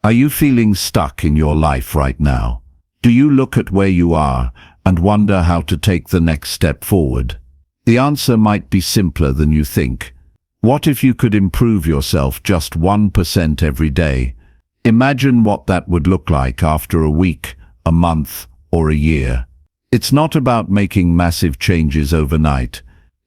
Are you feeling stuck in your life right now? Do you look at where you are and wonder how to take the next step forward? The answer might be simpler than you think. What if you could improve yourself just 1% every day? Imagine what that would look like after a week, a month, or a year. It's not about making massive changes overnight.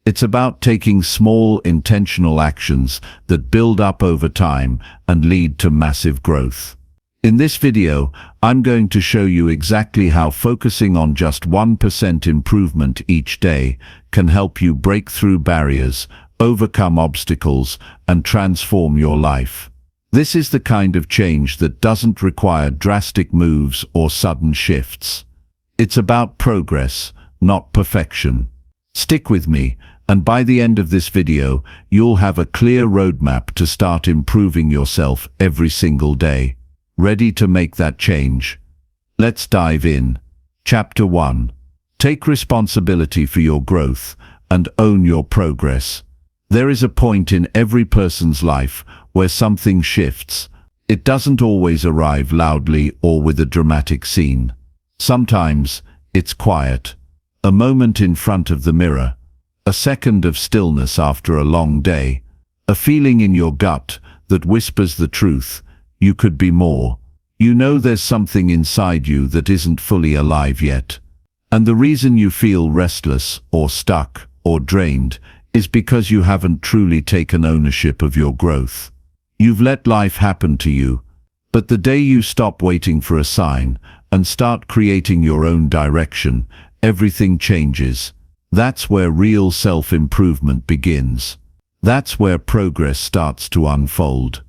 It's about taking small, intentional actions that build up over time and lead to massive growth. In this video, I'm going to show you exactly how focusing on just 1% improvement each day can help you break through barriers, overcome obstacles, and transform your life. This is the kind of change that doesn't require drastic moves or sudden shifts. It's about progress, not perfection. Stick with me, and by the end of this video, you'll have a clear roadmap to start improving yourself every single day. Ready to make that change? Let's dive in. Chapter 1. Take responsibility for your growth and own your progress. There is a point in every person's life where something shifts. It doesn't always arrive loudly or with a dramatic scene. Sometimes it's quiet, a moment in front of the mirror, a second of stillness after a long day, a feeling in your gut that whispers the truth: you could be more. You know there's something inside you that isn't fully alive yet. And the reason you feel restless or stuck or drained is because you haven't truly taken ownership of your growth. You've let life happen to you, but the day you stop waiting for a sign and start creating your own direction, everything changes. That's where real self-improvement begins. That's where progress starts to unfold.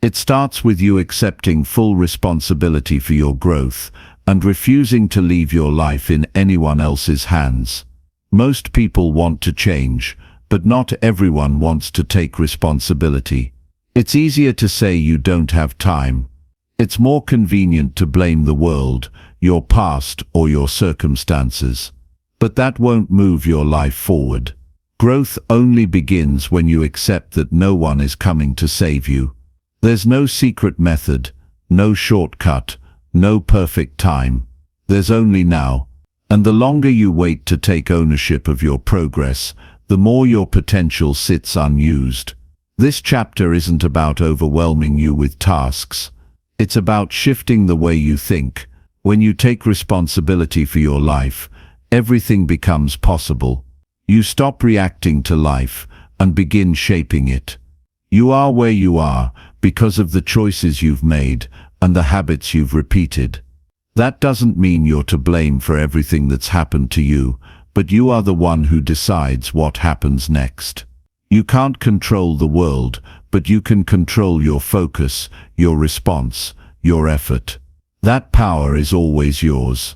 It starts with you accepting full responsibility for your growth and refusing to leave your life in anyone else's hands. Most people want to change, but not everyone wants to take responsibility. It's easier to say you don't have time. It's more convenient to blame the world, your past, or your circumstances. But that won't move your life forward. Growth only begins when you accept that no one is coming to save you. There's no secret method, no shortcut, no perfect time. There's only now. And the longer you wait to take ownership of your progress, the more your potential sits unused. This chapter isn't about overwhelming you with tasks. It's about shifting the way you think. When you take responsibility for your life, everything becomes possible. You stop reacting to life and begin shaping it. You are where you are because of the choices you've made and the habits you've repeated. That doesn't mean you're to blame for everything that's happened to you, but you are the one who decides what happens next. You can't control the world, but you can control your focus, your response, your effort. That power is always yours.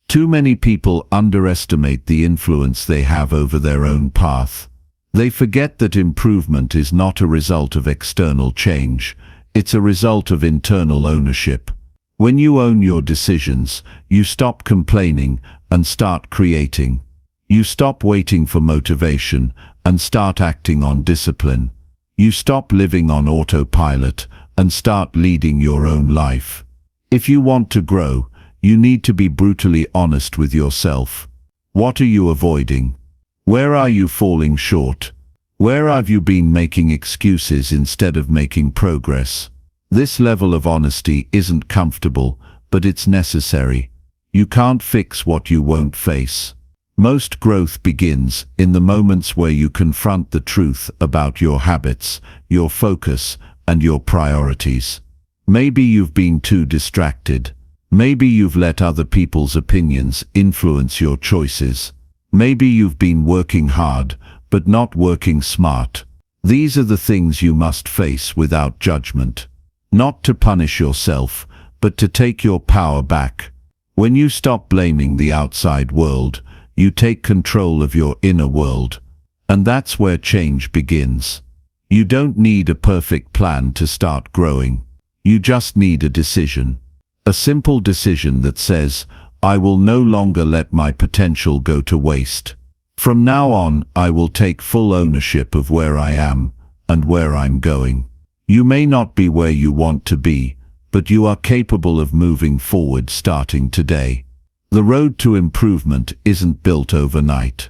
Too many people underestimate the influence they have over their own path. They forget that improvement is not a result of external change. It's a result of internal ownership. When you own your decisions, you stop complaining and start creating. You stop waiting for motivation and start acting on discipline. You stop living on autopilot and start leading your own life. If you want to grow, you need to be brutally honest with yourself. What are you avoiding? Where are you falling short? Where have you been making excuses instead of making progress? This level of honesty isn't comfortable, but it's necessary. You can't fix what you won't face. Most growth begins in the moments where you confront the truth about your habits, your focus, and your priorities. Maybe you've been too distracted. Maybe you've let other people's opinions influence your choices. Maybe you've been working hard, but not working smart. These are the things you must face without judgment. Not to punish yourself, but to take your power back. When you stop blaming the outside world, you take control of your inner world. And that's where change begins. You don't need a perfect plan to start growing. You just need a decision. A simple decision that says, I will no longer let my potential go to waste. From now on, I will take full ownership of where I am and where I'm going. You may not be where you want to be, but you are capable of moving forward starting today. The road to improvement isn't built overnight.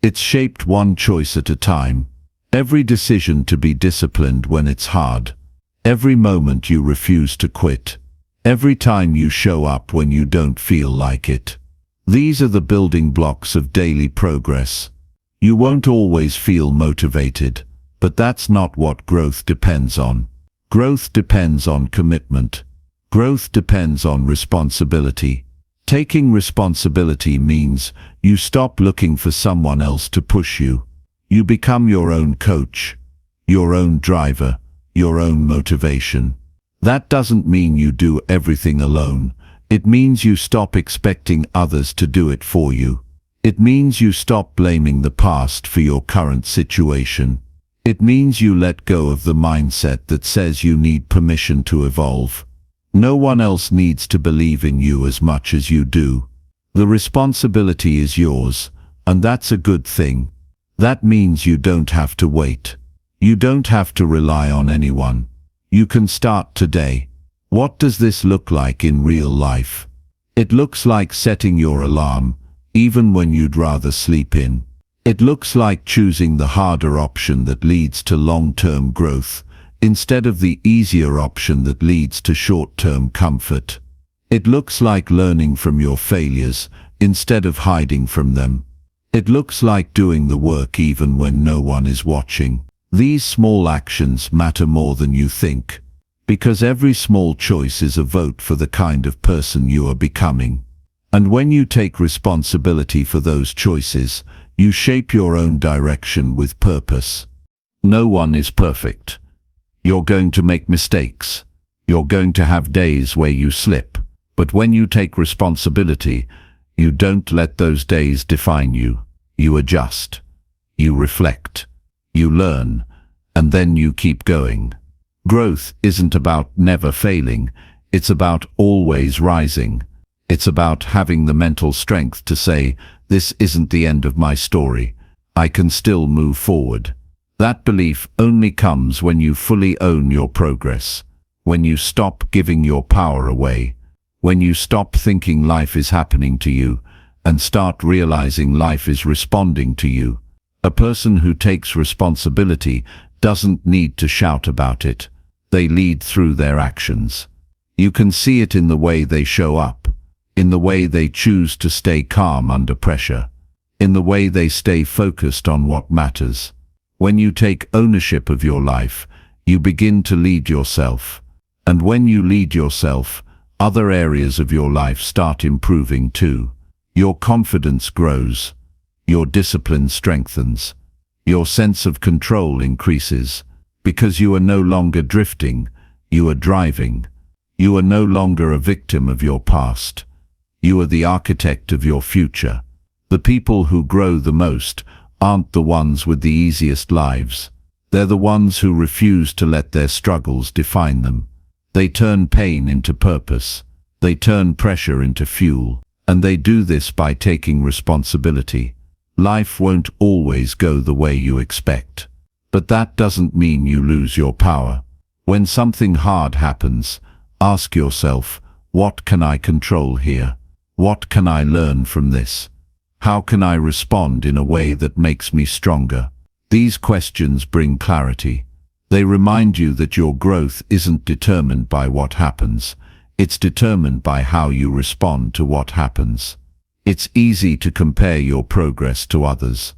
It's shaped one choice at a time. Every decision to be disciplined when it's hard. Every moment you refuse to quit. Every time you show up when you don't feel like it. These are the building blocks of daily progress. You won't always feel motivated, but that's not what growth depends on. Growth depends on commitment. Growth depends on responsibility. Taking responsibility means you stop looking for someone else to push you. You become your own coach, your own driver, your own motivation. That doesn't mean you do everything alone. It means you stop expecting others to do it for you. It means you stop blaming the past for your current situation. It means you let go of the mindset that says you need permission to evolve. No one else needs to believe in you as much as you do. The responsibility is yours, and that's a good thing. That means you don't have to wait. You don't have to rely on anyone. You can start today. What does this look like in real life? It looks like setting your alarm, even when you'd rather sleep in. It looks like choosing the harder option that leads to long-term growth, instead of the easier option that leads to short-term comfort. It looks like learning from your failures, instead of hiding from them. It looks like doing the work even when no one is watching. These small actions matter more than you think, because every small choice is a vote for the kind of person you are becoming. And when you take responsibility for those choices, you shape your own direction with purpose. No one is perfect. You're going to make mistakes. You're going to have days where you slip. But when you take responsibility, you don't let those days define you. You adjust. You reflect. You learn. And then you keep going. Growth isn't about never failing. It's about always rising. It's about having the mental strength to say, this isn't the end of my story. I can still move forward. That belief only comes when you fully own your progress. When you stop giving your power away. When you stop thinking life is happening to you and start realizing life is responding to you. A person who takes responsibility doesn't need to shout about it. They lead through their actions. You can see it in the way they show up, in the way they choose to stay calm under pressure, in the way they stay focused on what matters. When you take ownership of your life, you begin to lead yourself. And when you lead yourself, other areas of your life start improving too. Your confidence grows. Your discipline strengthens. Your sense of control increases. Because you are no longer drifting, you are driving. You are no longer a victim of your past. You are the architect of your future. The people who grow the most aren't the ones with the easiest lives. They're the ones who refuse to let their struggles define them. They turn pain into purpose. They turn pressure into fuel. And they do this by taking responsibility. Life won't always go the way you expect. But that doesn't mean you lose your power. When something hard happens, ask yourself, what can I control here? What can I learn from this? How can I respond in a way that makes me stronger? These questions bring clarity. They remind you that your growth isn't determined by what happens. It's determined by how you respond to what happens. It's easy to compare your progress to others,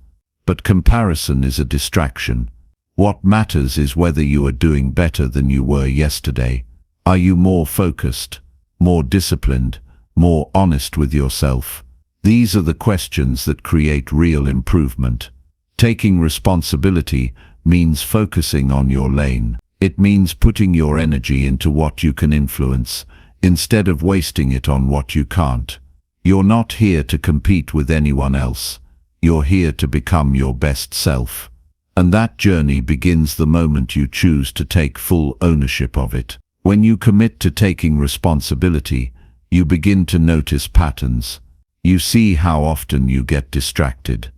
but comparison is a distraction. What matters is whether you are doing better than you were yesterday. Are you more focused, more disciplined, more honest with yourself? These are the questions that create real improvement. Taking responsibility means focusing on your lane. It means putting your energy into what you can influence, instead of wasting it on what you can't. You're not here to compete with anyone else. You're here to become your best self. And that journey begins the moment you choose to take full ownership of it. When you commit to taking responsibility, you begin to notice patterns. You see how often you get distracted.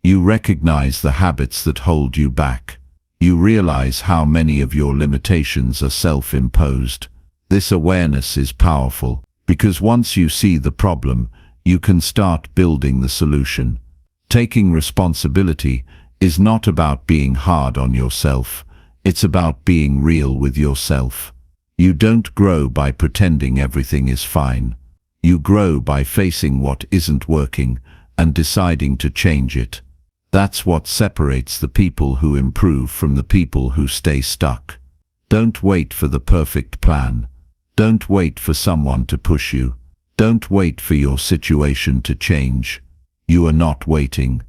You recognize the habits that hold you back. You realize how many of your limitations are self-imposed. This awareness is powerful, because once you see the problem, you can start building the solution. Taking responsibility is not about being hard on yourself. It's about being real with yourself. You don't grow by pretending everything is fine. You grow by facing what isn't working and deciding to change it. That's what separates the people who improve from the people who stay stuck. Don't wait for the perfect plan. Don't wait for someone to push you. Don't wait for your situation to change. You are not waiting.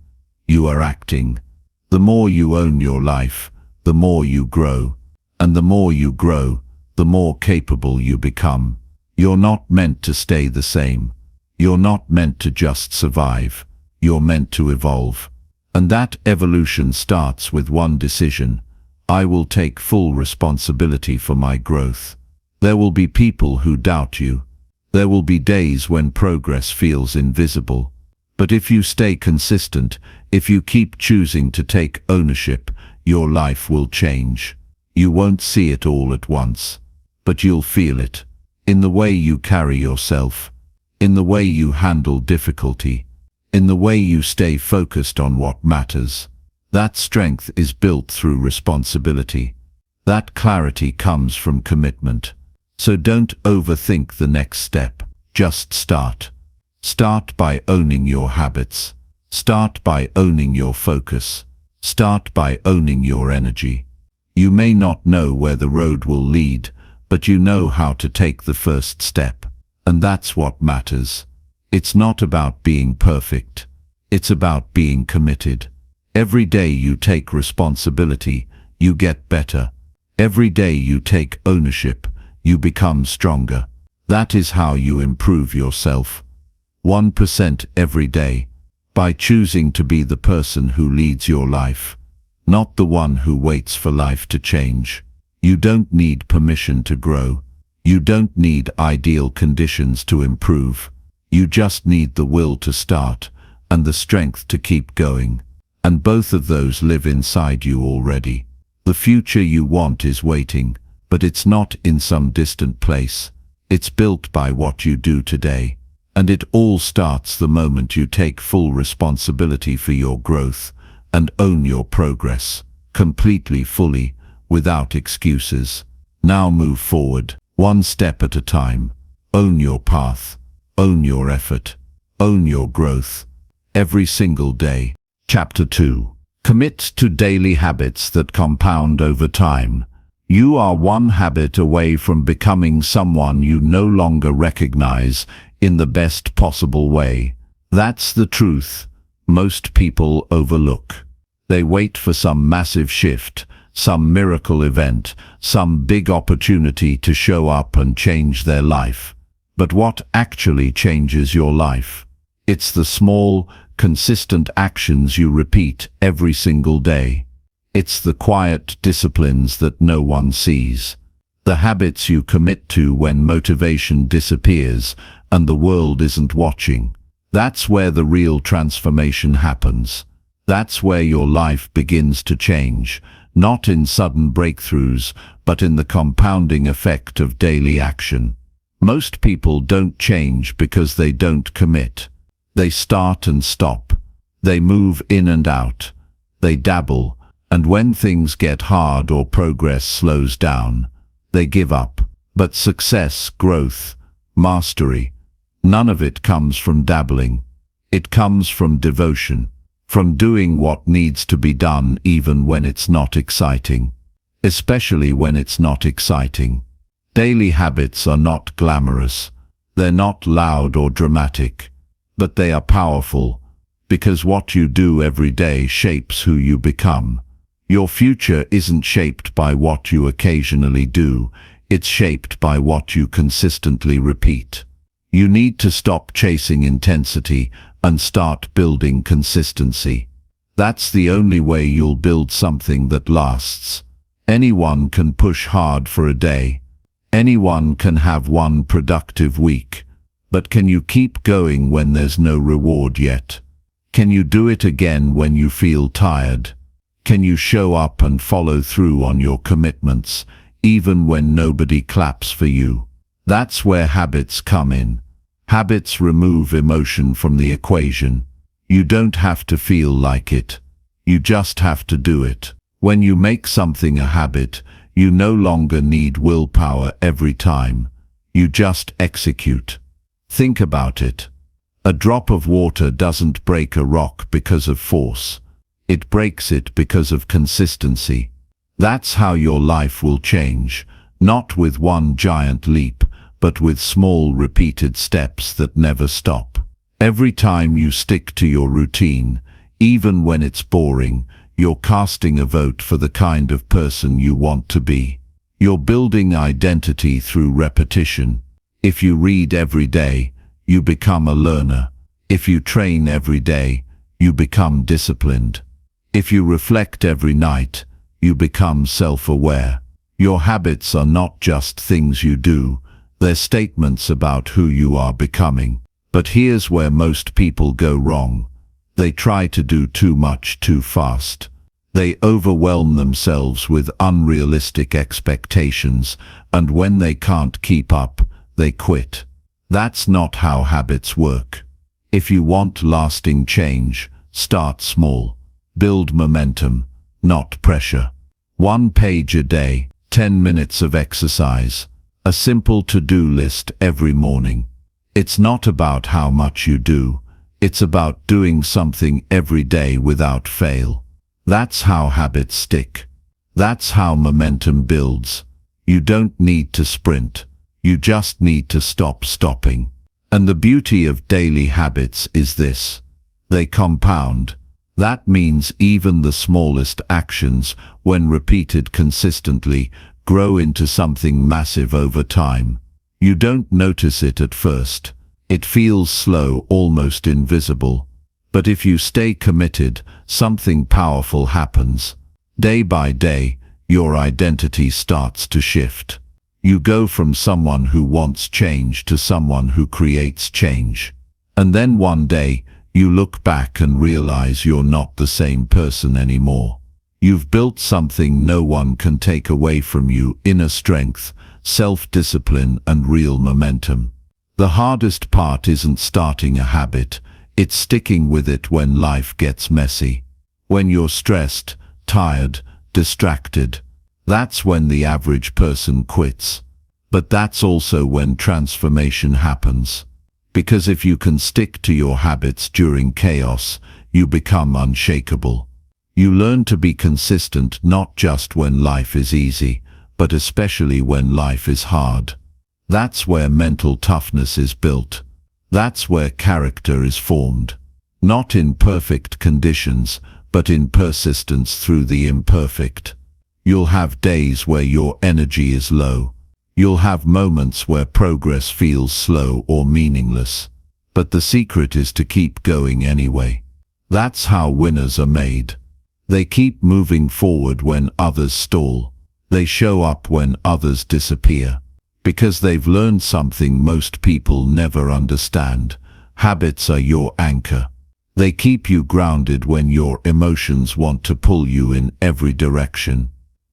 You are acting. The more you own your life, the more you grow. And the more you grow, the more capable you become. You're not meant to stay the same. You're not meant to just survive. You're meant to evolve. And that evolution starts with one decision. I will take full responsibility for my growth. There will be people who doubt you. There will be days when progress feels invisible. But if you stay consistent, if you keep choosing to take ownership, your life will change. You won't see it all at once, but you'll feel it. In the way you carry yourself, in the way you handle difficulty, in the way you stay focused on what matters. That strength is built through responsibility. That clarity comes from commitment. So don't overthink the next step. Just start. Start by owning your habits. Start by owning your focus. Start by owning your energy. You may not know where the road will lead, but you know how to take the first step. And that's what matters. It's not about being perfect. It's about being committed. Every day you take responsibility, you get better. Every day you take ownership, you become stronger. That is how you improve yourself. 1% every day, by choosing to be the person who leads your life, not the one who waits for life to change. You don't need permission to grow. You don't need ideal conditions to improve. You just need the will to start and the strength to keep going. And both of those live inside you already. The future you want is waiting, but it's not in some distant place. It's built by what you do today. And it all starts the moment you take full responsibility for your growth and own your progress, completely, fully, without excuses. Now move forward, one step at a time. Own your path. Own your effort. Own your growth. Every single day. Chapter 2. Commit to daily habits that compound over time. You are one habit away from becoming someone you no longer recognize in the best possible way. That's the truth most people overlook. They wait for some massive shift, some miracle event, some big opportunity to show up and change their life. But what actually changes your life? It's the small, consistent actions you repeat every single day. It's the quiet disciplines that no one sees. The habits you commit to when motivation disappears and the world isn't watching. That's where the real transformation happens. That's where your life begins to change, not in sudden breakthroughs, but in the compounding effect of daily action. Most people don't change because they don't commit. They start and stop. They move in and out. They dabble, and when things get hard or progress slows down, they give up. But success, growth, mastery, none of it comes from dabbling. It comes from devotion, from doing what needs to be done even when it's not exciting. Especially when it's not exciting. Daily habits are not glamorous. They're not loud or dramatic. But they are powerful, because what you do every day shapes who you become. Your future isn't shaped by what you occasionally do. It's shaped by what you consistently repeat. You need to stop chasing intensity and start building consistency. That's the only way you'll build something that lasts. Anyone can push hard for a day. Anyone can have one productive week. But can you keep going when there's no reward yet? Can you do it again when you feel tired? Can you show up and follow through on your commitments, even when nobody claps for you? That's where habits come in. Habits remove emotion from the equation. You don't have to feel like it. You just have to do it. When you make something a habit, you no longer need willpower every time. You just execute. Think about it. A drop of water doesn't break a rock because of force. It breaks it because of consistency. That's how your life will change, not with one giant leap, but with small repeated steps that never stop. Every time you stick to your routine, even when it's boring, you're casting a vote for the kind of person you want to be. You're building identity through repetition. If you read every day, you become a learner. If you train every day, you become disciplined. If you reflect every night, you become self-aware. Your habits are not just things you do, they're statements about who you are becoming. But here's where most people go wrong. They try to do too much too fast. They overwhelm themselves with unrealistic expectations, and when they can't keep up, they quit. That's not how habits work. If you want lasting change, start small. Build momentum, not pressure. 1 page a day, 10 minutes of exercise, a simple to-do list every morning. It's not about how much you do, it's about doing something every day without fail. That's how habits stick. That's how momentum builds. You don't need to sprint, you just need to stop stopping. And the beauty of daily habits is this: they compound. That means even the smallest actions, when repeated consistently, grow into something massive over time. You don't notice it at first. It feels slow, almost invisible. But if you stay committed, something powerful happens. Day by day, your identity starts to shift. You go from someone who wants change to someone who creates change. And then one day, you look back and realize you're not the same person anymore. You've built something no one can take away from you: inner strength, self-discipline, and real momentum. The hardest part isn't starting a habit, it's sticking with it when life gets messy. When you're stressed, tired, distracted. That's when the average person quits. But that's also when transformation happens. Because if you can stick to your habits during chaos, you become unshakable. You learn to be consistent not just when life is easy, but especially when life is hard. That's where mental toughness is built. That's where character is formed. Not in perfect conditions, but in persistence through the imperfect. You'll have days where your energy is low. You'll have moments where progress feels slow or meaningless. But the secret is to keep going anyway. That's how winners are made. They keep moving forward when others stall. They show up when others disappear. Because they've learned something most people never understand. Habits are your anchor. They keep you grounded when your emotions want to pull you in every direction.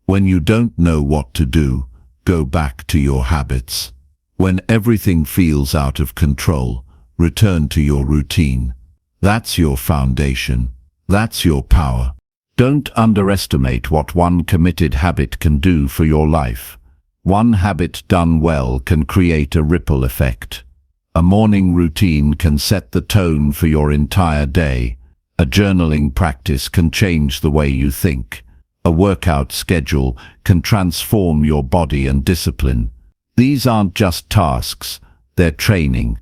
When you don't know what to do, go back to your habits. When everything feels out of control, return to your routine. That's your foundation. That's your power. Don't underestimate what one committed habit can do for your life. One habit done well can create a ripple effect. A morning routine can set the tone for your entire day. A journaling practice can change the way you think. A workout schedule can transform your body and discipline. These aren't just tasks, they're training.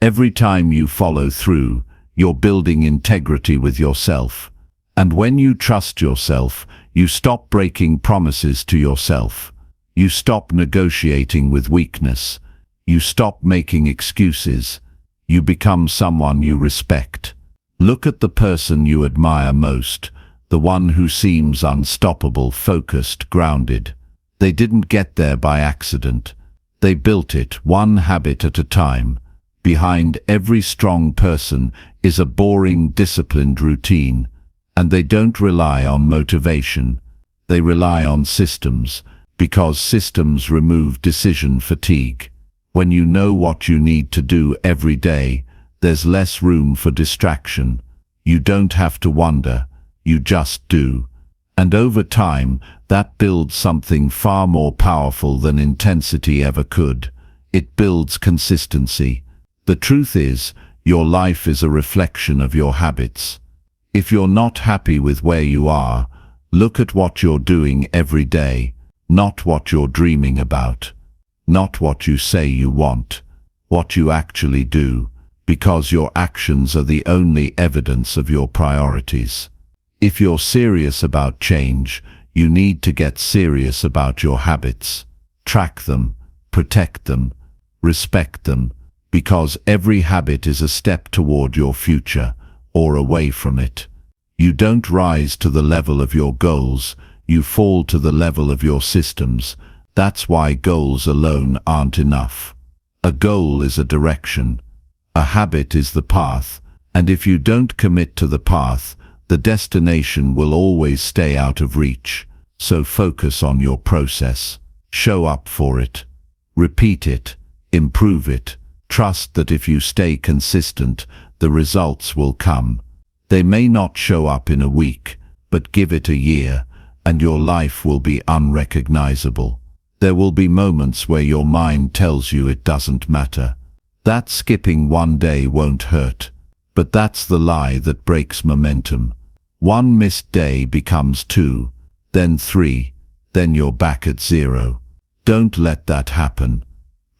Every time you follow through, you're building integrity with yourself. And when you trust yourself, you stop breaking promises to yourself. You stop negotiating with weakness. You stop making excuses. You become someone you respect. Look at the person you admire most. The one who seems unstoppable, focused, grounded. They didn't get there by accident. They built it one habit at a time. Behind every strong person is a boring, disciplined routine. And they don't rely on motivation. They rely on systems, because systems remove decision fatigue. When you know what you need to do every day, there's less room for distraction. You don't have to wonder, you just do. And over time, that builds something far more powerful than intensity ever could. It builds consistency. The truth is, your life is a reflection of your habits. If you're not happy with where you are, look at what you're doing every day, not what you're dreaming about. Not what you say you want, what you actually do, because your actions are the only evidence of your priorities. If you're serious about change, you need to get serious about your habits. Track them, protect them, respect them, because every habit is a step toward your future, or away from it. You don't rise to the level of your goals, you fall to the level of your systems. That's why goals alone aren't enough. A goal is a direction. A habit is the path, and if you don't commit to the path, the destination will always stay out of reach. So focus on your process. Show up for it. Repeat it. Improve it. Trust that if you stay consistent, the results will come. They may not show up in a week, but give it a year, and your life will be unrecognizable. There will be moments where your mind tells you it doesn't matter. That skipping one day won't hurt. But that's the lie that breaks momentum. One missed day becomes 2, then 3, then you're back at 0. Don't let that happen.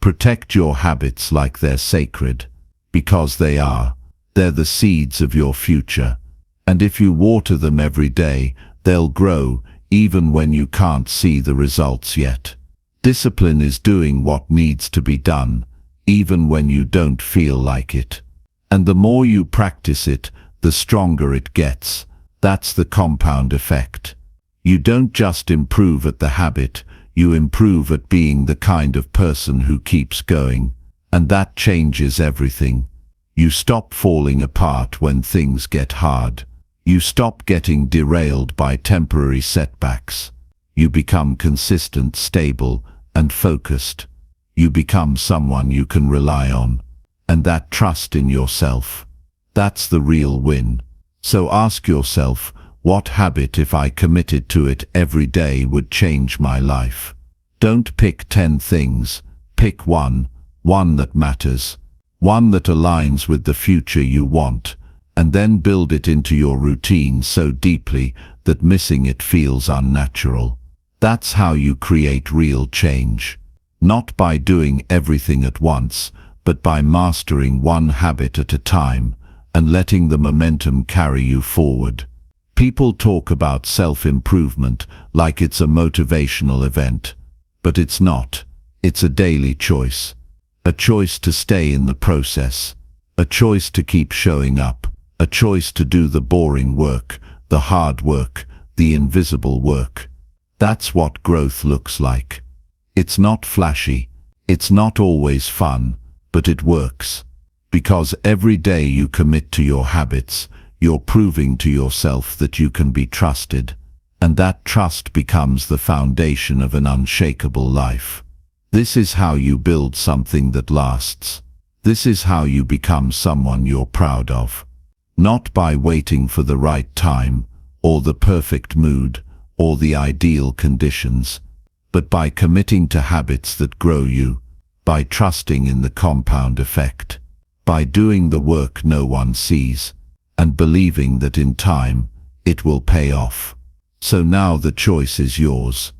Protect your habits like they're sacred. Because they are. They're the seeds of your future. And if you water them every day, they'll grow, even when you can't see the results yet. Discipline is doing what needs to be done, even when you don't feel like it. And the more you practice it, the stronger it gets. That's the compound effect. You don't just improve at the habit, you improve at being the kind of person who keeps going. And that changes everything. You stop falling apart when things get hard. You stop getting derailed by temporary setbacks. You become consistent, stable, and focused. You become someone you can rely on. And that trust in yourself, that's the real win. So ask yourself, what habit, if I committed to it every day, would change my life? Don't pick 10 things. Pick one that matters, one that aligns with the future you want, and then build it into your routine so deeply that missing it feels unnatural. That's how you create real change. Not by doing everything at once, but by mastering one habit at a time and letting the momentum carry you forward. People talk about self-improvement like it's a motivational event, but it's not. It's a daily choice. A choice to stay in the process. A choice to keep showing up. A choice to do the boring work, the hard work, the invisible work. That's what growth looks like. It's not flashy. It's not always fun, but it works. Because every day you commit to your habits, you're proving to yourself that you can be trusted. And that trust becomes the foundation of an unshakable life. This is how you build something that lasts. This is how you become someone you're proud of. Not by waiting for the right time, or the perfect mood, or the ideal conditions, but by committing to habits that grow you, by trusting in the compound effect, by doing the work no one sees, and believing that in time, it will pay off. So now the choice is yours.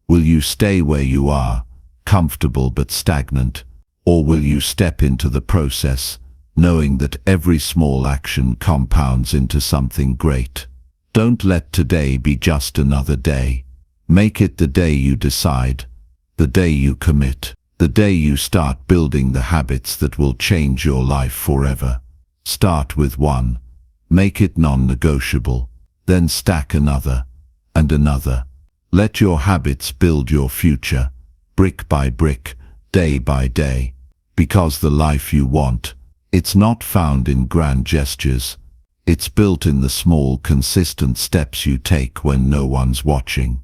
Will you stay where you are, comfortable but stagnant, or will you step into the process, knowing that every small action compounds into something great? Don't let today be just another day. Make it the day you decide, the day you commit, the day you start building the habits that will change your life forever. Start with one. Make it non-negotiable. Then stack another and another. Let your habits build your future, brick by brick, day by day. Because the life you want, it's not found in grand gestures. It's built in the small, consistent steps you take when no one's watching.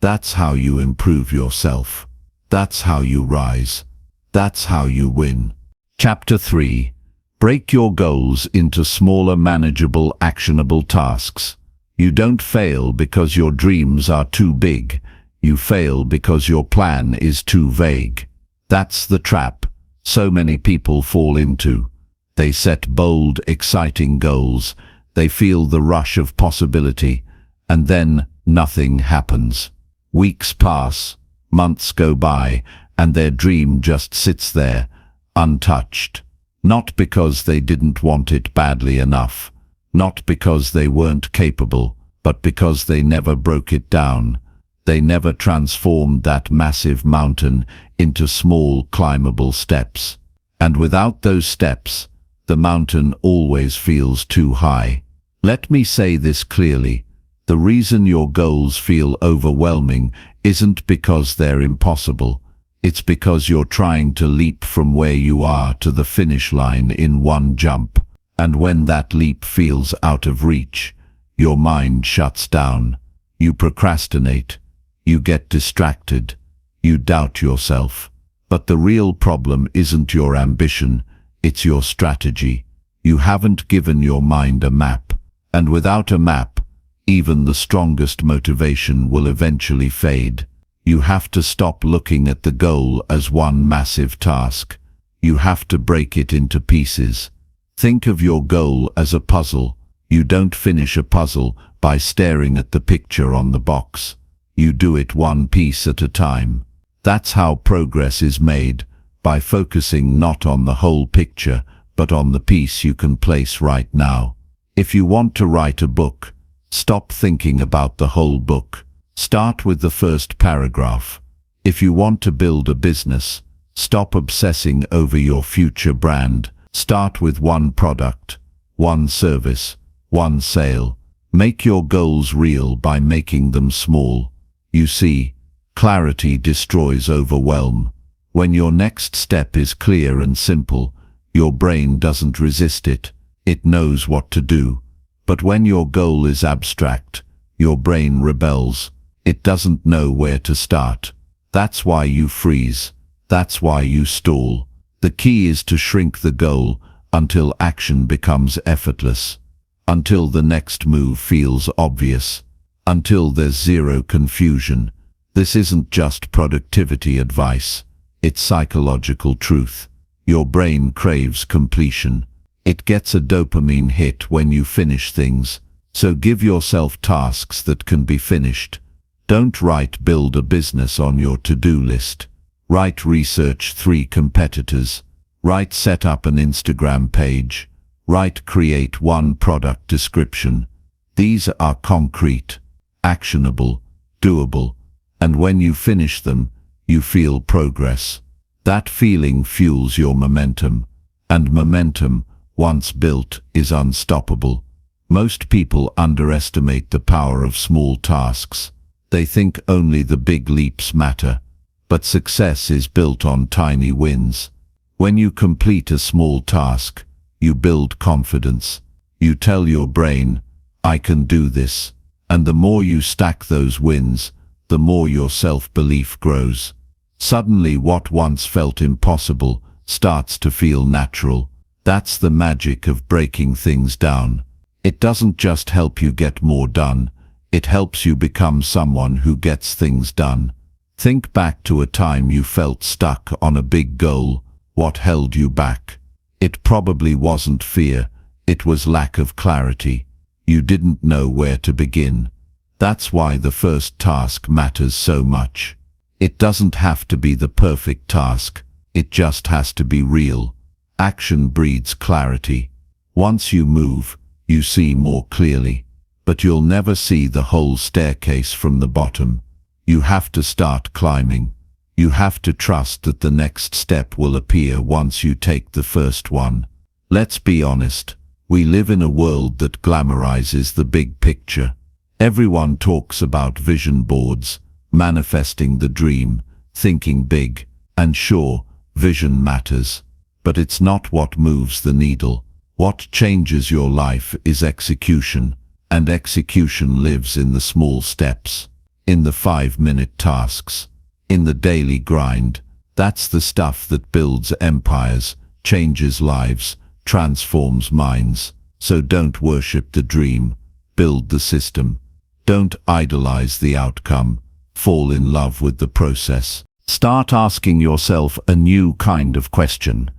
That's how you improve yourself. That's how you rise. That's how you win. Chapter 3. Break your goals into smaller, manageable, actionable tasks. You don't fail because your dreams are too big. You fail because your plan is too vague. That's the trap so many people fall into. They set bold, exciting goals. They feel the rush of possibility, and then nothing happens. Weeks pass, months go by, and their dream just sits there, untouched. Not because they didn't want it badly enough, not because they weren't capable, but because they never broke it down. They never transformed that massive mountain into small, climbable steps. And without those steps, the mountain always feels too high. Let me say this clearly. The reason your goals feel overwhelming isn't because they're impossible. It's because you're trying to leap from where you are to the finish line in one jump. And when that leap feels out of reach, your mind shuts down. You procrastinate. You get distracted. You doubt yourself. But the real problem isn't your ambition, it's your strategy. You haven't given your mind a map. And without a map, even the strongest motivation will eventually fade. You have to stop looking at the goal as one massive task. You have to break it into pieces. Think of your goal as a puzzle. You don't finish a puzzle by staring at the picture on the box. You do it one piece at a time. That's how progress is made, by focusing not on the whole picture, but on the piece you can place right now. If you want to write a book, stop thinking about the whole book. Start with the first paragraph. If you want to build a business, stop obsessing over your future brand. Start with one product, one service, one sale. Make your goals real by making them small. You see, clarity destroys overwhelm. When your next step is clear and simple, your brain doesn't resist it. It knows what to do. But when your goal is abstract, your brain rebels. It doesn't know where to start. That's why you freeze. That's why you stall. The key is to shrink the goal until action becomes effortless. Until the next move feels obvious. Until there's zero confusion. This isn't just productivity advice. It's psychological truth. Your brain craves completion. It gets a dopamine hit when you finish things. So give yourself tasks that can be finished. Don't write "build a business" on your to-do list. Write "research 3 competitors." Write "set up an Instagram page." Write "create 1 product description." These are concrete, actionable, doable, and when you finish them, you feel progress. That feeling fuels your momentum, and momentum, once built, is unstoppable. Most people underestimate the power of small tasks. They think only the big leaps matter, but success is built on tiny wins. When you complete a small task, you build confidence. You tell your brain, "I can do this." And the more you stack those wins, the more your self-belief grows. Suddenly what once felt impossible starts to feel natural. That's the magic of breaking things down. It doesn't just help you get more done, it helps you become someone who gets things done. Think back to a time you felt stuck on a big goal. What held you back? It probably wasn't fear, it was lack of clarity. You didn't know where to begin. That's why the first task matters so much. It doesn't have to be the perfect task, it just has to be real. Action breeds clarity. Once you move, you see more clearly. But you'll never see the whole staircase from the bottom. You have to start climbing. You have to trust that the next step will appear once you take the first one. Let's be honest, we live in a world that glamorizes the big picture. Everyone talks about vision boards, manifesting the dream, thinking big, and sure, vision matters. But it's not what moves the needle. What changes your life is execution. And execution lives in the small steps, in the 5-minute tasks, in the daily grind. That's the stuff that builds empires, changes lives, transforms minds. So don't worship the dream, build the system. Don't idolize the outcome, fall in love with the process. Start asking yourself a new kind of question.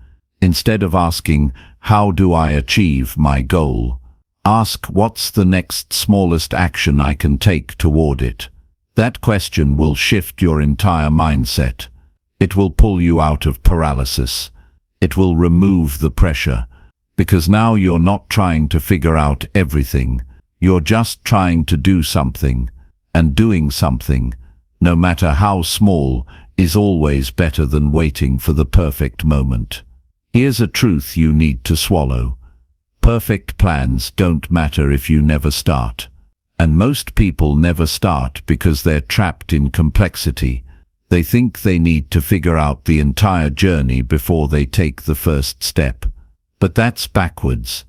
Instead of asking, how do I achieve my goal? Ask, what's the next smallest action I can take toward it? That question will shift your entire mindset. It will pull you out of paralysis. It will remove the pressure. Because now you're not trying to figure out everything. You're just trying to do something. And doing something, no matter how small, is always better than waiting for the perfect moment. Here's a truth you need to swallow. Perfect plans don't matter if you never start. And most people never start because they're trapped in complexity. They think they need to figure out the entire journey before they take the first step. But that's backwards.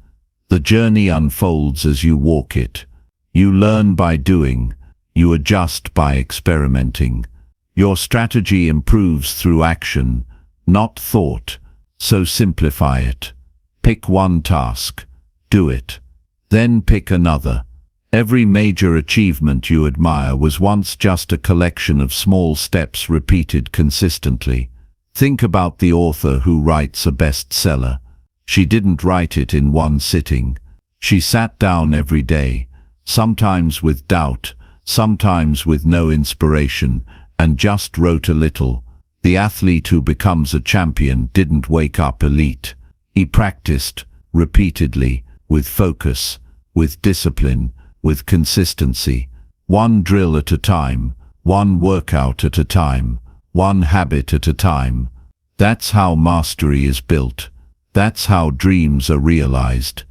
The journey unfolds as you walk it. You learn by doing. You adjust by experimenting. Your strategy improves through action, not thought. So simplify it. Pick one task. Do it. Then pick another. Every major achievement you admire was once just a collection of small steps repeated consistently. Think about the author who writes a bestseller. She didn't write it in one sitting. She sat down every day, sometimes with doubt, sometimes with no inspiration, and just wrote a little. The athlete who becomes a champion didn't wake up elite. He practiced, repeatedly, with focus, with discipline, with consistency. One drill at a time, one workout at a time, one habit at a time. That's how mastery is built. That's how dreams are realized.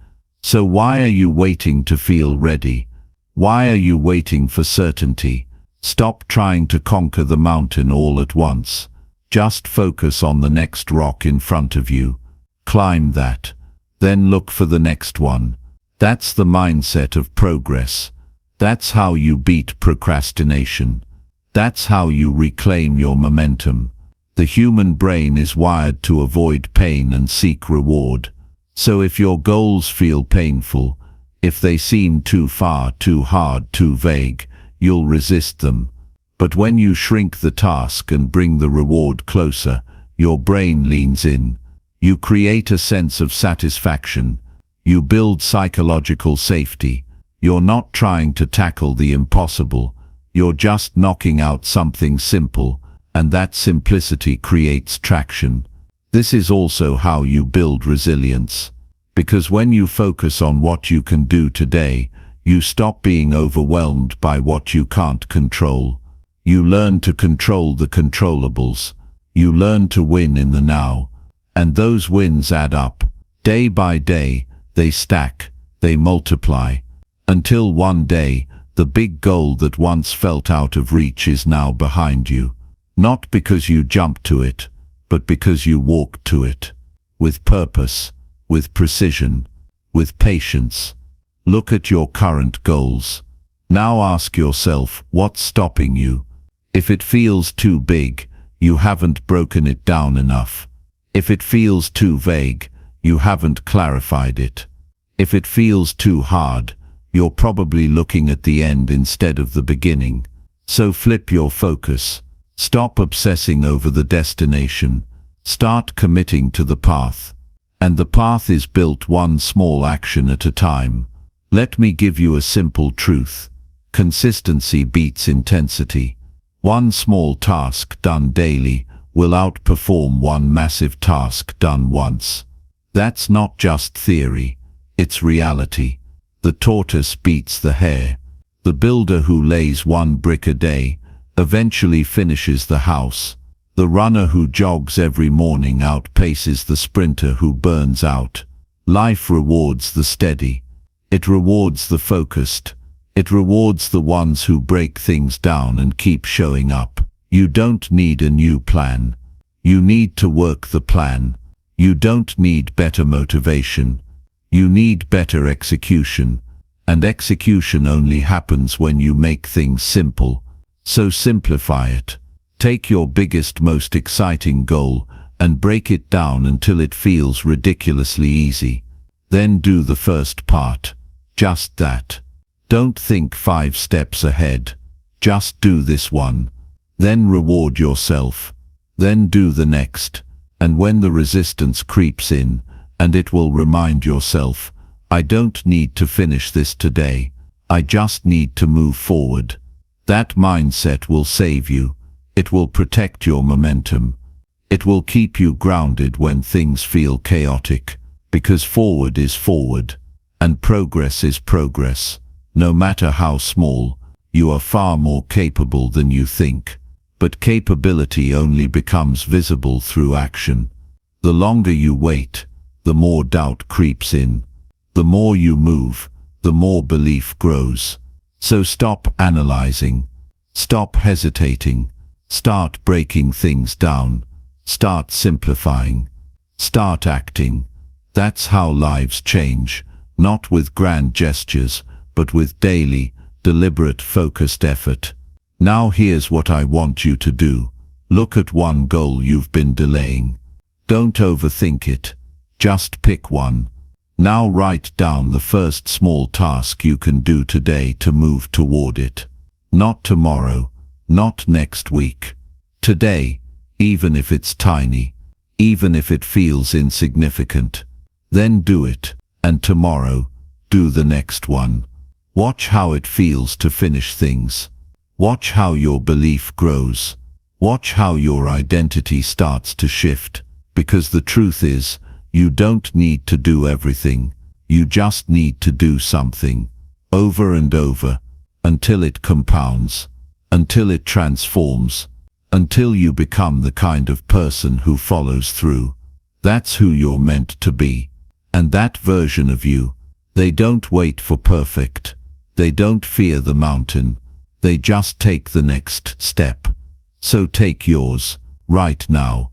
So why are you waiting to feel ready? Why are you waiting for certainty? Stop trying to conquer the mountain all at once. Just focus on the next rock in front of you. Climb that. Then look for the next one. That's the mindset of progress. That's how you beat procrastination. That's how you reclaim your momentum. The human brain is wired to avoid pain and seek reward. So if your goals feel painful, if they seem too far, too hard, too vague, you'll resist them. But when you shrink the task and bring the reward closer, your brain leans in. You create a sense of satisfaction. You build psychological safety. You're not trying to tackle the impossible. You're just knocking out something simple, and that simplicity creates traction. This is also how you build resilience. Because when you focus on what you can do today, you stop being overwhelmed by what you can't control. You learn to control the controllables. You learn to win in the now. And those wins add up. Day by day, they stack, they multiply. Until one day, the big goal that once felt out of reach is now behind you. Not because you jumped to it, but because you walked to it. With purpose, with precision, with patience. Look at your current goals. Now ask yourself, what's stopping you? If it feels too big, you haven't broken it down enough. If it feels too vague, you haven't clarified it. If it feels too hard, you're probably looking at the end instead of the beginning. So flip your focus. Stop obsessing over the destination. Start committing to the path. And the path is built one small action at a time. Let me give you a simple truth. Consistency beats intensity. One small task done daily will outperform one massive task done once. That's not just theory, it's reality. The tortoise beats the hare. The builder who lays one brick a day eventually finishes the house. The runner who jogs every morning outpaces the sprinter who burns out. Life rewards the steady. It rewards the focused. It rewards the ones who break things down and keep showing up. You don't need a new plan. You need to work the plan. You don't need better motivation. You need better execution. And execution only happens when you make things simple. So simplify it. Take your biggest, most exciting goal and break it down until it feels ridiculously easy. Then do the first part. Just that. Don't think 5 steps ahead. Just do this one. Then reward yourself. Then do the next. And when the resistance creeps in, and it will remind yourself, I don't need to finish this today. I just need to move forward. That mindset will save you. It will protect your momentum. It will keep you grounded when things feel chaotic, because forward is forward, and progress is progress. No matter how small, you are far more capable than you think. But capability only becomes visible through action. The longer you wait, the more doubt creeps in. The more you move, the more belief grows. So stop analyzing. Stop hesitating. Start breaking things down. Start simplifying. Start acting. That's how lives change, not with grand gestures, but with daily, deliberate, focused effort. Now here's what I want you to do. Look at one goal you've been delaying. Don't overthink it. Just pick one. Now write down the first small task you can do today to move toward it. Not tomorrow, not next week. Today, even if it's tiny, even if it feels insignificant. Then do it, and tomorrow, do the next one. Watch how it feels to finish things. Watch how your belief grows. Watch how your identity starts to shift. Because the truth is, you don't need to do everything. You just need to do something, over and over, until it compounds, until it transforms, until you become the kind of person who follows through. That's who you're meant to be. And that version of you, they don't wait for perfect. They don't fear the mountain. They just take the next step. So take yours, right now.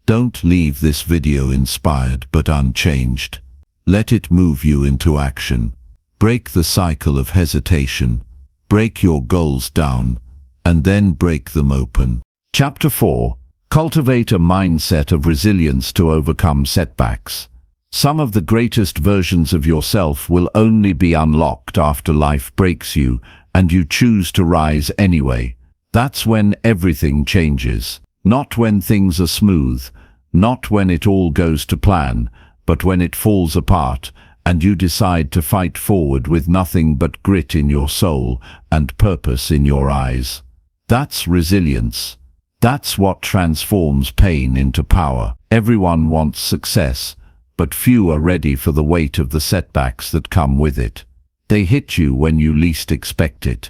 Don't leave this video inspired but unchanged. Let it move you into action. Break the cycle of hesitation. Break your goals down, and then break them open. Chapter 4. Cultivate a mindset of resilience to overcome setbacks. Some of the greatest versions of yourself will only be unlocked after life breaks you and you choose to rise anyway. That's when everything changes. Not when things are smooth, not when it all goes to plan, but when it falls apart and you decide to fight forward with nothing but grit in your soul and purpose in your eyes. That's resilience. That's what transforms pain into power. Everyone wants success, but few are ready for the weight of the setbacks that come with it. They hit you when you least expect it.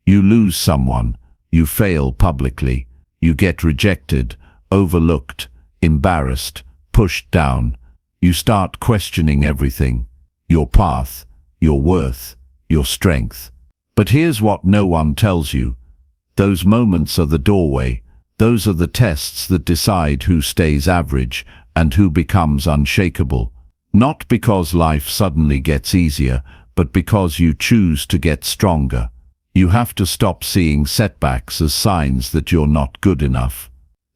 You lose someone, you fail publicly, you get rejected, overlooked, embarrassed, pushed down. You start questioning everything, your path, your worth, your strength. But here's what no one tells you. Those moments are the doorway. Those are the tests that decide who stays average and who becomes unshakable. Not because life suddenly gets easier, but because you choose to get stronger. You have to stop seeing setbacks as signs that you're not good enough.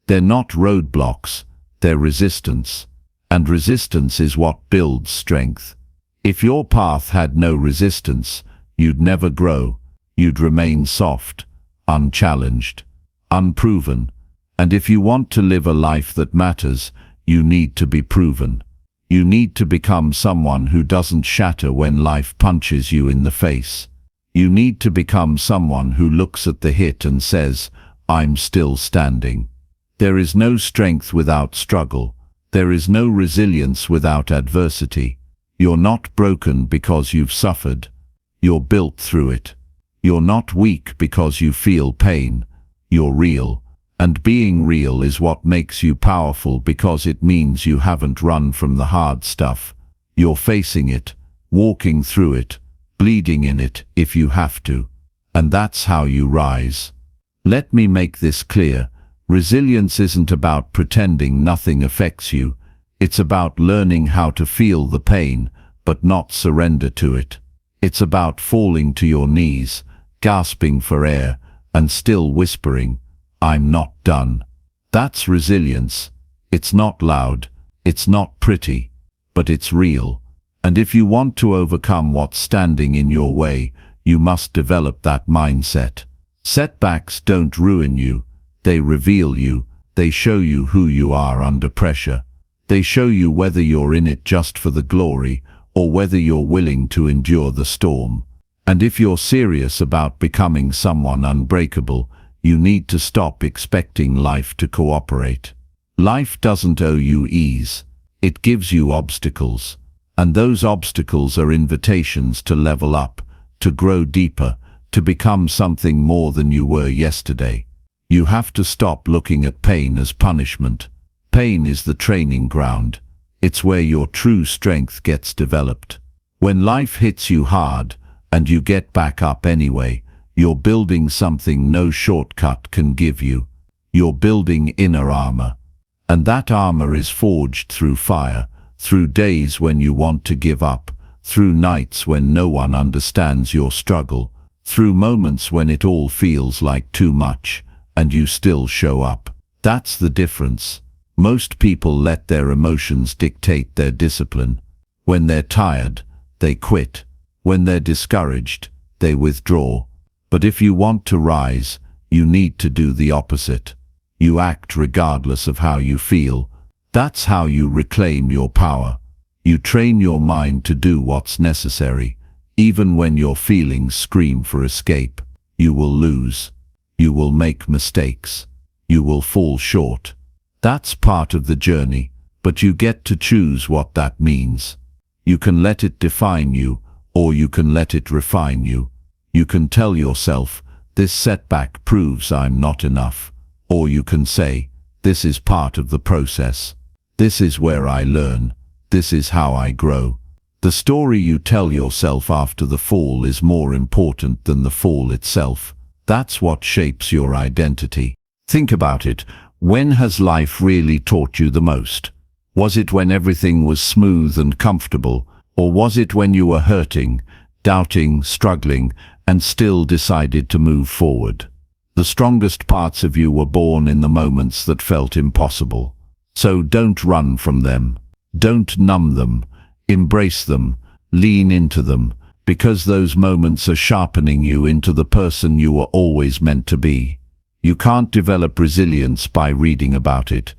They're not roadblocks, they're resistance. And resistance is what builds strength. If your path had no resistance, you'd never grow. You'd remain soft, unchallenged, unproven. And if you want to live a life that matters, you need to be proven. You need to become someone who doesn't shatter when life punches you in the face. You need to become someone who looks at the hit and says, I'm still standing. There is no strength without struggle. There is no resilience without adversity. You're not broken because you've suffered. You're built through it. You're not weak because you feel pain. You're real. And being real is what makes you powerful, because it means you haven't run from the hard stuff. You're facing it, walking through it, bleeding in it if you have to. And that's how you rise. Let me make this clear. Resilience isn't about pretending nothing affects you. It's about learning how to feel the pain, but not surrender to it. It's about falling to your knees, gasping for air, and still whispering, I'm not done. That's resilience. It's not loud, it's not pretty, but it's real. And if you want to overcome what's standing in your way, you must develop that mindset. Setbacks don't ruin you, they reveal you, they show you who you are under pressure. They show you whether you're in it just for the glory, or whether you're willing to endure the storm. And if you're serious about becoming someone unbreakable, you need to stop expecting life to cooperate. Life doesn't owe you ease, it gives you obstacles. And those obstacles are invitations to level up, to grow deeper, to become something more than you were yesterday. You have to stop looking at pain as punishment. Pain is the training ground. It's where your true strength gets developed. When life hits you hard, and you get back up anyway, you're building something no shortcut can give you. You're building inner armor. And that armor is forged through fire, through days when you want to give up, through nights when no one understands your struggle, through moments when it all feels like too much, and you still show up. That's the difference. Most people let their emotions dictate their discipline. When they're tired, they quit. When they're discouraged, they withdraw. But if you want to rise, you need to do the opposite. You act regardless of how you feel. That's how you reclaim your power. You train your mind to do what's necessary. Even when your feelings scream for escape, you will lose. You will make mistakes. You will fall short. That's part of the journey, but you get to choose what that means. You can let it define you, or you can let it refine you. You can tell yourself, this setback proves I'm not enough. Or you can say, this is part of the process. This is where I learn. This is how I grow. The story you tell yourself after the fall is more important than the fall itself. That's what shapes your identity. Think about it. When has life really taught you the most? Was it when everything was smooth and comfortable, or was it when you were hurting, doubting, struggling, and still decided to move forward? The strongest parts of you were born in the moments that felt impossible. So don't run from them. Don't numb them. Embrace them. Lean into them, because those moments are sharpening you into the person you were always meant to be. You can't develop resilience by reading about it.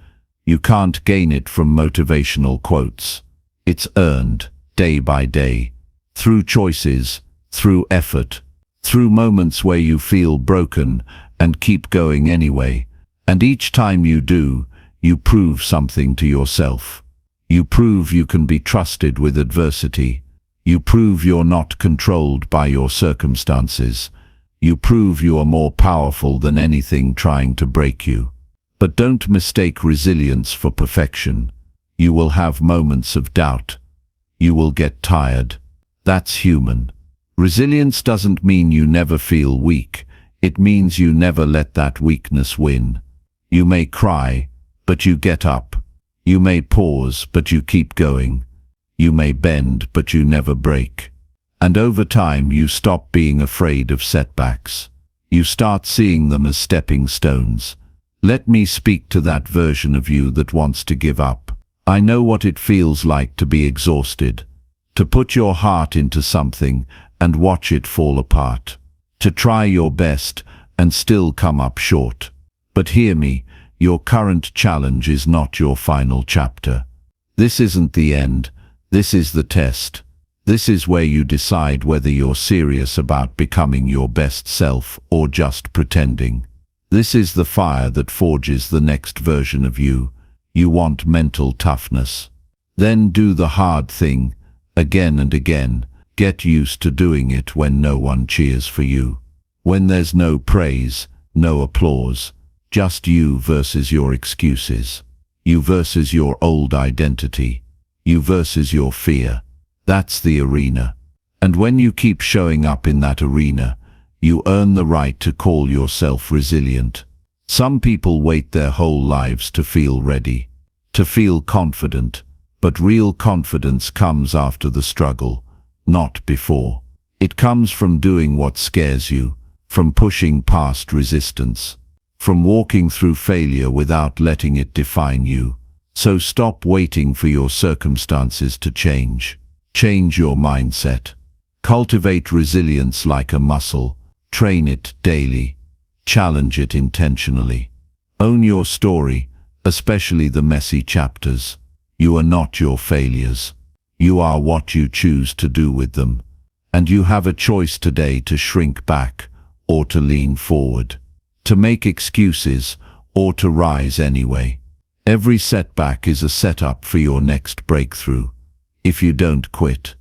You can't gain it from motivational quotes. It's earned, day by day, through choices, through effort, through moments where you feel broken and keep going anyway. And each time you do, you prove something to yourself. You prove you can be trusted with adversity. You prove you're not controlled by your circumstances. You prove you are more powerful than anything trying to break you. But don't mistake resilience for perfection. You will have moments of doubt. You will get tired. That's human. Resilience doesn't mean you never feel weak. It means you never let that weakness win. You may cry, but you get up. You may pause, but you keep going. You may bend, but you never break. And over time you stop being afraid of setbacks. You start seeing them as stepping stones. Let me speak to that version of you that wants to give up. I know what it feels like to be exhausted, to put your heart into something and watch it fall apart, to try your best and still come up short. But hear me, your current challenge is not your final chapter. This isn't the end, this is the test. This is where you decide whether you're serious about becoming your best self or just pretending. This is the fire that forges the next version of you. You want mental toughness. Then do the hard thing, again and again. Get used to doing it when no one cheers for you. When there's no praise, no applause. Just you versus your excuses. You versus your old identity. You versus your fear. That's the arena. And when you keep showing up in that arena, you earn the right to call yourself resilient. Some people wait their whole lives to feel ready, to feel confident, but real confidence comes after the struggle, not before. It comes from doing what scares you, from pushing past resistance, from walking through failure without letting it define you. So stop waiting for your circumstances to change. Change your mindset. Cultivate resilience like a muscle. Train it daily. Challenge it intentionally. Own your story, especially the messy chapters. You are not your failures. You are what you choose to do with them. And you have a choice today to shrink back or to lean forward, to make excuses or to rise anyway. Every setback is a setup for your next breakthrough. If you don't quit,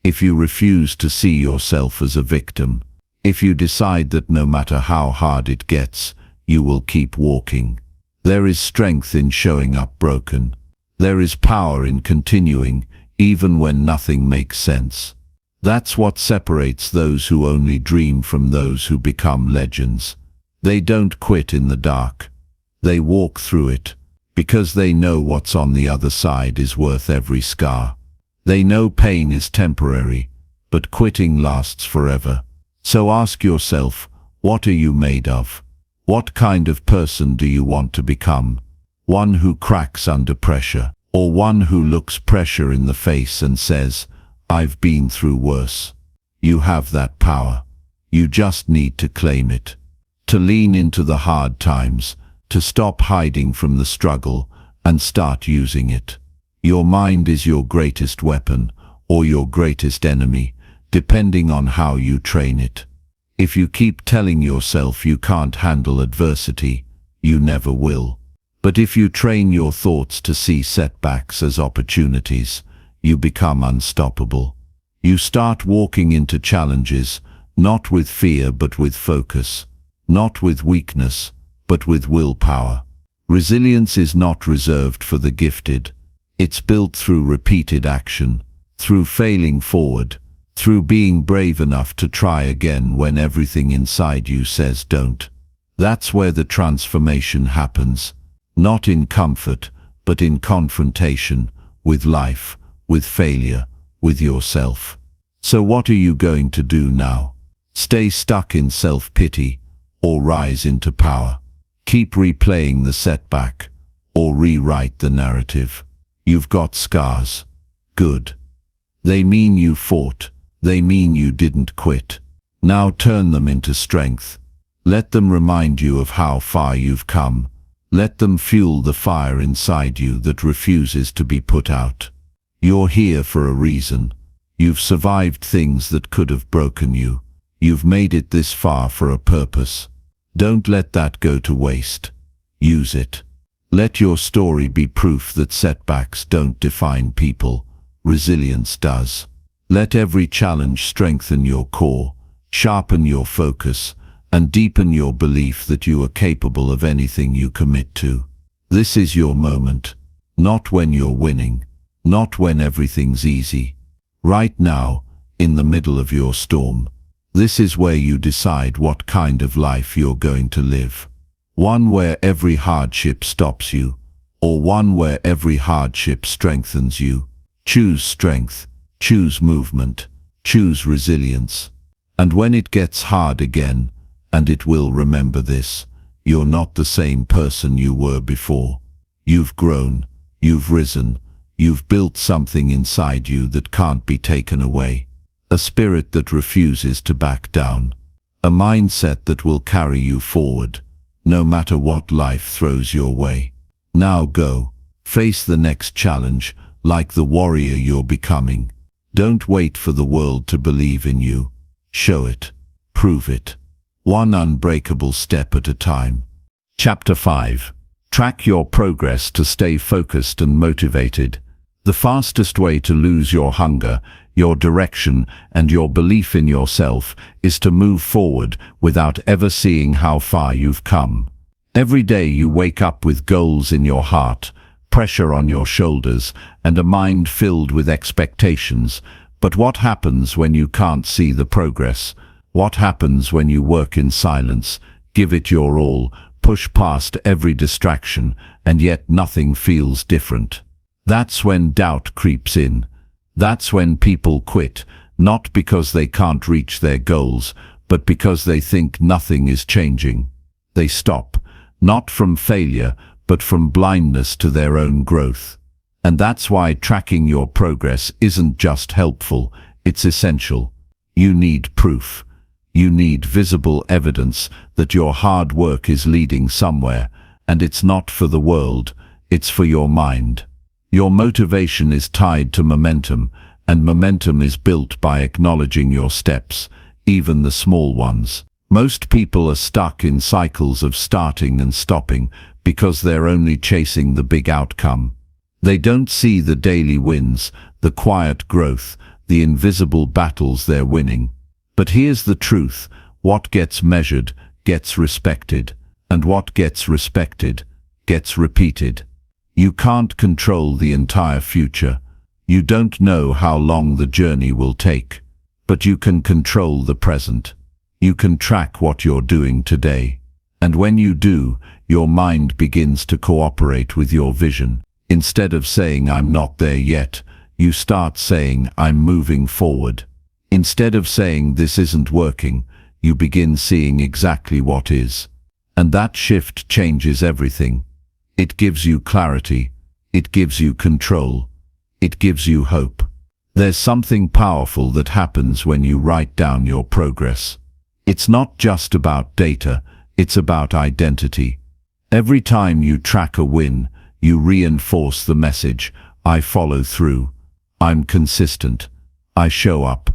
if you refuse to see yourself as a victim, if you decide that no matter how hard it gets, you will keep walking. There is strength in showing up broken. There is power in continuing, even when nothing makes sense. That's what separates those who only dream from those who become legends. They don't quit in the dark. They walk through it, because they know what's on the other side is worth every scar. They know pain is temporary, but quitting lasts forever. So ask yourself, what are you made of? What kind of person do you want to become? One who cracks under pressure, or one who looks pressure in the face and says, I've been through worse. You have that power. You just need to claim it. To lean into the hard times, to stop hiding from the struggle, and start using it. Your mind is your greatest weapon, or your greatest enemy, depending on how you train it. If you keep telling yourself you can't handle adversity, you never will. But if you train your thoughts to see setbacks as opportunities, you become unstoppable. You start walking into challenges, not with fear but with focus, not with weakness, but with willpower. Resilience is not reserved for the gifted. It's built through repeated action, through failing forward, through being brave enough to try again when everything inside you says don't. That's where the transformation happens, not in comfort, but in confrontation, with life, with failure, with yourself. So what are you going to do now? Stay stuck in self-pity, or rise into power? Keep replaying the setback, or rewrite the narrative? You've got scars. Good. They mean you fought. They mean you didn't quit. Now turn them into strength. Let them remind you of how far you've come. Let them fuel the fire inside you that refuses to be put out. You're here for a reason. You've survived things that could have broken you. You've made it this far for a purpose. Don't let that go to waste. Use it. Let your story be proof that setbacks don't define people. Resilience does. Let every challenge strengthen your core, sharpen your focus, and deepen your belief that you are capable of anything you commit to. This is your moment. Not when you're winning. Not when everything's easy. Right now, in the middle of your storm. This is where you decide what kind of life you're going to live. One where every hardship stops you, or one where every hardship strengthens you. Choose strength, choose movement, choose resilience. And when it gets hard again, and it will, remember this, you're not the same person you were before. You've grown, you've risen, you've built something inside you that can't be taken away. A spirit that refuses to back down. A mindset that will carry you forward, no matter what life throws your way. Now go, face the next challenge, like the warrior you're becoming. Don't wait for the world to believe in you. Show it. Prove it. One unbreakable step at a time. Chapter 5. Track your progress to stay focused and motivated. The fastest way to lose your hunger, your direction, and your belief in yourself is to move forward without ever seeing how far you've come. Every day you wake up with goals in your heart, pressure on your shoulders, and a mind filled with expectations. But what happens when you can't see the progress? What happens when you work in silence, give it your all, push past every distraction, and yet nothing feels different? That's when doubt creeps in. That's when people quit, not because they can't reach their goals, but because they think nothing is changing. They stop, Not from failure, but from blindness to their own growth. And that's why tracking your progress isn't just helpful, it's essential. You need proof. You need visible evidence that your hard work is leading somewhere, and it's not for the world, it's for your mind. Your motivation is tied to momentum, and momentum is built by acknowledging your steps, even the small ones. Most people are stuck in cycles of starting and stopping because they're only chasing the big outcome. They don't see the daily wins, the quiet growth, the invisible battles they're winning. But here's the truth: what gets measured gets respected, and what gets respected gets repeated. You can't control the entire future. You don't know how long the journey will take, but you can control the present. You can track what you're doing today. And when you do, your mind begins to cooperate with your vision. Instead of saying, "I'm not there yet," you start saying, "I'm moving forward." Instead of saying, "This isn't working," you begin seeing exactly what is. And that shift changes everything. It gives you clarity. It gives you control. It gives you hope. There's something powerful that happens when you write down your progress. It's not just about data, it's about identity. Every time you track a win, you reinforce the message: I follow through, I'm consistent, I show up.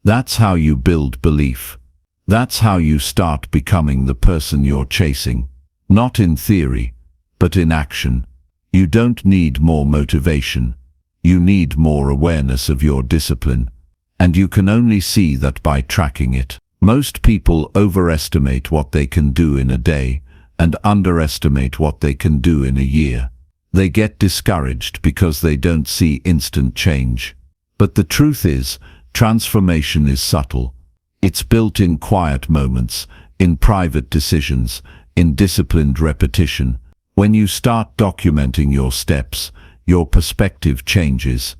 That's how you build belief. That's how you start becoming the person you're chasing. Not in theory, but in action. You don't need more motivation. You need more awareness of your discipline. And you can only see that by tracking it. Most people overestimate what they can do in a day and underestimate what they can do in a year. They get discouraged because they don't see instant change. But the truth is, transformation is subtle. It's built in quiet moments, in private decisions, in disciplined repetition. When you start documenting your steps, your perspective changes.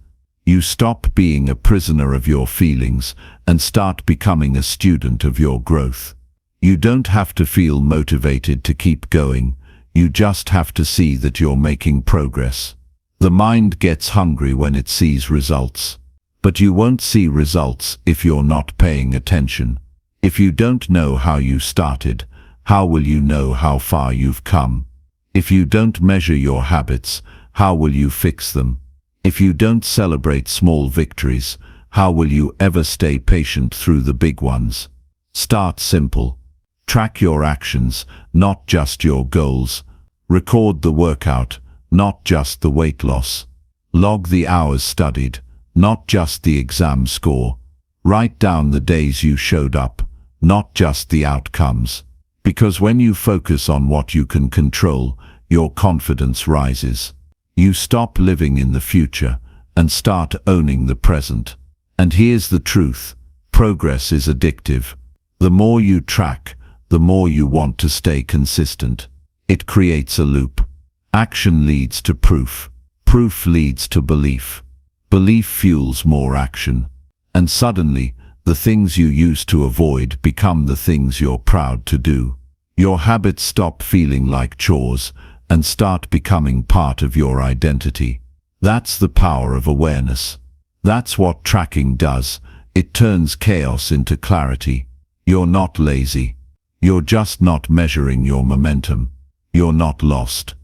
You stop being a prisoner of your feelings and start becoming a student of your growth. You don't have to feel motivated to keep going. You just have to see that you're making progress. The mind gets hungry when it sees results. But you won't see results if you're not paying attention. If you don't know how you started, how will you know how far you've come? If you don't measure your habits, how will you fix them? If you don't celebrate small victories, how will you ever stay patient through the big ones? Start simple. Track your actions, not just your goals. Record the workout, not just the weight loss. Log the hours studied, not just the exam score. Write down the days you showed up, not just the outcomes. Because when you focus on what you can control, your confidence rises. You stop living in the future and start owning the present. And here's the truth: progress is addictive. The more you track, the more you want to stay consistent. It creates a loop. Action leads to proof. Proof leads to belief. Belief fuels more action. And suddenly, the things you used to avoid become the things you're proud to do. Your habits stop feeling like chores and start becoming part of your identity. That's the power of awareness. That's what tracking does. It turns chaos into clarity. You're not lazy. You're just not measuring your momentum. You're not lost.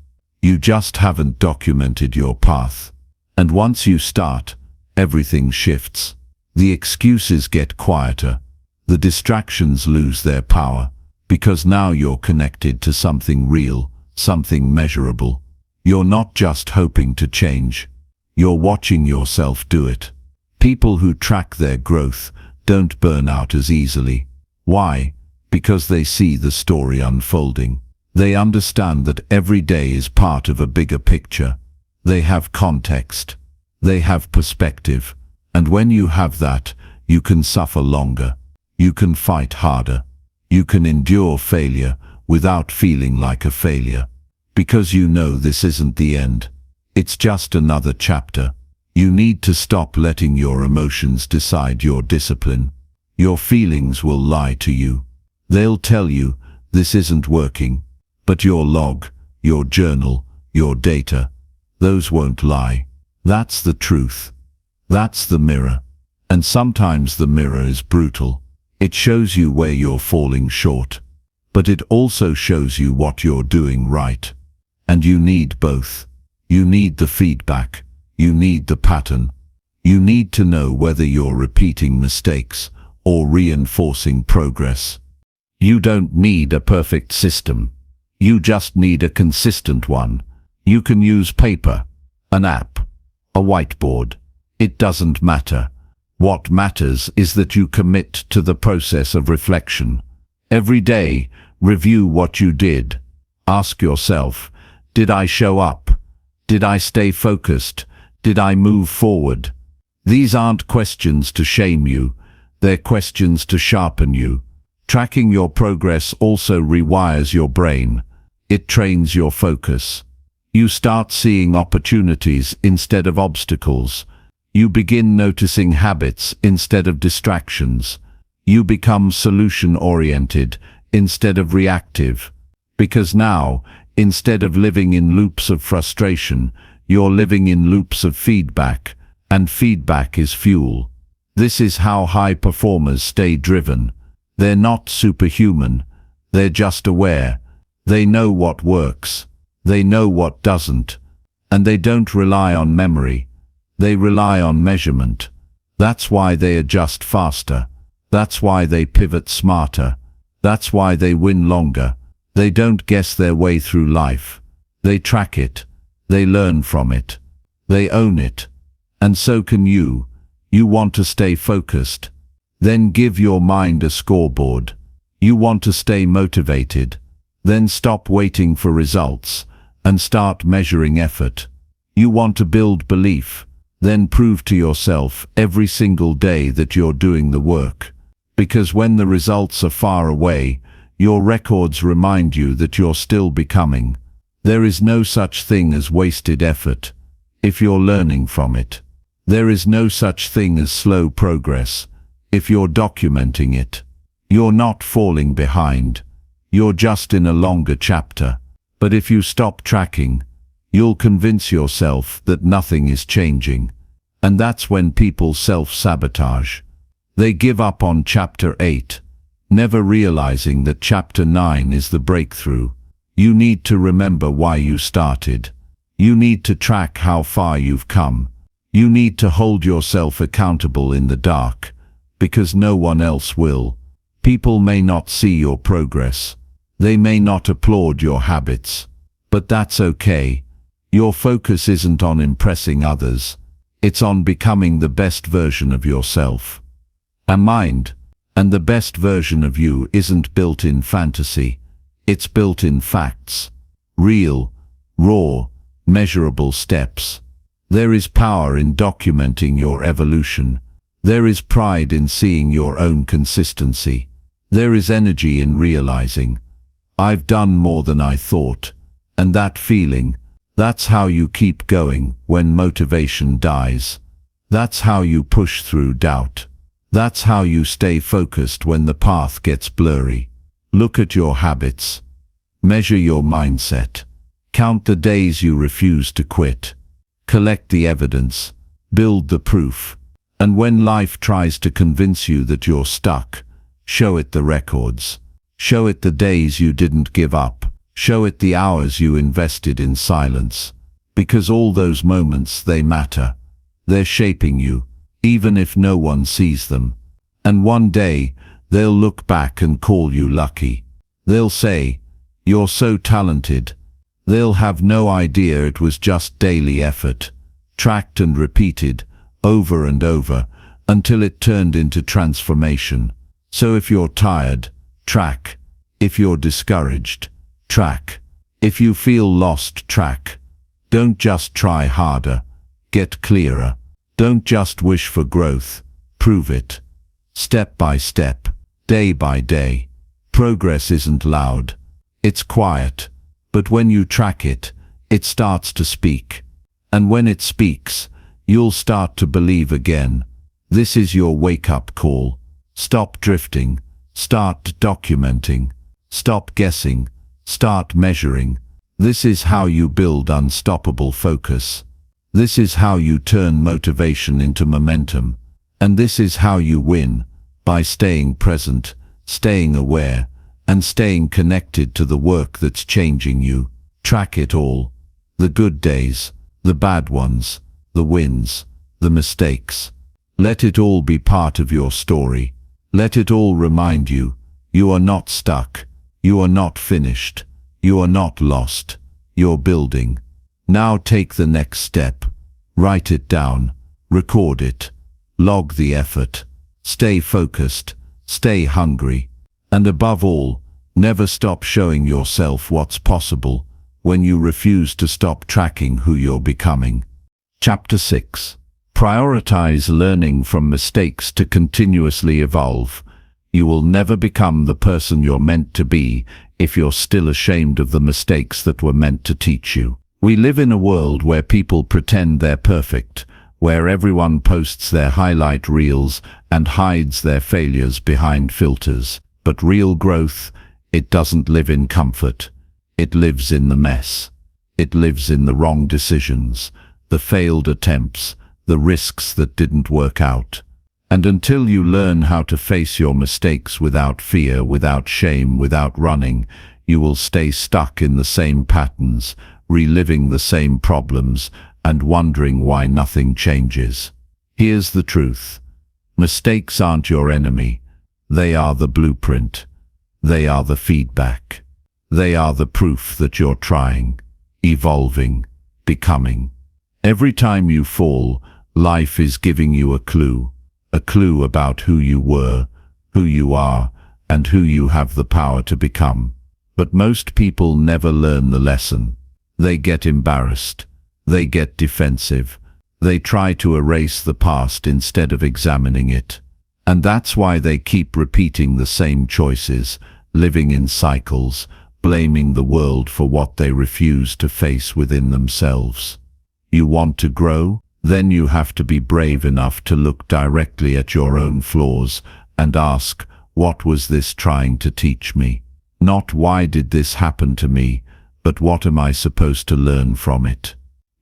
You just haven't documented your path. And once you start, everything shifts. The excuses get quieter. The distractions lose their power, because now you're connected to something real, something measurable. You're not just hoping to change. You're watching yourself do it. People who track their growth don't burn out as easily. Why? Because they see the story unfolding. They understand that every day is part of a bigger picture. They have context. They have perspective. And when you have that, you can suffer longer. You can fight harder. You can endure failure without feeling like a failure. Because you know this isn't the end. It's just another chapter. You need to stop letting your emotions decide your discipline. Your feelings will lie to you. They'll tell you, this isn't working. But your log, your journal, your data, those won't lie. That's the truth. That's the mirror. And sometimes the mirror is brutal. It shows you where you're falling short. But it also shows you what you're doing right. And you need both. You need the feedback. You need the pattern. You need to know whether you're repeating mistakes or reinforcing progress. You don't need a perfect system. You just need a consistent one. You can use paper, an app, a whiteboard. It doesn't matter. What matters is that you commit to the process of reflection. Every day, review what you did. Ask yourself, did I show up? Did I stay focused? Did I move forward? These aren't questions to shame you. They're questions to sharpen you. Tracking your progress also rewires your brain. It trains your focus. You start seeing opportunities instead of obstacles. You begin noticing habits instead of distractions. You become solution-oriented instead of reactive. Because now, instead of living in loops of frustration, you're living in loops of feedback, and feedback is fuel. This is how high performers stay driven. They're not superhuman. They're just aware. They know what works. They know what doesn't. And they don't rely on memory. They rely on measurement. That's why they adjust faster. That's why they pivot smarter. That's why they win longer. They don't guess their way through life. They track it. They learn from it. They own it. And so can you. You want to stay focused. Then give your mind a scoreboard. You want to stay motivated. Then stop waiting for results and start measuring effort. You want to build belief. Then prove to yourself every single day that you're doing the work. Because when the results are far away, your records remind you that you're still becoming. There is no such thing as wasted effort, if you're learning from it. There is no such thing as slow progress, if you're documenting it. You're not falling behind. You're just in a longer chapter. But if you stop tracking, you'll convince yourself that nothing is changing. And that's when people self-sabotage. They give up on chapter 8, never realizing that chapter 9 is the breakthrough. You need to remember why you started. You need to track how far you've come. You need to hold yourself accountable in the dark, because no one else will. People may not see your progress. They may not applaud your habits. But that's okay. Your focus isn't on impressing others. It's on becoming the best version of yourself. And the best version of you isn't built in fantasy. It's built in facts. Real, raw, measurable steps. There is power in documenting your evolution. There is pride in seeing your own consistency. There is energy in realizing, I've done more than I thought. And that feeling, that's how you keep going when motivation dies. That's how you push through doubt. That's how you stay focused when the path gets blurry. Look at your habits. Measure your mindset. Count the days you refuse to quit. Collect the evidence. Build the proof. And when life tries to convince you that you're stuck, show it the records. Show it the days you didn't give up. Show it the hours you invested in silence. Because all those moments, they matter. They're shaping you, even if no one sees them. And one day, they'll look back and call you lucky. They'll say, you're so talented. They'll have no idea it was just daily effort, tracked and repeated, over and over, until it turned into transformation. So if you're tired, track. If you're discouraged, track. If you feel lost, track. Don't just try harder. Get clearer. Don't just wish for growth. Prove it. Step by step, day by day. Progress isn't loud. It's quiet. But when you track it, it starts to speak. And when it speaks, you'll start to believe again. This is your wake-up call. Stop drifting. Start documenting. Stop guessing. Start measuring. This is how you build unstoppable focus. This is how you turn motivation into momentum. And this is how you win, by staying present, staying aware, and staying connected to the work that's changing you. Track it all. The good days, the bad ones, the wins, the mistakes. Let it all be part of your story. Let it all remind you, you are not stuck, you are not finished, you are not lost, you're building. Now take the next step. Write it down, record it, log the effort, stay focused, stay hungry, and above all, never stop showing yourself what's possible when you refuse to stop tracking who you're becoming. Chapter 6. Prioritize learning from mistakes to continuously evolve. You will never become the person you're meant to be if you're still ashamed of the mistakes that were meant to teach you. We live in a world where people pretend they're perfect, where everyone posts their highlight reels and hides their failures behind filters. But real growth, it doesn't live in comfort. It lives in the mess. It lives in the wrong decisions, the failed attempts, the risks that didn't work out. And until you learn how to face your mistakes without fear, without shame, without running, you will stay stuck in the same patterns, reliving the same problems, and wondering why nothing changes. Here's the truth. Mistakes aren't your enemy. They are the blueprint. They are the feedback. They are the proof that you're trying, evolving, becoming. Every time you fall, life is giving you a clue about who you were, who you are, and who you have the power to become. But most people never learn the lesson. They get embarrassed. They get defensive. They try to erase the past instead of examining it. And that's why they keep repeating the same choices, living in cycles, blaming the world for what they refuse to face within themselves. You want to grow? Then you have to be brave enough to look directly at your own flaws and ask, what was this trying to teach me? Not why did this happen to me, but what am I supposed to learn from it?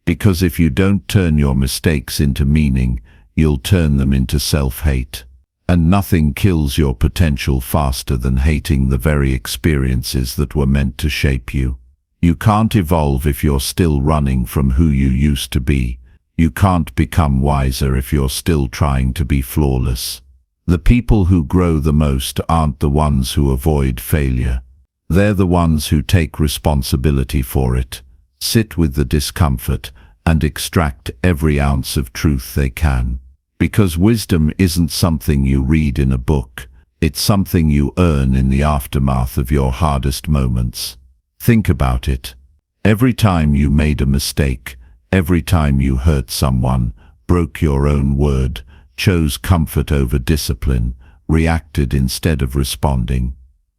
Because if you don't turn your mistakes into meaning, you'll turn them into self-hate. And nothing kills your potential faster than hating the very experiences that were meant to shape you. You can't evolve if you're still running from who you used to be. You can't become wiser if you're still trying to be flawless. The people who grow the most aren't the ones who avoid failure. They're the ones who take responsibility for it, sit with the discomfort, and extract every ounce of truth they can. Because wisdom isn't something you read in a book, it's something you earn in the aftermath of your hardest moments. Think about it. Every time you made a mistake, every time you hurt someone, broke your own word, chose comfort over discipline, reacted instead of responding,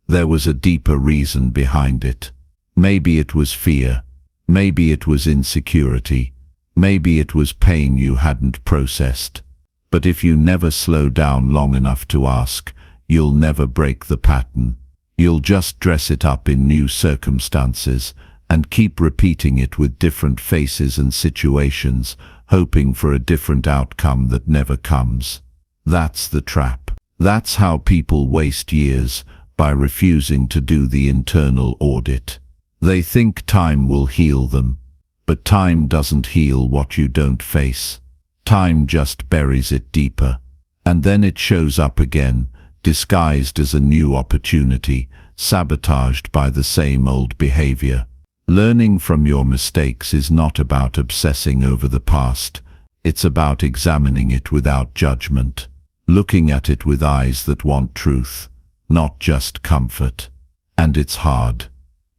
there was a deeper reason behind it. Maybe it was fear, maybe it was insecurity, maybe it was pain you hadn't processed. But if you never slow down long enough to ask, you'll never break the pattern. You'll just dress it up in new circumstances and keep repeating it with different faces and situations, hoping for a different outcome that never comes. That's the trap. That's how people waste years, by refusing to do the internal audit. They think time will heal them, but time doesn't heal what you don't face. Time just buries it deeper, and then it shows up again, disguised as a new opportunity, sabotaged by the same old behavior. Learning from your mistakes is not about obsessing over the past. It's about examining it without judgment, looking at it with eyes that want truth, not just comfort. And it's hard.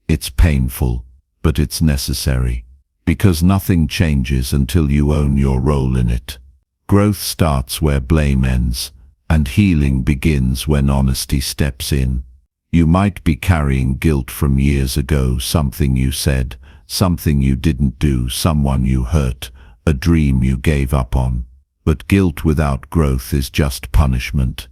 It's painful, but it's necessary. Because nothing changes until you own your role in it. Growth starts where blame ends, and healing begins when honesty steps in. You might be carrying guilt from years ago, something you said, something you didn't do, someone you hurt, a dream you gave up on. But guilt without growth is just punishment.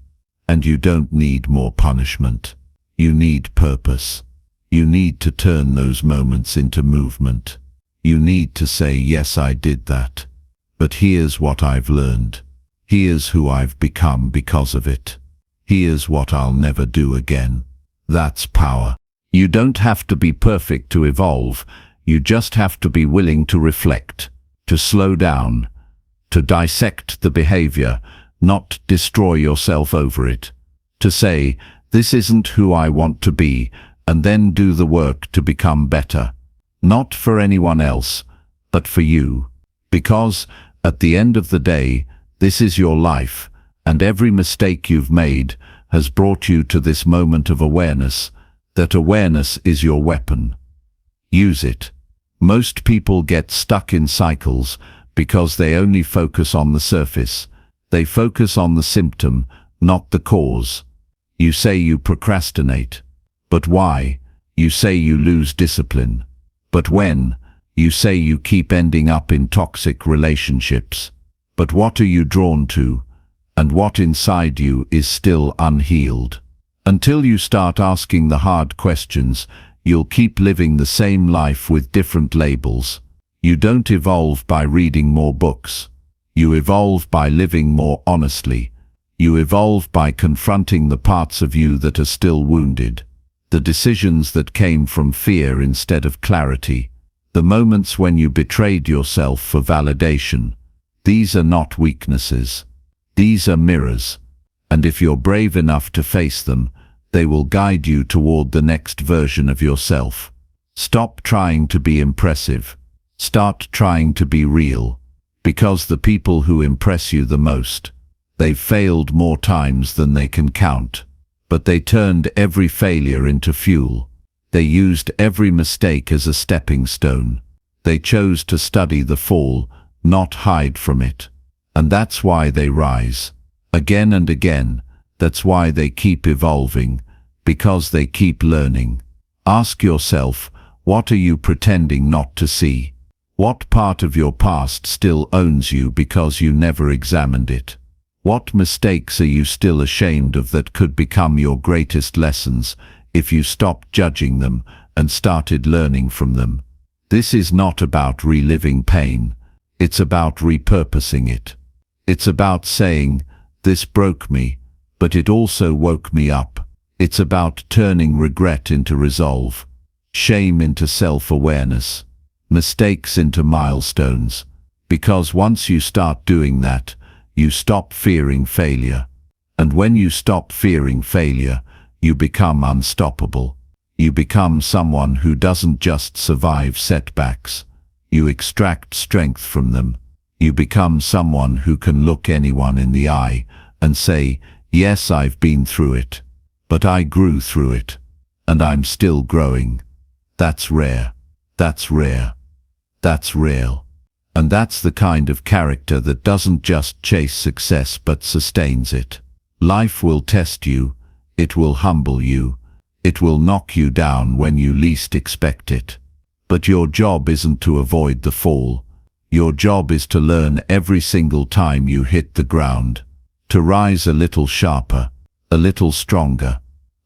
And you don't need more punishment. You need purpose. You need to turn those moments into movement. You need to say, yes, I did that. But here's what I've learned. Here's who I've become because of it. Here's what I'll never do again. That's power. You don't have to be perfect to evolve. You just have to be willing to reflect, to slow down, to dissect the behavior, not destroy yourself over it. To say, this isn't who I want to be, and then do the work to become better. Not for anyone else, but for you. Because, at the end of the day, this is your life, and every mistake you've made has brought you to this moment of awareness. That awareness is your weapon. Use it. Most people get stuck in cycles because they only focus on the surface. They focus on the symptom, not the cause. You say you procrastinate. But why? You say you lose discipline. But when? You say you keep ending up in toxic relationships. But what are you drawn to? And what inside you is still unhealed? Until you start asking the hard questions, you'll keep living the same life with different labels. You don't evolve by reading more books. You evolve by living more honestly. You evolve by confronting the parts of you that are still wounded. The decisions that came from fear instead of clarity. The moments when you betrayed yourself for validation. These are not weaknesses. These are mirrors. And if you're brave enough to face them, they will guide you toward the next version of yourself. Stop trying to be impressive. Start trying to be real. Because the people who impress you the most, they've failed more times than they can count. But they turned every failure into fuel. They used every mistake as a stepping stone. They chose to study the fall, not hide from it. And that's why they rise. Again and again. That's why they keep evolving. Because they keep learning. Ask yourself, what are you pretending not to see? What part of your past still owns you because you never examined it? What mistakes are you still ashamed of that could become your greatest lessons if you stopped judging them and started learning from them? This is not about reliving pain. It's about repurposing it. It's about saying, this broke me, but it also woke me up. It's about turning regret into resolve, shame into self-awareness, mistakes into milestones. Because once you start doing that, you stop fearing failure. And when you stop fearing failure, you become unstoppable. You become someone who doesn't just survive setbacks. You extract strength from them. You become someone who can look anyone in the eye and say, yes, I've been through it. But I grew through it. And I'm still growing. That's rare. That's rare. That's real. And that's the kind of character that doesn't just chase success but sustains it. Life will test you. It will humble you. It will knock you down when you least expect it. But your job isn't to avoid the fall. Your job is to learn every single time you hit the ground. To rise a little sharper, a little stronger,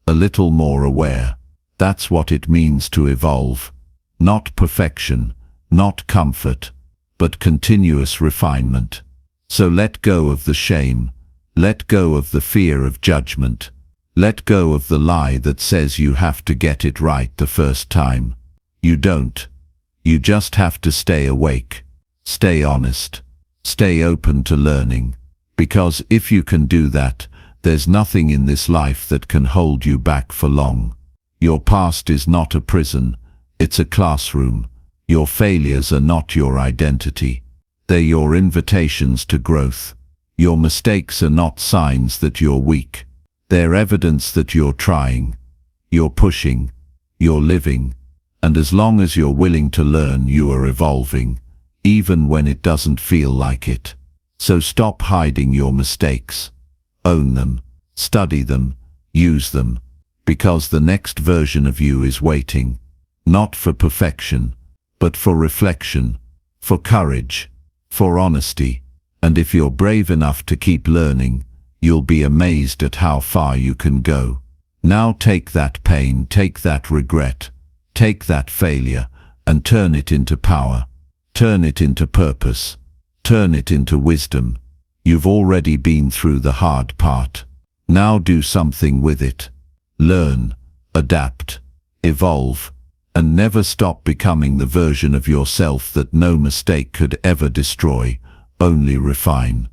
a little more aware. That's what it means to evolve. Not perfection, not comfort, but continuous refinement. So let go of the shame. Let go of the fear of judgment. Let go of the lie that says you have to get it right the first time. You don't. You just have to stay awake. Stay honest. Stay open to learning. Because if you can do that, there's nothing in this life that can hold you back for long. Your past is not a prison. It's a classroom. Your failures are not your identity. They're your invitations to growth. Your mistakes are not signs that you're weak. They're evidence that you're trying. You're pushing. You're living. And as long as you're willing to learn, you are evolving, even when it doesn't feel like it. So stop hiding your mistakes. Own them. Study them. Use them. Because the next version of you is waiting. Not for perfection, but for reflection, for courage, for honesty. And if you're brave enough to keep learning, you'll be amazed at how far you can go. Now take that pain, take that regret, take that failure, and turn it into power. Turn it into purpose. Turn it into wisdom. You've already been through the hard part. Now do something with it. Learn, adapt, evolve, and never stop becoming the version of yourself that no mistake could ever destroy, only refine.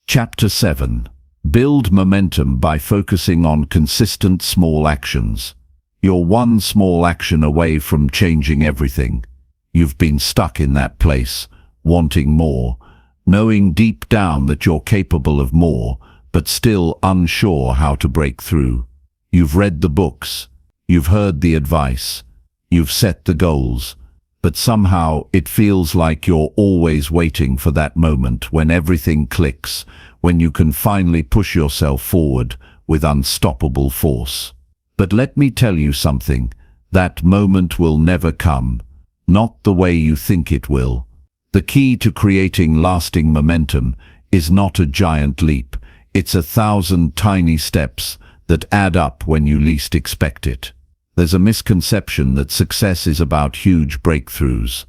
Chapter 7. Build momentum by focusing on consistent small actions. You're one small action away from changing everything. You've been stuck in that place, wanting more, knowing deep down that you're capable of more, but still unsure how to break through. You've read the books, you've heard the advice, you've set the goals, but somehow it feels like you're always waiting for that moment when everything clicks, when you can finally push yourself forward with unstoppable force. But let me tell you something, that moment will never come, not the way you think it will. The key to creating lasting momentum is not a giant leap, it's 1,000 tiny steps that add up when you least expect it. There's a misconception that success is about huge breakthroughs.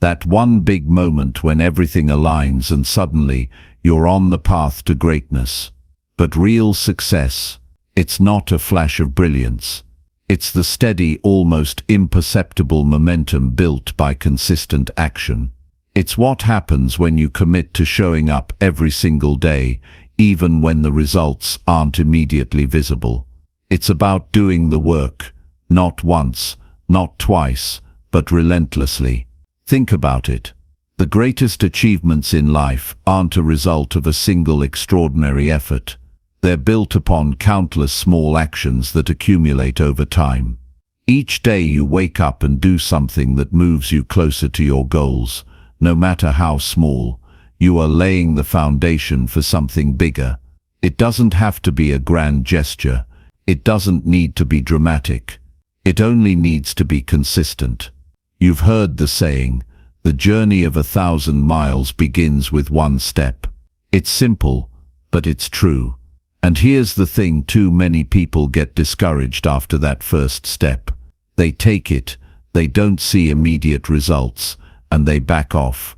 That one big moment when everything aligns and suddenly you're on the path to greatness. But real success, it's not a flash of brilliance. It's the steady, almost imperceptible momentum built by consistent action. It's what happens when you commit to showing up every single day, even when the results aren't immediately visible. It's about doing the work, not once, not twice, but relentlessly. Think about it. The greatest achievements in life aren't a result of a single extraordinary effort. They're built upon countless small actions that accumulate over time. Each day you wake up and do something that moves you closer to your goals, no matter how small. You are laying the foundation for something bigger. It doesn't have to be a grand gesture. It doesn't need to be dramatic. It only needs to be consistent. You've heard the saying, the journey of 1,000 miles begins with one step. It's simple, but it's true. And here's the thing, too many people get discouraged after that first step. They take it, they don't see immediate results, and they back off.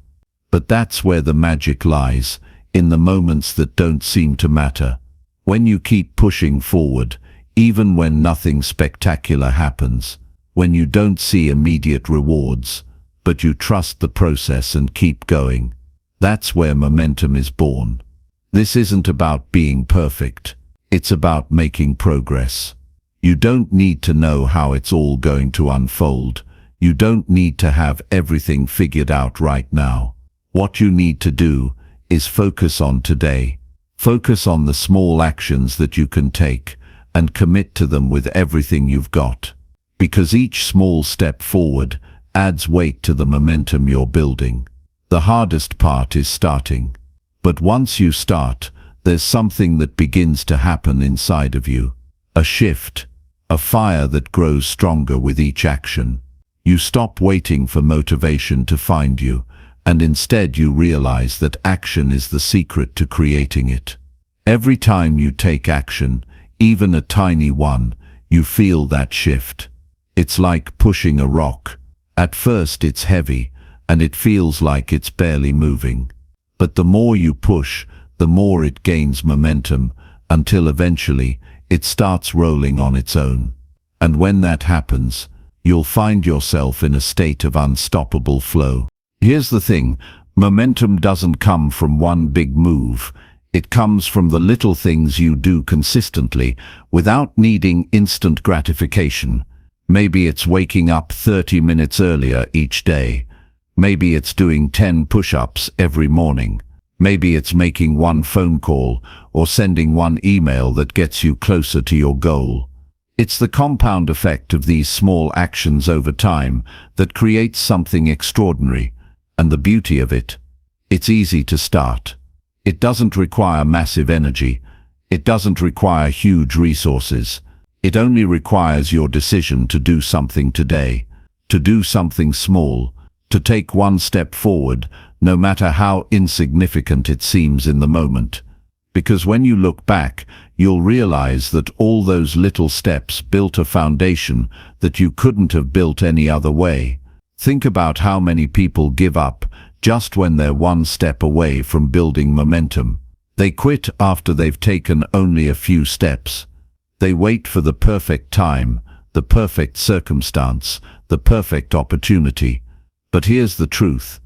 But that's where the magic lies, in the moments that don't seem to matter. When you keep pushing forward, even when nothing spectacular happens, when you don't see immediate rewards, but you trust the process and keep going, that's where momentum is born. This isn't about being perfect, it's about making progress. You don't need to know how it's all going to unfold. You don't need to have everything figured out right now. What you need to do is focus on today. Focus on the small actions that you can take and commit to them with everything you've got. Because each small step forward adds weight to the momentum you're building. The hardest part is starting. But once you start, there's something that begins to happen inside of you. A shift, a fire that grows stronger with each action. You stop waiting for motivation to find you, and instead you realize that action is the secret to creating it. Every time you take action, even a tiny one, you feel that shift. It's like pushing a rock. At first it's heavy, and it feels like it's barely moving. But the more you push, the more it gains momentum, until eventually it starts rolling on its own. And when that happens, you'll find yourself in a state of unstoppable flow. Here's the thing, momentum doesn't come from one big move. It comes from the little things you do consistently, without needing instant gratification. Maybe it's waking up 30 minutes earlier each day. Maybe it's doing 10 push-ups every morning. Maybe it's making one phone call or sending one email that gets you closer to your goal. It's the compound effect of these small actions over time that creates something extraordinary. And the beauty of it, it's easy to start. It doesn't require massive energy. It doesn't require huge resources. It only requires your decision to do something today, to do something small, to take one step forward, no matter how insignificant it seems in the moment. Because when you look back, you'll realize that all those little steps built a foundation that you couldn't have built any other way. Think about how many people give up just when they're one step away from building momentum. They quit after they've taken only a few steps. They wait for the perfect time, the perfect circumstance, the perfect opportunity. But here's the truth.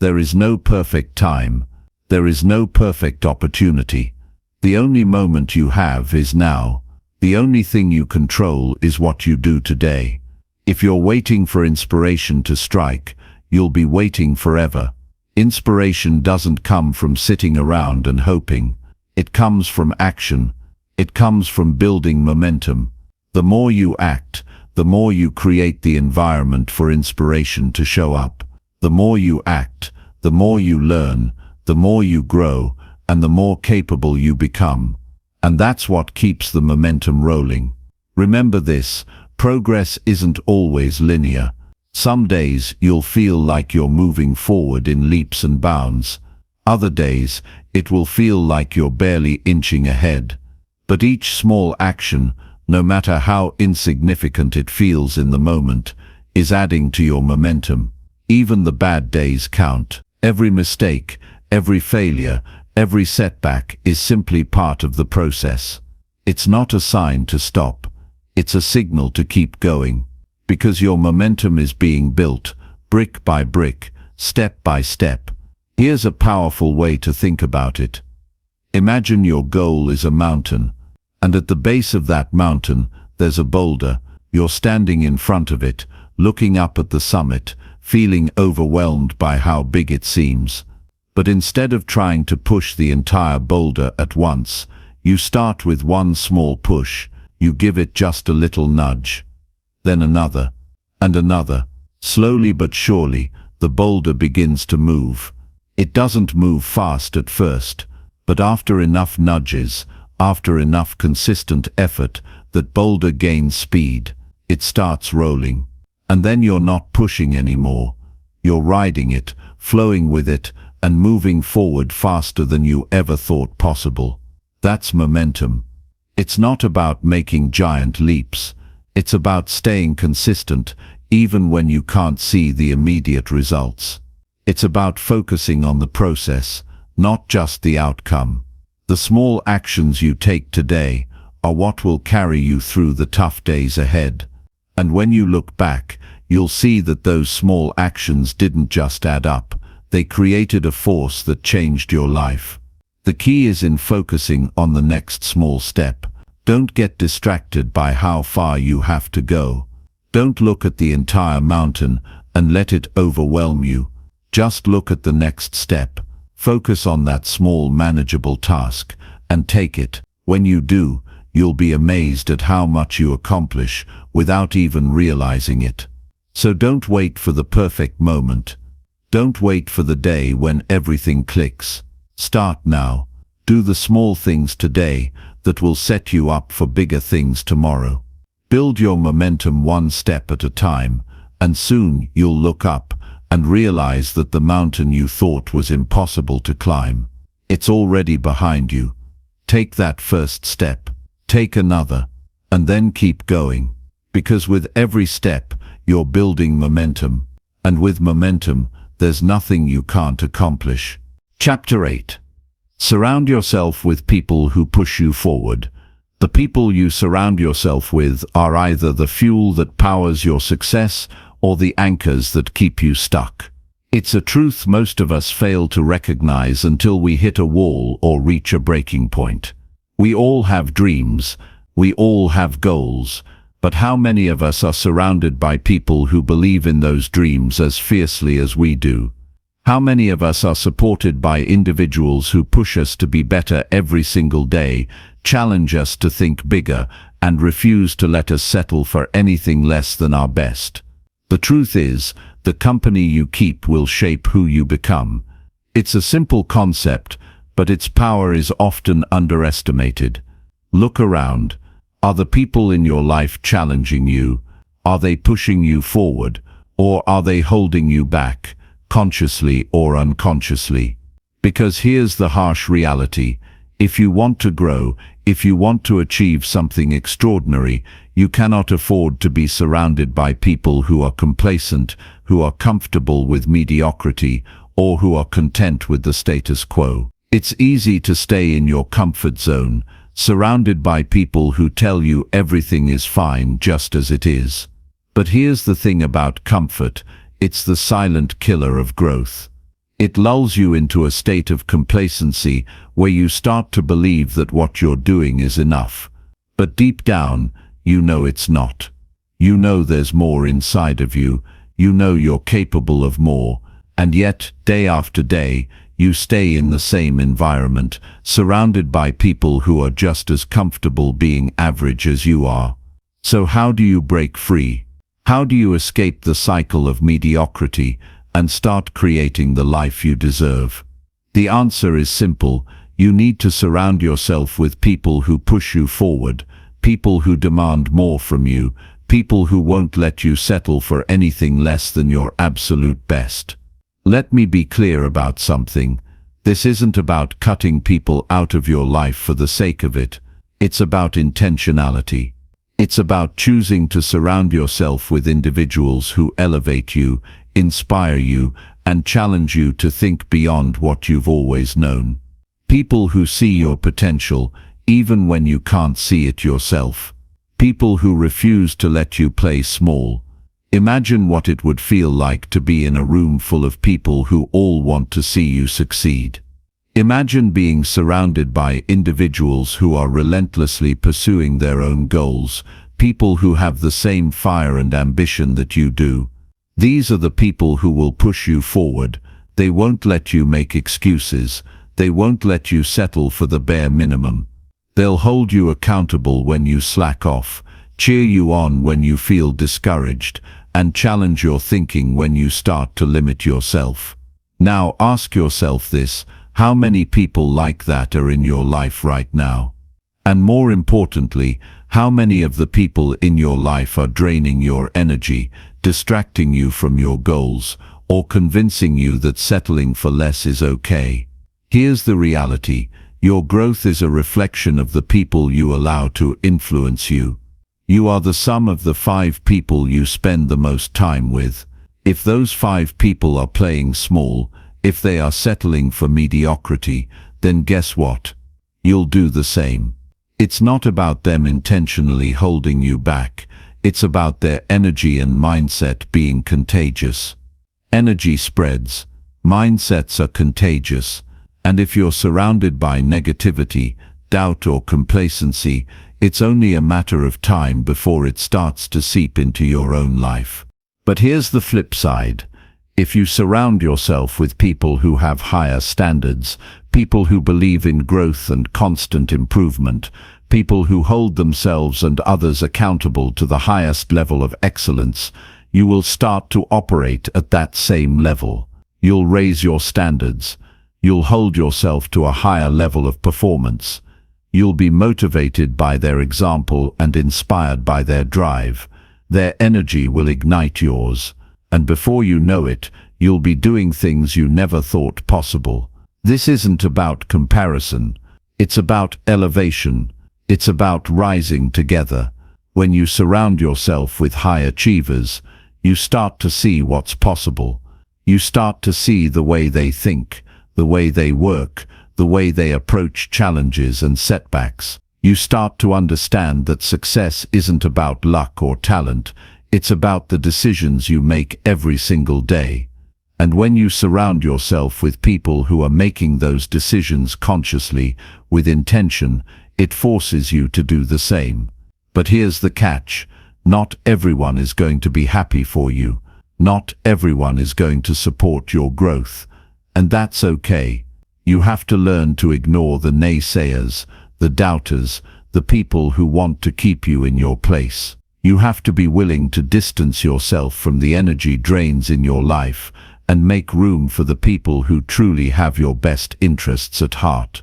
There is no perfect time. There is no perfect opportunity. The only moment you have is now. The only thing you control is what you do today. If you're waiting for inspiration to strike, you'll be waiting forever. Inspiration doesn't come from sitting around and hoping. It comes from action. It comes from building momentum. The more you act, the more you create the environment for inspiration to show up. The more you act, the more you learn, the more you grow, and the more capable you become. And that's what keeps the momentum rolling. Remember this, progress isn't always linear. Some days you'll feel like you're moving forward in leaps and bounds. Other days it will feel like you're barely inching ahead. But each small action, no matter how insignificant it feels in the moment, is adding to your momentum. Even the bad days count. Every mistake, every failure, every setback is simply part of the process. It's not a sign to stop. It's a signal to keep going. Because your momentum is being built, brick by brick, step by step. Here's a powerful way to think about it. Imagine your goal is a mountain, and at the base of that mountain, there's a boulder. You're standing in front of it, looking up at the summit, feeling overwhelmed by how big it seems. But instead of trying to push the entire boulder at once, you start with one small push. You give it just a little nudge. Then another, and another. Slowly but surely, the boulder begins to move. It doesn't move fast at first, but after enough nudges, after enough consistent effort, that boulder gains speed. It starts rolling. And then you're not pushing anymore. You're riding it, flowing with it, and moving forward faster than you ever thought possible. That's momentum. It's not about making giant leaps. It's about staying consistent, even when you can't see the immediate results. It's about focusing on the process, not just the outcome. The small actions you take today are what will carry you through the tough days ahead. And when you look back, you'll see that those small actions didn't just add up. They created a force that changed your life. The key is in focusing on the next small step. Don't get distracted by how far you have to go. Don't look at the entire mountain and let it overwhelm you. Just look at the next step. Focus on that small, manageable task and take it. When you do, you'll be amazed at how much you accomplish without even realizing it. So don't wait for the perfect moment. Don't wait for the day when everything clicks. Start now. Do the small things today that will set you up for bigger things tomorrow. Build your momentum one step at a time, and soon you'll look up and realize that the mountain you thought was impossible to climb, it's already behind you. Take that first step, take another, and then keep going. Because with every step, you're building momentum, and with momentum, there's nothing you can't accomplish. Chapter 8. Surround yourself with people who push you forward. The people you surround yourself with are either the fuel that powers your success or the anchors that keep you stuck. It's a truth most of us fail to recognize until we hit a wall or reach a breaking point. We all have dreams, we all have goals, but how many of us are surrounded by people who believe in those dreams as fiercely as we do? How many of us are supported by individuals who push us to be better every single day, challenge us to think bigger, and refuse to let us settle for anything less than our best? The truth is, the company you keep will shape who you become. It's a simple concept, but its power is often underestimated. Look around. Are the people in your life challenging you? Are they pushing you forward? Or are they holding you back, consciously or unconsciously? Because here's the harsh reality. If you want to grow, if you want to achieve something extraordinary, you cannot afford to be surrounded by people who are complacent, who are comfortable with mediocrity, or who are content with the status quo. It's easy to stay in your comfort zone, surrounded by people who tell you everything is fine just as it is. But here's the thing about comfort: it's the silent killer of growth. It lulls you into a state of complacency where you start to believe that what you're doing is enough. But deep down, you know it's not. You know there's more inside of you, you know you're capable of more, and yet, day after day, you stay in the same environment, surrounded by people who are just as comfortable being average as you are. So how do you break free? How do you escape the cycle of mediocrity and start creating the life you deserve? The answer is simple. You need to surround yourself with people who push you forward, people who demand more from you, people who won't let you settle for anything less than your absolute best. Let me be clear about something. This isn't about cutting people out of your life for the sake of it. It's about intentionality. It's about choosing to surround yourself with individuals who elevate you, inspire you, and challenge you to think beyond what you've always known. People who see your potential, even when you can't see it yourself. People who refuse to let you play small. Imagine what it would feel like to be in a room full of people who all want to see you succeed. Imagine being surrounded by individuals who are relentlessly pursuing their own goals, people who have the same fire and ambition that you do. These are the people who will push you forward. They won't let you make excuses. They won't let you settle for the bare minimum. They'll hold you accountable when you slack off, cheer you on when you feel discouraged, and challenge your thinking when you start to limit yourself. Now ask yourself this: how many people like that are in your life right now? And more importantly, how many of the people in your life are draining your energy, distracting you from your goals, or convincing you that settling for less is okay? Here's the reality: your growth is a reflection of the people you allow to influence you. You are the sum of the 5 people you spend the most time with. If those 5 people are playing small, if they are settling for mediocrity, then guess what? You'll do the same. It's not about them intentionally holding you back. It's about their energy and mindset being contagious. Energy spreads. Mindsets are contagious. And if you're surrounded by negativity, doubt, or complacency, it's only a matter of time before it starts to seep into your own life. But here's the flip side. If you surround yourself with people who have higher standards, people who believe in growth and constant improvement, people who hold themselves and others accountable to the highest level of excellence, you will start to operate at that same level. You'll raise your standards. You'll hold yourself to a higher level of performance. You'll be motivated by their example and inspired by their drive. Their energy will ignite yours, and before you know it, you'll be doing things you never thought possible. This isn't about comparison. It's about elevation. It's about rising together. When you surround yourself with high achievers, you start to see what's possible. You start to see the way they think, the way they work, the way they approach challenges and setbacks. You start to understand that success isn't about luck or talent. It's about the decisions you make every single day. And when you surround yourself with people who are making those decisions consciously, with intention, it forces you to do the same. But here's the catch: not everyone is going to be happy for you. Not everyone is going to support your growth. And that's okay. You have to learn to ignore the naysayers, the doubters, the people who want to keep you in your place. You have to be willing to distance yourself from the energy drains in your life and make room for the people who truly have your best interests at heart.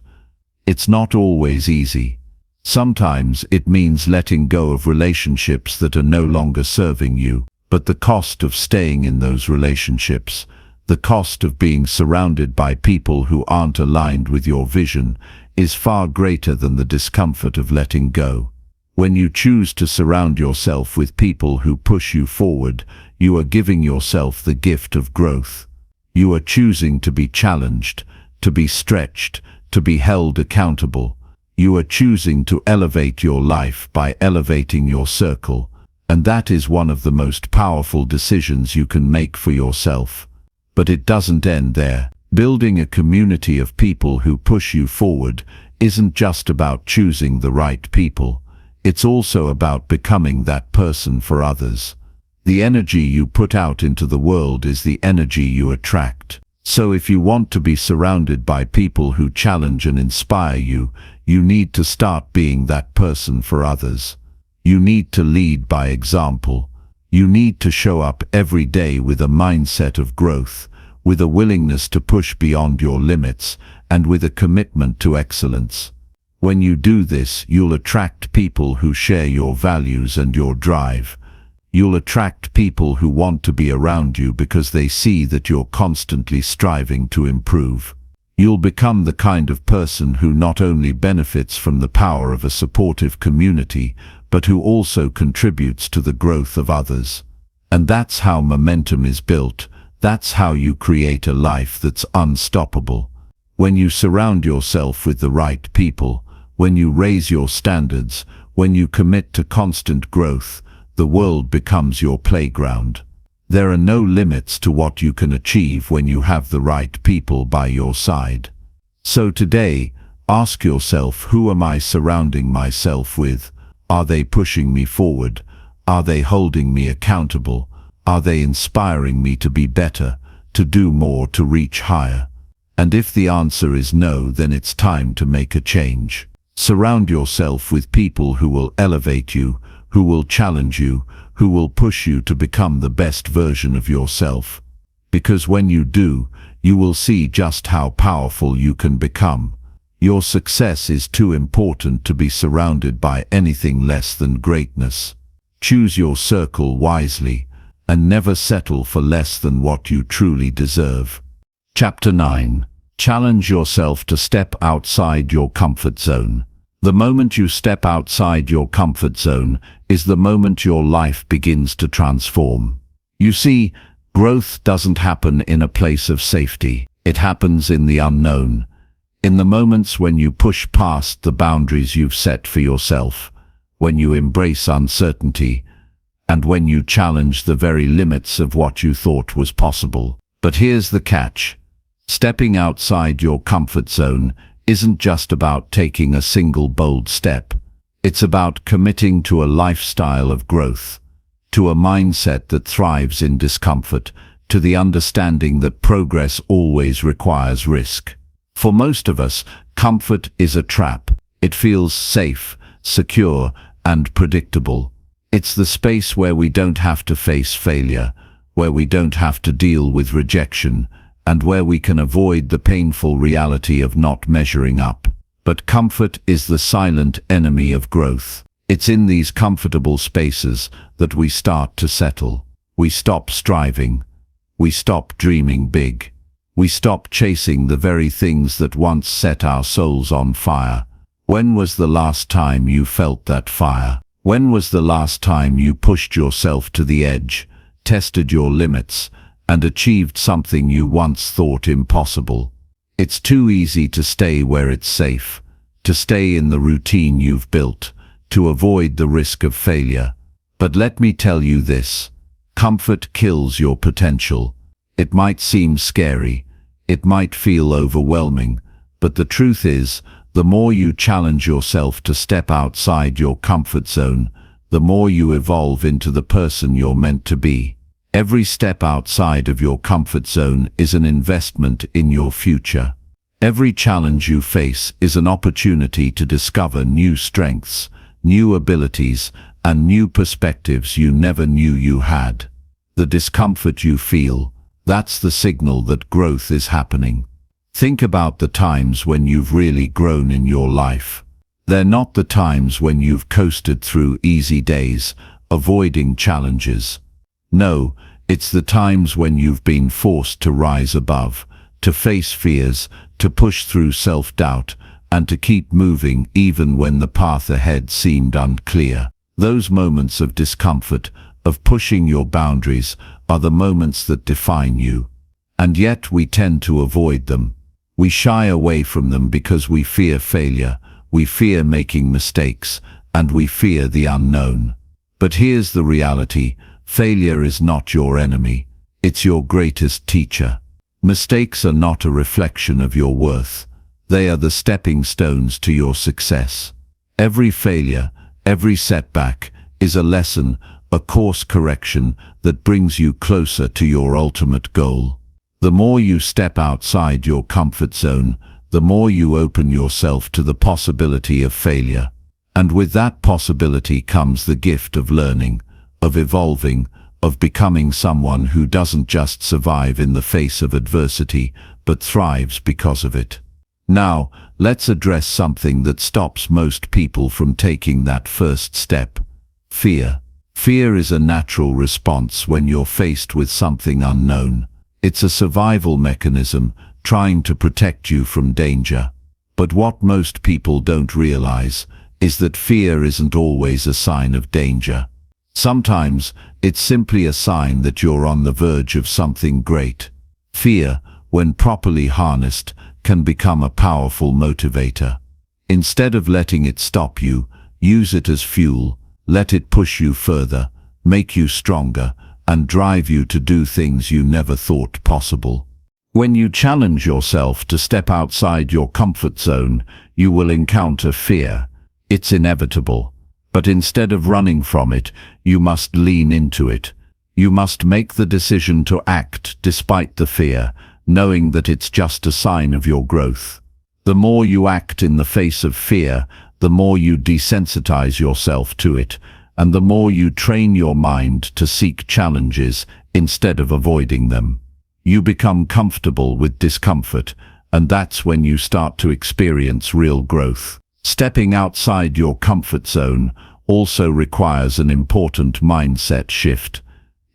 It's not always easy. Sometimes it means letting go of relationships that are no longer serving you, but the cost of staying in those relationships, the cost of being surrounded by people who aren't aligned with your vision, is far greater than the discomfort of letting go. When you choose to surround yourself with people who push you forward, you are giving yourself the gift of growth. You are choosing to be challenged, to be stretched, to be held accountable. You are choosing to elevate your life by elevating your circle, and that is one of the most powerful decisions you can make for yourself. But it doesn't end there. Building a community of people who push you forward isn't just about choosing the right people. It's also about becoming that person for others. The energy you put out into the world is the energy you attract. So if you want to be surrounded by people who challenge and inspire you, you need to start being that person for others. You need to lead by example. You need to show up every day with a mindset of growth, with a willingness to push beyond your limits, and with a commitment to excellence. When you do this, you'll attract people who share your values and your drive. You'll attract people who want to be around you because they see that you're constantly striving to improve. You'll become the kind of person who not only benefits from the power of a supportive community, but who also contributes to the growth of others. And that's how momentum is built. That's how you create a life that's unstoppable. When you surround yourself with the right people, when you raise your standards, when you commit to constant growth, the world becomes your playground. There are no limits to what you can achieve when you have the right people by your side. So today, ask yourself, who am I surrounding myself with? Are they pushing me forward? Are they holding me accountable? Are they inspiring me to be better, to do more, to reach higher? And if the answer is no, then it's time to make a change. Surround yourself with people who will elevate you, who will challenge you, who will push you to become the best version of yourself. Because when you do, you will see just how powerful you can become. Your success is too important to be surrounded by anything less than greatness. Choose your circle wisely, and never settle for less than what you truly deserve. Chapter 9. Challenge yourself to step outside your comfort zone. The moment you step outside your comfort zone is the moment your life begins to transform. You see, growth doesn't happen in a place of safety. It happens in the unknown, in the moments when you push past the boundaries you've set for yourself, when you embrace uncertainty, and when you challenge the very limits of what you thought was possible. But here's the catch. Stepping outside your comfort zone isn't just about taking a single bold step. It's about committing to a lifestyle of growth, to a mindset that thrives in discomfort, to the understanding that progress always requires risk. For most of us, comfort is a trap. It feels safe, secure, and predictable. It's the space where we don't have to face failure, where we don't have to deal with rejection, and where we can avoid the painful reality of not measuring up. But comfort is the silent enemy of growth. It's in these comfortable spaces that we start to settle. We stop striving. We stop dreaming big. We stop chasing the very things that once set our souls on fire. When was the last time you felt that fire? When was the last time you pushed yourself to the edge, tested your limits, and achieved something you once thought impossible? It's too easy to stay where it's safe, to stay in the routine you've built, to avoid the risk of failure. But let me tell you this, comfort kills your potential. It might seem scary, it might feel overwhelming, but the truth is, the more you challenge yourself to step outside your comfort zone, the more you evolve into the person you're meant to be. Every step outside of your comfort zone is an investment in your future. Every challenge you face is an opportunity to discover new strengths, new abilities, and new perspectives you never knew you had. The discomfort you feel, that's the signal that growth is happening. Think about the times when you've really grown in your life. They're not the times when you've coasted through easy days, avoiding challenges. No, it's the times when you've been forced to rise above, to face fears, to push through self-doubt, and to keep moving even when the path ahead seemed unclear. Those moments of discomfort, of pushing your boundaries, are the moments that define you. And yet we tend to avoid them. We shy away from them because we fear failure, we fear making mistakes, and we fear the unknown. But here's the reality: failure is not your enemy, it's your greatest teacher. Mistakes are not a reflection of your worth. They are the stepping stones to your success. Every failure, every setback, is a lesson, a course correction that brings you closer to your ultimate goal. The more you step outside your comfort zone, the more you open yourself to the possibility of failure. And with that possibility comes the gift of learning, of evolving, of becoming someone who doesn't just survive in the face of adversity, but thrives because of it. Now, let's address something that stops most people from taking that first step: fear. Fear is a natural response when you're faced with something unknown. It's a survival mechanism trying to protect you from danger. But what most people don't realize is that fear isn't always a sign of danger. Sometimes it's simply a sign that you're on the verge of something great. Fear, when properly harnessed, can become a powerful motivator. Instead of letting it stop you, use it as fuel. Let it push you further, make you stronger, and drive you to do things you never thought possible. When you challenge yourself to step outside your comfort zone, you will encounter fear. It's inevitable. But instead of running from it, you must lean into it. You must make the decision to act despite the fear, knowing that it's just a sign of your growth. The more you act in the face of fear, the more you desensitize yourself to it, and the more you train your mind to seek challenges instead of avoiding them. You become comfortable with discomfort, and that's when you start to experience real growth. Stepping outside your comfort zone also requires an important mindset shift: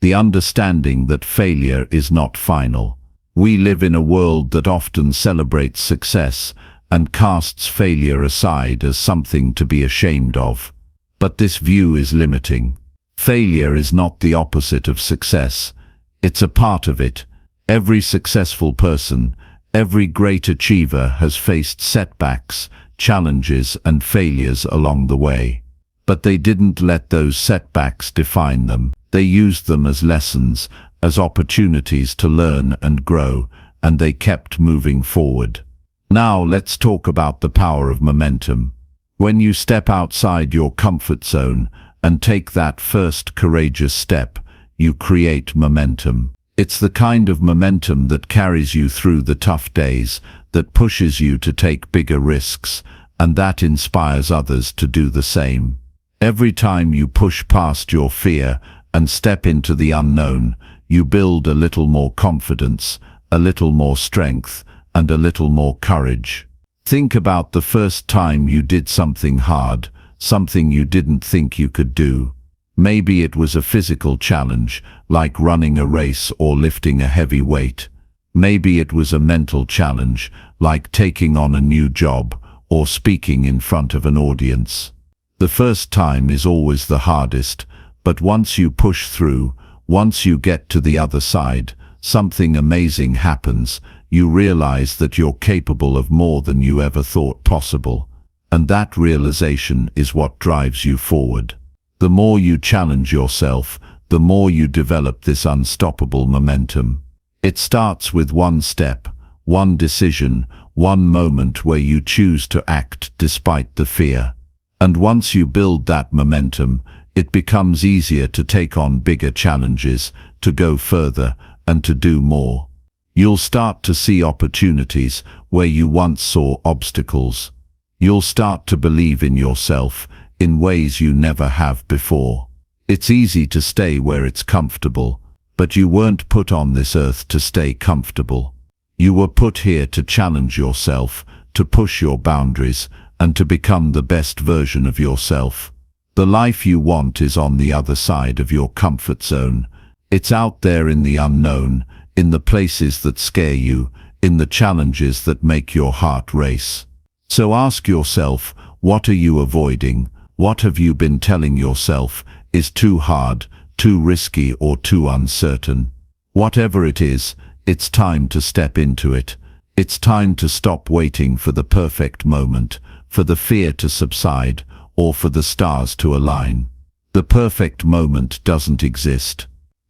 the understanding that failure is not final. We live in a world that often celebrates success and casts failure aside as something to be ashamed of. But this view is limiting. Failure is not the opposite of success. It's a part of it. Every successful person, every great achiever has faced setbacks, challenges, and failures along the way. But they didn't let those setbacks define them. They used them as lessons, as opportunities to learn and grow, and they kept moving forward. Now let's talk about the power of momentum. When you step outside your comfort zone and take that first courageous step, you create momentum. It's the kind of momentum that carries you through the tough days, that pushes you to take bigger risks, and that inspires others to do the same. Every time you push past your fear and step into the unknown, you build a little more confidence, a little more strength, and a little more courage. Think about the first time you did something hard, something you didn't think you could do. Maybe it was a physical challenge, like running a race or lifting a heavy weight. Maybe it was a mental challenge, like taking on a new job or speaking in front of an audience. The first time is always the hardest, but once you push through, once you get to the other side, something amazing happens. You realize that you're capable of more than you ever thought possible. And that realization is what drives you forward. The more you challenge yourself, the more you develop this unstoppable momentum. It starts with one step, one decision, one moment where you choose to act despite the fear. And once you build that momentum, it becomes easier to take on bigger challenges, to go further, and to do more. You'll start to see opportunities where you once saw obstacles. You'll start to believe in yourself in ways you never have before. It's easy to stay where it's comfortable, but you weren't put on this earth to stay comfortable. You were put here to challenge yourself, to push your boundaries, and to become the best version of yourself. The life you want is on the other side of your comfort zone. It's out there in the unknown, in the places that scare you, in the challenges that make your heart race. So ask yourself, what are you avoiding? What have you been telling yourself is too hard, too risky, or too uncertain? Whatever it is, it's time to step into it. It's time to stop waiting for the perfect moment, for the fear to subside, or for the stars to align. The perfect moment doesn't exist.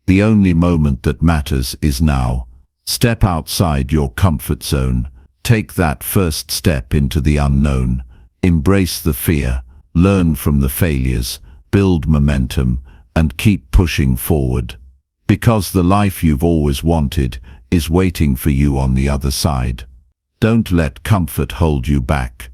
The only moment that matters is now. Step outside your comfort zone. Take that first step into the unknown. Embrace the fear, learn from the failures, build momentum, and keep pushing forward. Because the life you've always wanted is waiting for you on the other side. Don't let comfort hold you back.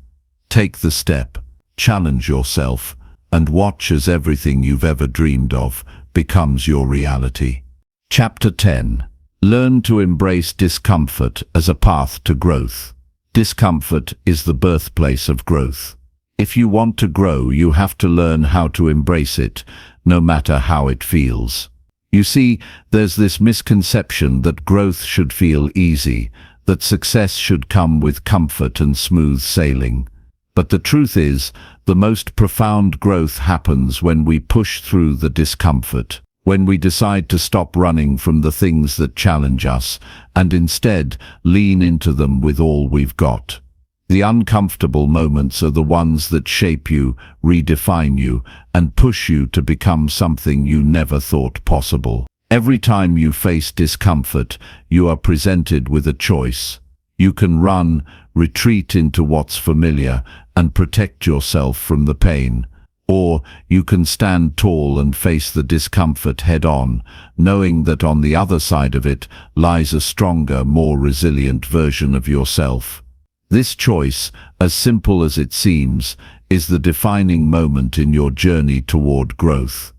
Take the step, challenge yourself, and watch as everything you've ever dreamed of becomes your reality. Chapter 10. Learn to embrace discomfort as a path to growth. Discomfort is the birthplace of growth. If you want to grow, you have to learn how to embrace it, no matter how it feels. You see, there's this misconception that growth should feel easy, that success should come with comfort and smooth sailing. But the truth is, the most profound growth happens when we push through the discomfort, when we decide to stop running from the things that challenge us, and instead lean into them with all we've got. The uncomfortable moments are the ones that shape you, redefine you, and push you to become something you never thought possible. Every time you face discomfort, you are presented with a choice. You can run, retreat into what's familiar, and protect yourself from the pain. Or you can stand tall and face the discomfort head-on, knowing that on the other side of it lies a stronger, more resilient version of yourself. This choice, as simple as it seems, is the defining moment in your journey toward growth.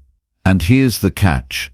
And here's the catch.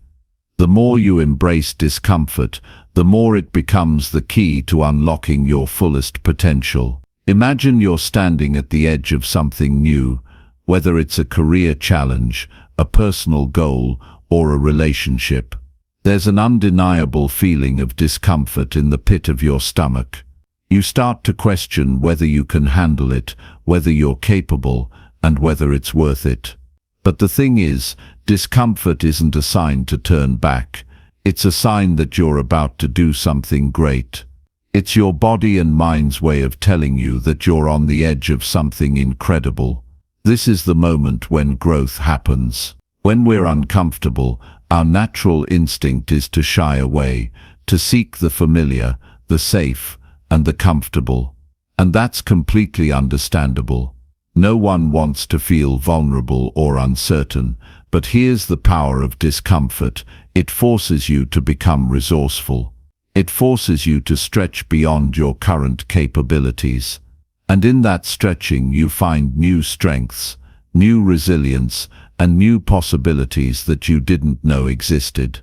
The more you embrace discomfort, the more it becomes the key to unlocking your fullest potential. Imagine you're standing at the edge of something new, whether it's a career challenge, a personal goal, or a relationship. There's an undeniable feeling of discomfort in the pit of your stomach. You start to question whether you can handle it, whether you're capable, and whether it's worth it. But the thing is, discomfort isn't a sign to turn back. It's a sign that you're about to do something great. It's your body and mind's way of telling you that you're on the edge of something incredible. This is the moment when growth happens. When we're uncomfortable, our natural instinct is to shy away, to seek the familiar, the safe, and the comfortable. And that's completely understandable. No one wants to feel vulnerable or uncertain, but here's the power of discomfort. It forces you to become resourceful. It forces you to stretch beyond your current capabilities. And in that stretching you find new strengths, new resilience, and new possibilities that you didn't know existed.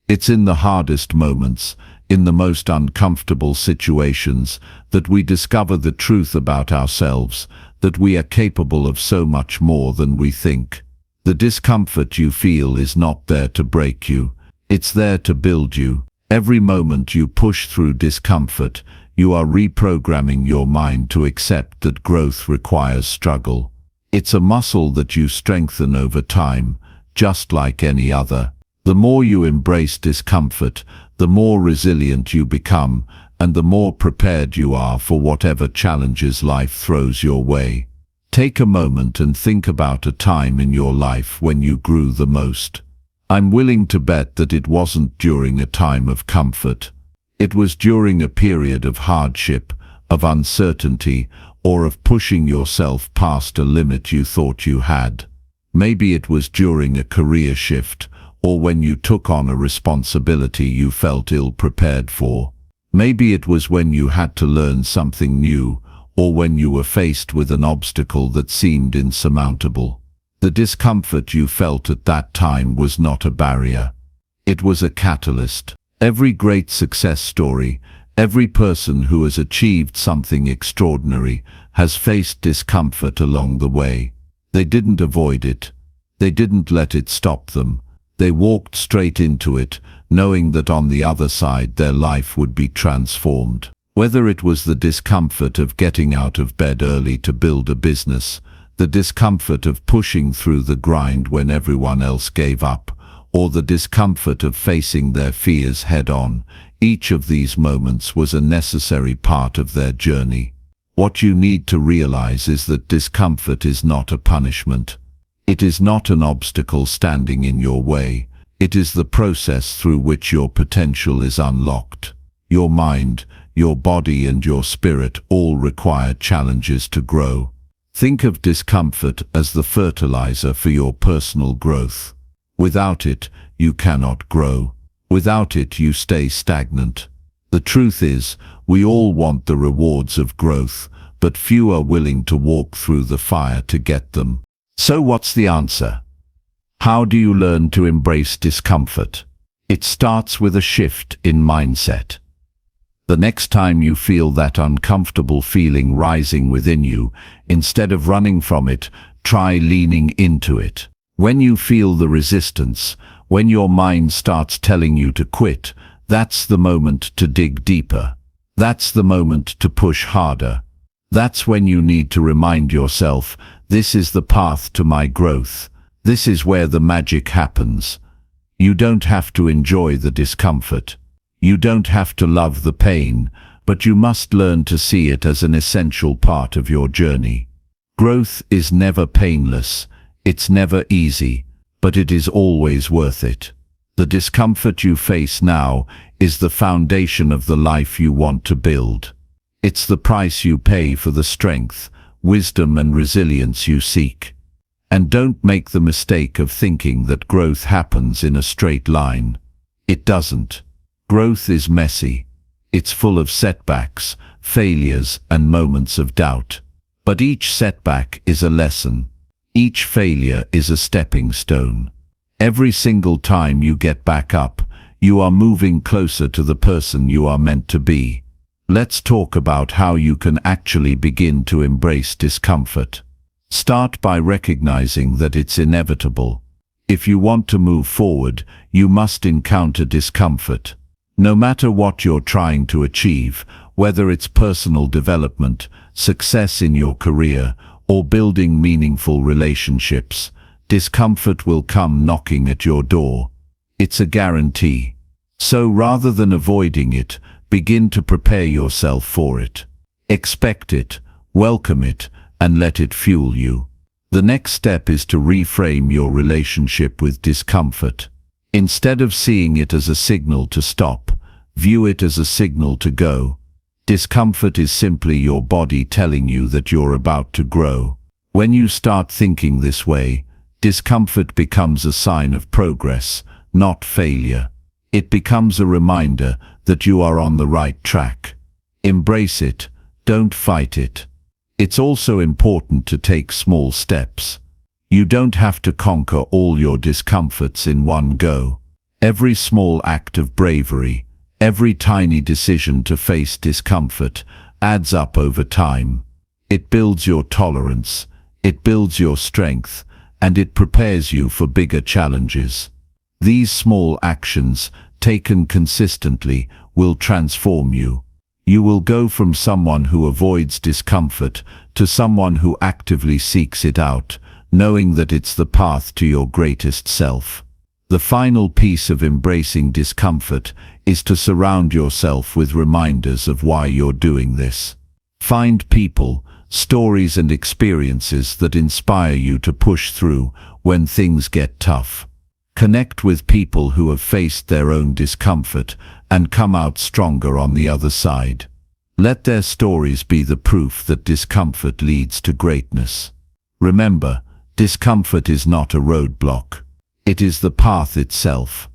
It's in the hardest moments, in the most uncomfortable situations, that we discover the truth about ourselves, that we are capable of so much more than we think. The discomfort you feel is not there to break you, it's there to build you. Every moment you push through discomfort, you are reprogramming your mind to accept that growth requires struggle. It's a muscle that you strengthen over time, just like any other. The more you embrace discomfort, the more resilient you become, and the more prepared you are for whatever challenges life throws your way. Take a moment and think about a time in your life when you grew the most. I'm willing to bet that it wasn't during a time of comfort. It was during a period of hardship, of uncertainty, or of pushing yourself past a limit you thought you had. Maybe it was during a career shift, or when you took on a responsibility you felt ill-prepared for. Maybe it was when you had to learn something new, or when you were faced with an obstacle that seemed insurmountable. The discomfort you felt at that time was not a barrier. It was a catalyst. Every great success story, every person who has achieved something extraordinary, has faced discomfort along the way. They didn't avoid it. They didn't let it stop them. They walked straight into it, knowing that on the other side their life would be transformed. Whether it was the discomfort of getting out of bed early to build a business, the discomfort of pushing through the grind when everyone else gave up, or the discomfort of facing their fears head-on, each of these moments was a necessary part of their journey. What you need to realize is that discomfort is not a punishment. It is not an obstacle standing in your way. It is the process through which your potential is unlocked. Your mind, your body and your spirit all require challenges to grow. Think of discomfort as the fertilizer for your personal growth. Without it, you cannot grow. Without it, you stay stagnant. The truth is, we all want the rewards of growth, but few are willing to walk through the fire to get them. So what's the answer? How do you learn to embrace discomfort? It starts with a shift in mindset. The next time you feel that uncomfortable feeling rising within you, instead of running from it, try leaning into it. When you feel the resistance, when your mind starts telling you to quit, that's the moment to dig deeper. That's the moment to push harder. That's when you need to remind yourself, this is the path to my growth. This is where the magic happens. You don't have to enjoy the discomfort. You don't have to love the pain, but you must learn to see it as an essential part of your journey. Growth is never painless, it's never easy, but it is always worth it. The discomfort you face now is the foundation of the life you want to build. It's the price you pay for the strength, wisdom and resilience you seek. And don't make the mistake of thinking that growth happens in a straight line. It doesn't. Growth is messy. It's full of setbacks, failures, and moments of doubt. But each setback is a lesson. Each failure is a stepping stone. Every single time you get back up, you are moving closer to the person you are meant to be. Let's talk about how you can actually begin to embrace discomfort. Start by recognizing that it's inevitable. If you want to move forward, you must encounter discomfort. No matter what you're trying to achieve, whether it's personal development, success in your career, or building meaningful relationships, discomfort will come knocking at your door. It's a guarantee. So rather than avoiding it, begin to prepare yourself for it. Expect it, welcome it, and let it fuel you. The next step is to reframe your relationship with discomfort. Instead of seeing it as a signal to stop, view it as a signal to go. Discomfort is simply your body telling you that you're about to grow. When you start thinking this way, discomfort becomes a sign of progress, not failure. It becomes a reminder that you are on the right track. Embrace it, don't fight it. It's also important to take small steps. You don't have to conquer all your discomforts in one go. Every small act of bravery, every tiny decision to face discomfort adds up over time. It builds your tolerance, it builds your strength, and it prepares you for bigger challenges. These small actions, taken consistently, will transform you. You will go from someone who avoids discomfort to someone who actively seeks it out, knowing that it's the path to your greatest self. The final piece of embracing discomfort is to surround yourself with reminders of why you're doing this. Find people, stories and experiences that inspire you to push through when things get tough. Connect with people who have faced their own discomfort and come out stronger on the other side. Let their stories be the proof that discomfort leads to greatness. Remember, discomfort is not a roadblock. It is the path itself.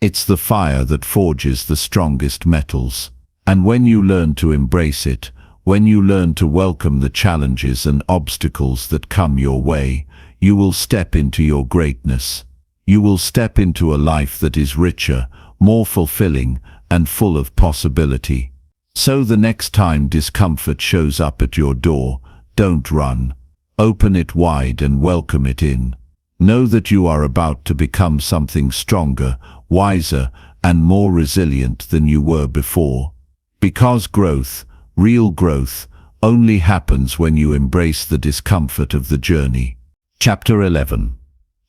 It's the fire that forges the strongest metals. And when you learn to embrace it, when you learn to welcome the challenges and obstacles that come your way, you will step into your greatness. You will step into a life that is richer, more fulfilling, and full of possibility. So the next time discomfort shows up at your door, don't run. Open it wide and welcome it in. Know that you are about to become something stronger, wiser, and more resilient than you were before. Because growth, Real growth only happens when you embrace the discomfort of the journey. Chapter 11.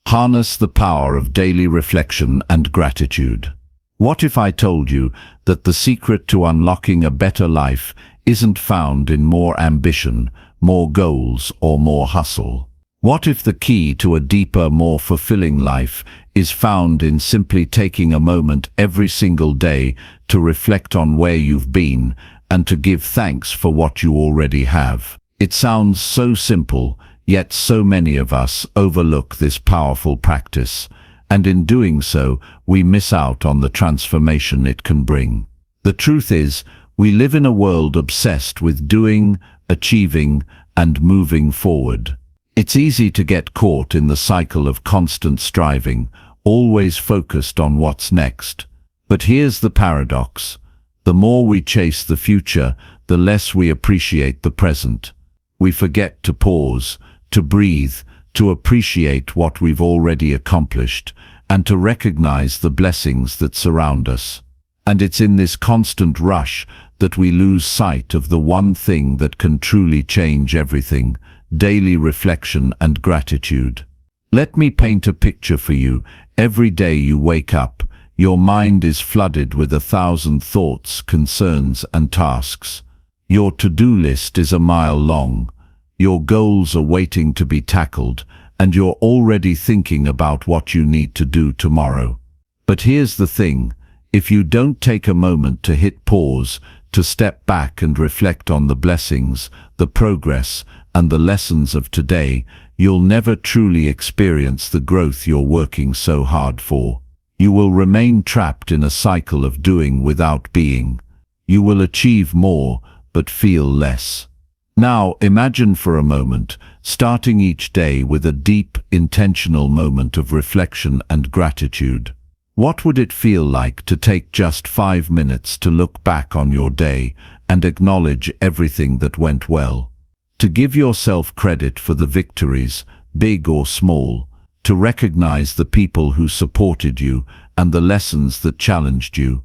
Harness the power of daily reflection and gratitude. What if I told you that the secret to unlocking a better life isn't found in more ambition, more goals, or more hustle? What if the key to a deeper, more fulfilling life is found in simply taking a moment every single day to reflect on where you've been and to give thanks for what you already have? It sounds so simple, yet so many of us overlook this powerful practice, and in doing so, we miss out on the transformation it can bring. The truth is, we live in a world obsessed with doing, achieving, and moving forward. It's easy to get caught in the cycle of constant striving, always focused on what's next. But here's the paradox. The more we chase the future, the less we appreciate the present. We forget to pause, to breathe, to appreciate what we've already accomplished, and to recognize the blessings that surround us. And it's in this constant rush that we lose sight of the one thing that can truly change everything: daily reflection and gratitude. Let me paint a picture for you. Every day you wake up, your mind is flooded with 1,000 thoughts, concerns, and tasks. Your to-do list is a mile long. Your goals are waiting to be tackled, and you're already thinking about what you need to do tomorrow. But here's the thing: if you don't take a moment to hit pause, to step back and reflect on the blessings, the progress, and the lessons of today, you'll never truly experience the growth you're working so hard for. You will remain trapped in a cycle of doing without being. You will achieve more, but feel less. Now, imagine for a moment, starting each day with a deep, intentional moment of reflection and gratitude. What would it feel like to take just 5 minutes to look back on your day and acknowledge everything that went well? To give yourself credit for the victories, big or small, to recognize the people who supported you and the lessons that challenged you.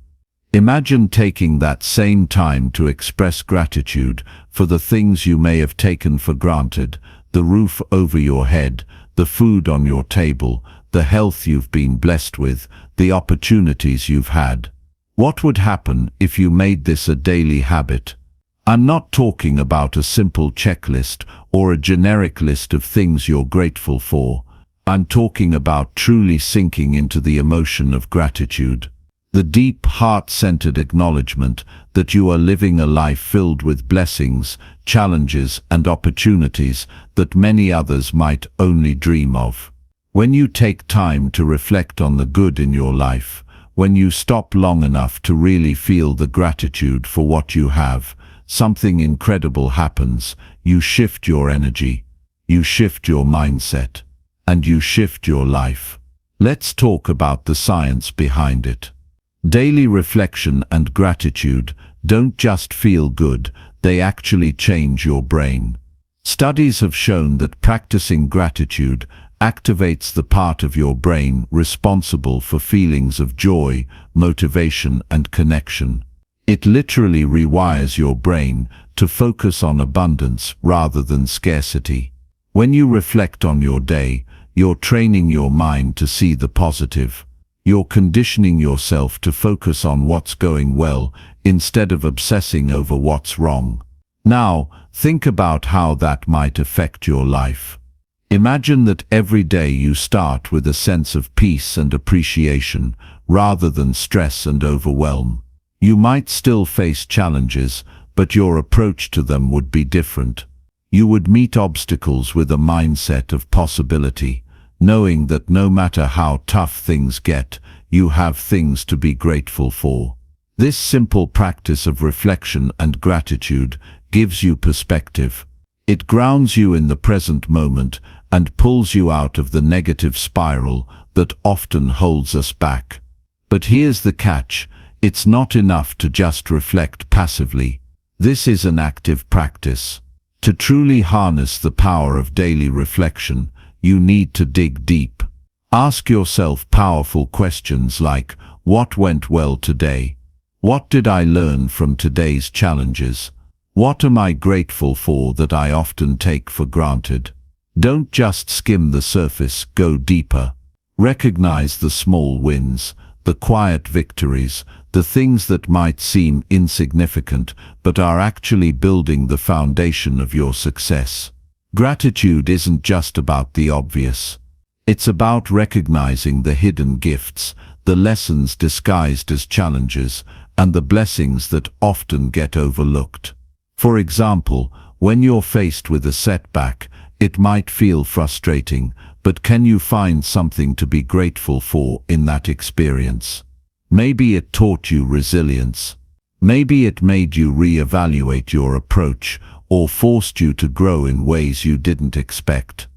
Imagine taking that same time to express gratitude for the things you may have taken for granted: the roof over your head, the food on your table, the health you've been blessed with, the opportunities you've had. What would happen if you made this a daily habit? I'm not talking about a simple checklist or a generic list of things you're grateful for. I'm talking about truly sinking into the emotion of gratitude. The deep, heart-centered acknowledgement that you are living a life filled with blessings, challenges, and opportunities that many others might only dream of. When you take time to reflect on the good in your life, when you stop long enough to really feel the gratitude for what you have, something incredible happens. You shift your energy, you shift your mindset, and you shift your life. Let's talk about the science behind it. Daily reflection and gratitude don't just feel good, they actually change your brain. Studies have shown that practicing gratitude activates the part of your brain responsible for feelings of joy, motivation, and connection. It literally rewires your brain to focus on abundance rather than scarcity. When you reflect on your day, you're training your mind to see the positive. You're conditioning yourself to focus on what's going well instead of obsessing over what's wrong. Now, think about how that might affect your life. Imagine that every day you start with a sense of peace and appreciation rather than stress and overwhelm. You might still face challenges, but your approach to them would be different. You would meet obstacles with a mindset of possibility, knowing that no matter how tough things get, you have things to be grateful for. This simple practice of reflection and gratitude gives you perspective. It grounds you in the present moment and pulls you out of the negative spiral that often holds us back. But here's the catch: it's not enough to just reflect passively. This is an active practice. To truly harness the power of daily reflection, you need to dig deep. Ask yourself powerful questions like, what went well today? What did I learn from today's challenges? What am I grateful for that I often take for granted? Don't just skim the surface, go deeper. Recognize the small wins, the quiet victories, the things that might seem insignificant but are actually building the foundation of your success. Gratitude isn't just about the obvious. It's about recognizing the hidden gifts, the lessons disguised as challenges, and the blessings that often get overlooked. For example, when you're faced with a setback, it might feel frustrating, but can you find something to be grateful for in that experience? Maybe it taught you resilience. Maybe it made you reevaluate your approach or forced you to grow in ways you didn't expect.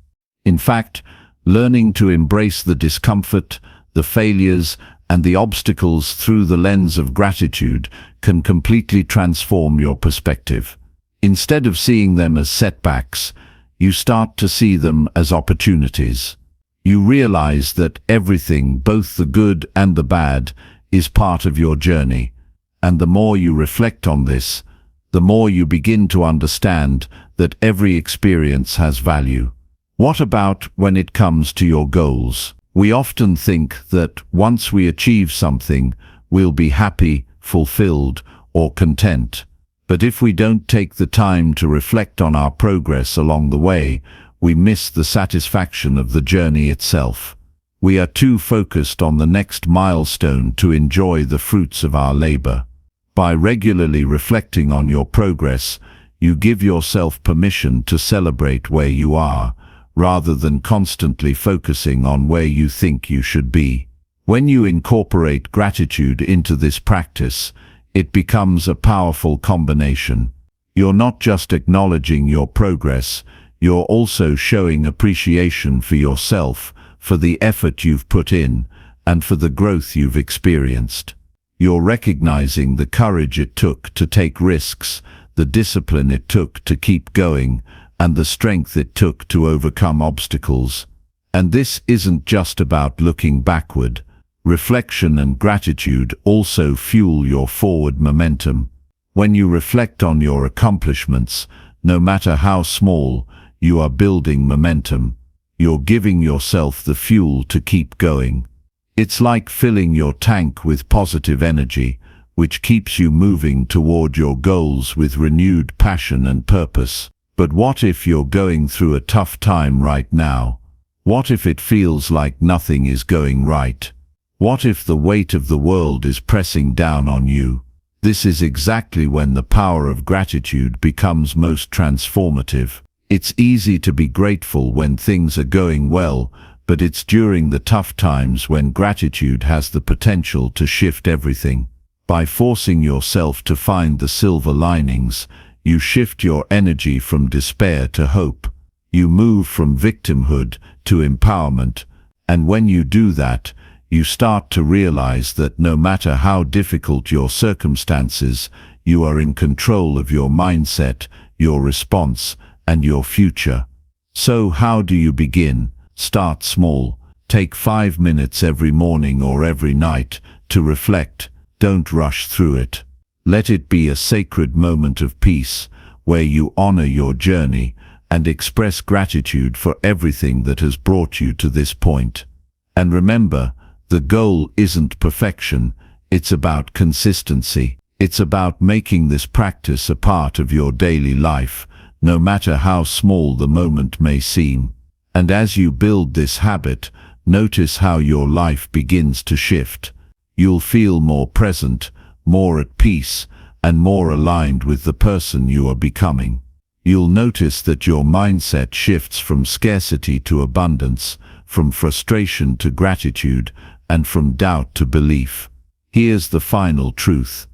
In fact, learning to embrace the discomfort, the failures, and the obstacles through the lens of gratitude can completely transform your perspective. Instead of seeing them as setbacks, you start to see them as opportunities. You realize that everything, both the good and the bad, is part of your journey, and the more you reflect on this, the more you begin to understand that every experience has value. What about when it comes to your goals? We often think that once we achieve something, we'll be happy, fulfilled, or content. But if we don't take the time to reflect on our progress along the way, we miss the satisfaction of the journey itself. We are too focused on the next milestone to enjoy the fruits of our labor. By regularly reflecting on your progress, you give yourself permission to celebrate where you are, rather than constantly focusing on where you think you should be. When you incorporate gratitude into this practice, it becomes a powerful combination. You're not just acknowledging your progress, you're also showing appreciation for yourself, for the effort you've put in, and for the growth you've experienced. You're recognizing the courage it took to take risks, the discipline it took to keep going, and the strength it took to overcome obstacles. And this isn't just about looking backward. Reflection and gratitude also fuel your forward momentum. When you reflect on your accomplishments, no matter how small, you are building momentum. You're giving yourself the fuel to keep going. It's like filling your tank with positive energy, which keeps you moving toward your goals with renewed passion and purpose. But what if you're going through a tough time right now? What if it feels like nothing is going right? What if the weight of the world is pressing down on you? This is exactly when the power of gratitude becomes most transformative. It's easy to be grateful when things are going well, but it's during the tough times when gratitude has the potential to shift everything. By forcing yourself to find the silver linings, you shift your energy from despair to hope. You move from victimhood to empowerment, and when you do that, you start to realize that no matter how difficult your circumstances, you are in control of your mindset, your response, and your future. So how do you begin? Start small. Take 5 minutes every morning or every night to reflect. Don't rush through it. Let it be a sacred moment of peace, where you honor your journey and express gratitude for everything that has brought you to this point. And remember, the goal isn't perfection, it's about consistency. It's about making this practice a part of your daily life, no matter how small the moment may seem. And as you build this habit, notice how your life begins to shift. You'll feel more present, more at peace, and more aligned with the person you are becoming. You'll notice that your mindset shifts from scarcity to abundance, from frustration to gratitude, and from doubt to belief. Here's the final truth.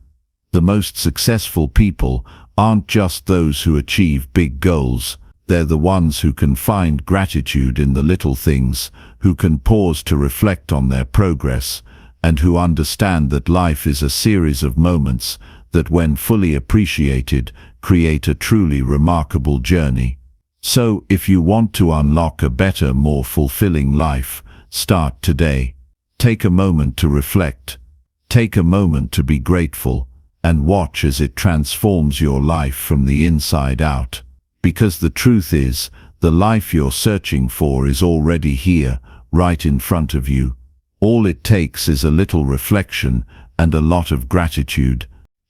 The most successful people aren't just those who achieve big goals. They're the ones who can find gratitude in the little things, who can pause to reflect on their progress, and who understand that life is a series of moments that, when fully appreciated, create a truly remarkable journey. So, if you want to unlock a better, more fulfilling life, start today. Take a moment to reflect. Take a moment to be grateful, and watch as it transforms your life from the inside out. Because the truth is, the life you're searching for is already here, right in front of you. All it takes is a little reflection and a lot of gratitude.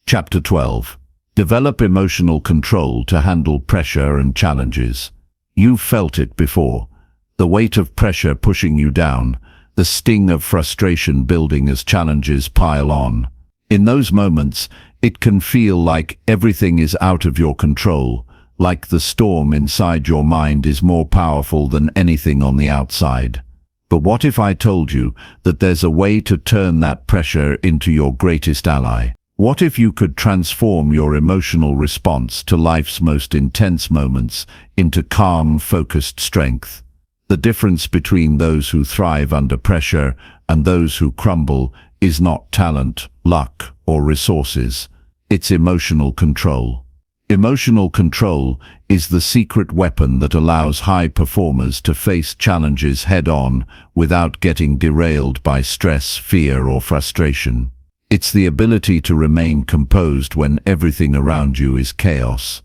Chapter 12. Develop emotional control to handle pressure and challenges. You've felt it before. The weight of pressure pushing you down, the sting of frustration building as challenges pile on. In those moments, it can feel like everything is out of your control, like the storm inside your mind is more powerful than anything on the outside. But what if I told you that there's a way to turn that pressure into your greatest ally? What if you could transform your emotional response to life's most intense moments into calm, focused strength? The difference between those who thrive under pressure and those who crumble is not talent, luck, or resources. It's emotional control. Emotional control is the secret weapon that allows high performers to face challenges head-on without getting derailed by stress, fear, or frustration. It's the ability to remain composed when everything around you is chaos,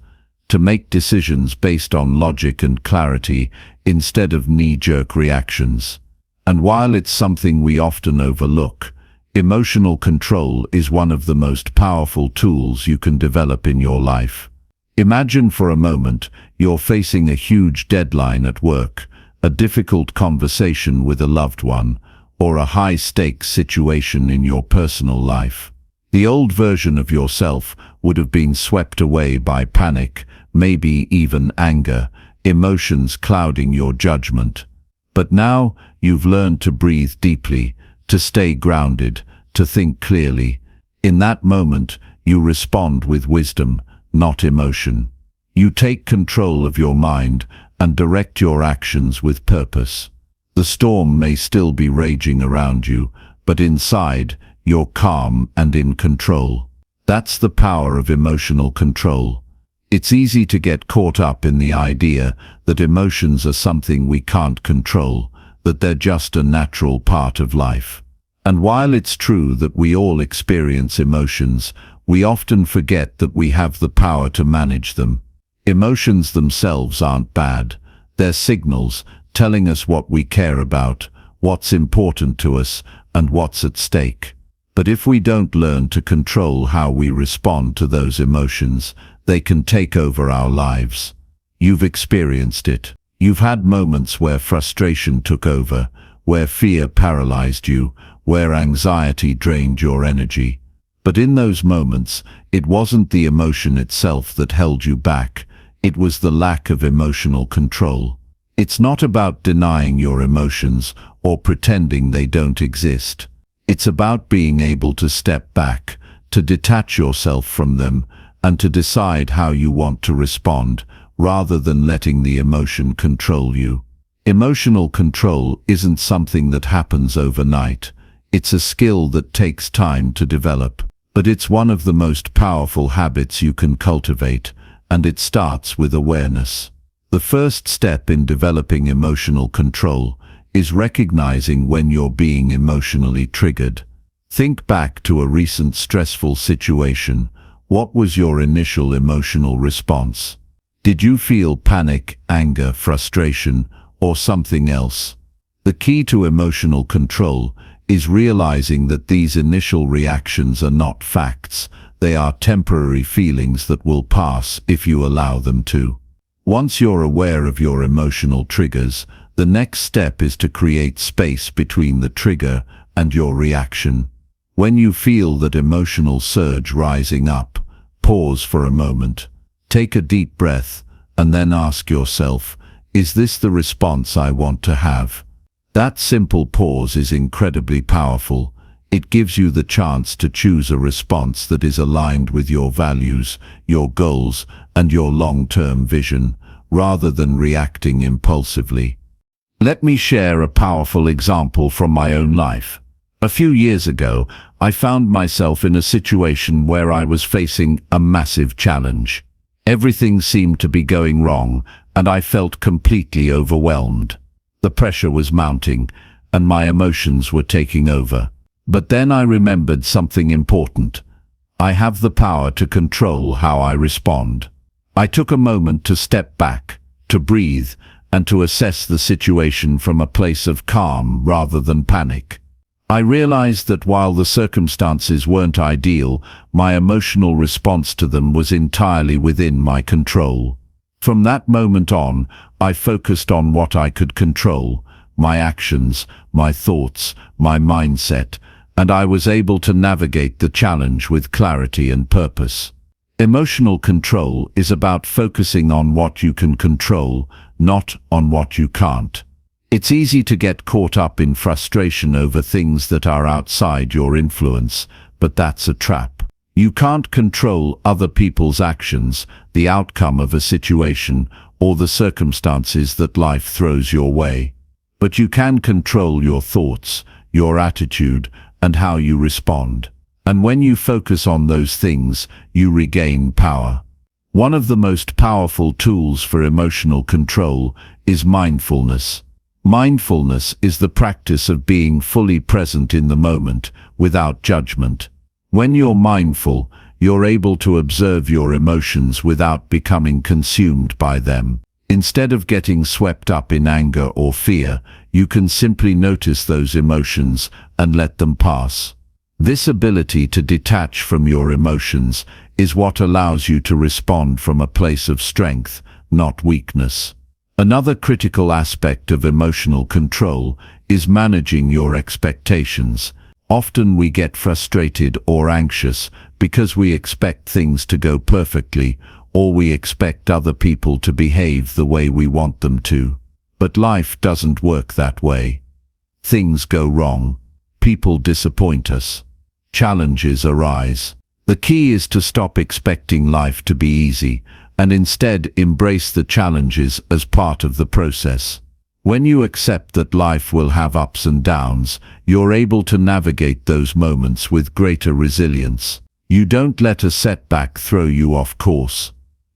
to make decisions based on logic and clarity instead of knee-jerk reactions. And while it's something we often overlook, emotional control is one of the most powerful tools you can develop in your life. Imagine for a moment you're facing a huge deadline at work, a difficult conversation with a loved one, or a high-stakes situation in your personal life. The old version of yourself would have been swept away by panic, maybe even anger, emotions clouding your judgment. But now you've learned to breathe deeply, to stay grounded, to think clearly. In that moment, you respond with wisdom, not emotion. You take control of your mind and direct your actions with purpose. The storm may still be raging around you, but inside, you're calm and in control. That's the power of emotional control. It's easy to get caught up in the idea that emotions are something we can't control, that they're just a natural part of life. And while it's true that we all experience emotions, we often forget that we have the power to manage them. Emotions themselves aren't bad. They're signals telling us what we care about, what's important to us, and what's at stake. But if we don't learn to control how we respond to those emotions, they can take over our lives. You've experienced it. You've had moments where frustration took over, where fear paralyzed you, where anxiety drained your energy. But in those moments, it wasn't the emotion itself that held you back. It was the lack of emotional control. It's not about denying your emotions or pretending they don't exist. It's about being able to step back, to detach yourself from them, and to decide how you want to respond, rather than letting the emotion control you. Emotional control isn't something that happens overnight. It's a skill that takes time to develop. But it's one of the most powerful habits you can cultivate, and it starts with awareness. The first step in developing emotional control is recognizing when you're being emotionally triggered. Think back to a recent stressful situation. What was your initial emotional response? Did you feel panic, anger, frustration, or something else? The key to emotional control is realizing that these initial reactions are not facts. They are temporary feelings that will pass if you allow them to. Once you're aware of your emotional triggers, the next step is to create space between the trigger and your reaction. When you feel that emotional surge rising up, pause for a moment. Take a deep breath, and then ask yourself, is this the response I want to have? That simple pause is incredibly powerful. It gives you the chance to choose a response that is aligned with your values, your goals, and your long-term vision, rather than reacting impulsively. Let me share a powerful example from my own life. A few years ago, I found myself in a situation where I was facing a massive challenge. Everything seemed to be going wrong, and I felt completely overwhelmed. The pressure was mounting, and my emotions were taking over. But then I remembered something important. I have the power to control how I respond. I took a moment to step back, to breathe, and to assess the situation from a place of calm rather than panic. I realized that while the circumstances weren't ideal, my emotional response to them was entirely within my control. From that moment on, I focused on what I could control: my actions, my thoughts, my mindset, and I was able to navigate the challenge with clarity and purpose. Emotional control is about focusing on what you can control, not on what you can't. It's easy to get caught up in frustration over things that are outside your influence, but that's a trap. You can't control other people's actions, the outcome of a situation, or the circumstances that life throws your way. But you can control your thoughts, your attitude, and how you respond. And when you focus on those things, you regain power. One of the most powerful tools for emotional control is mindfulness. Mindfulness is the practice of being fully present in the moment, without judgment. When you're mindful, you're able to observe your emotions without becoming consumed by them. Instead of getting swept up in anger or fear, you can simply notice those emotions and let them pass. This ability to detach from your emotions is what allows you to respond from a place of strength, not weakness. Another critical aspect of emotional control is managing your expectations. Often we get frustrated or anxious because we expect things to go perfectly, or we expect other people to behave the way we want them to. But life doesn't work that way. Things go wrong. People disappoint us. Challenges arise. The key is to stop expecting life to be easy, and instead embrace the challenges as part of the process. When you accept that life will have ups and downs, you're able to navigate those moments with greater resilience. You don't let a setback throw you off course.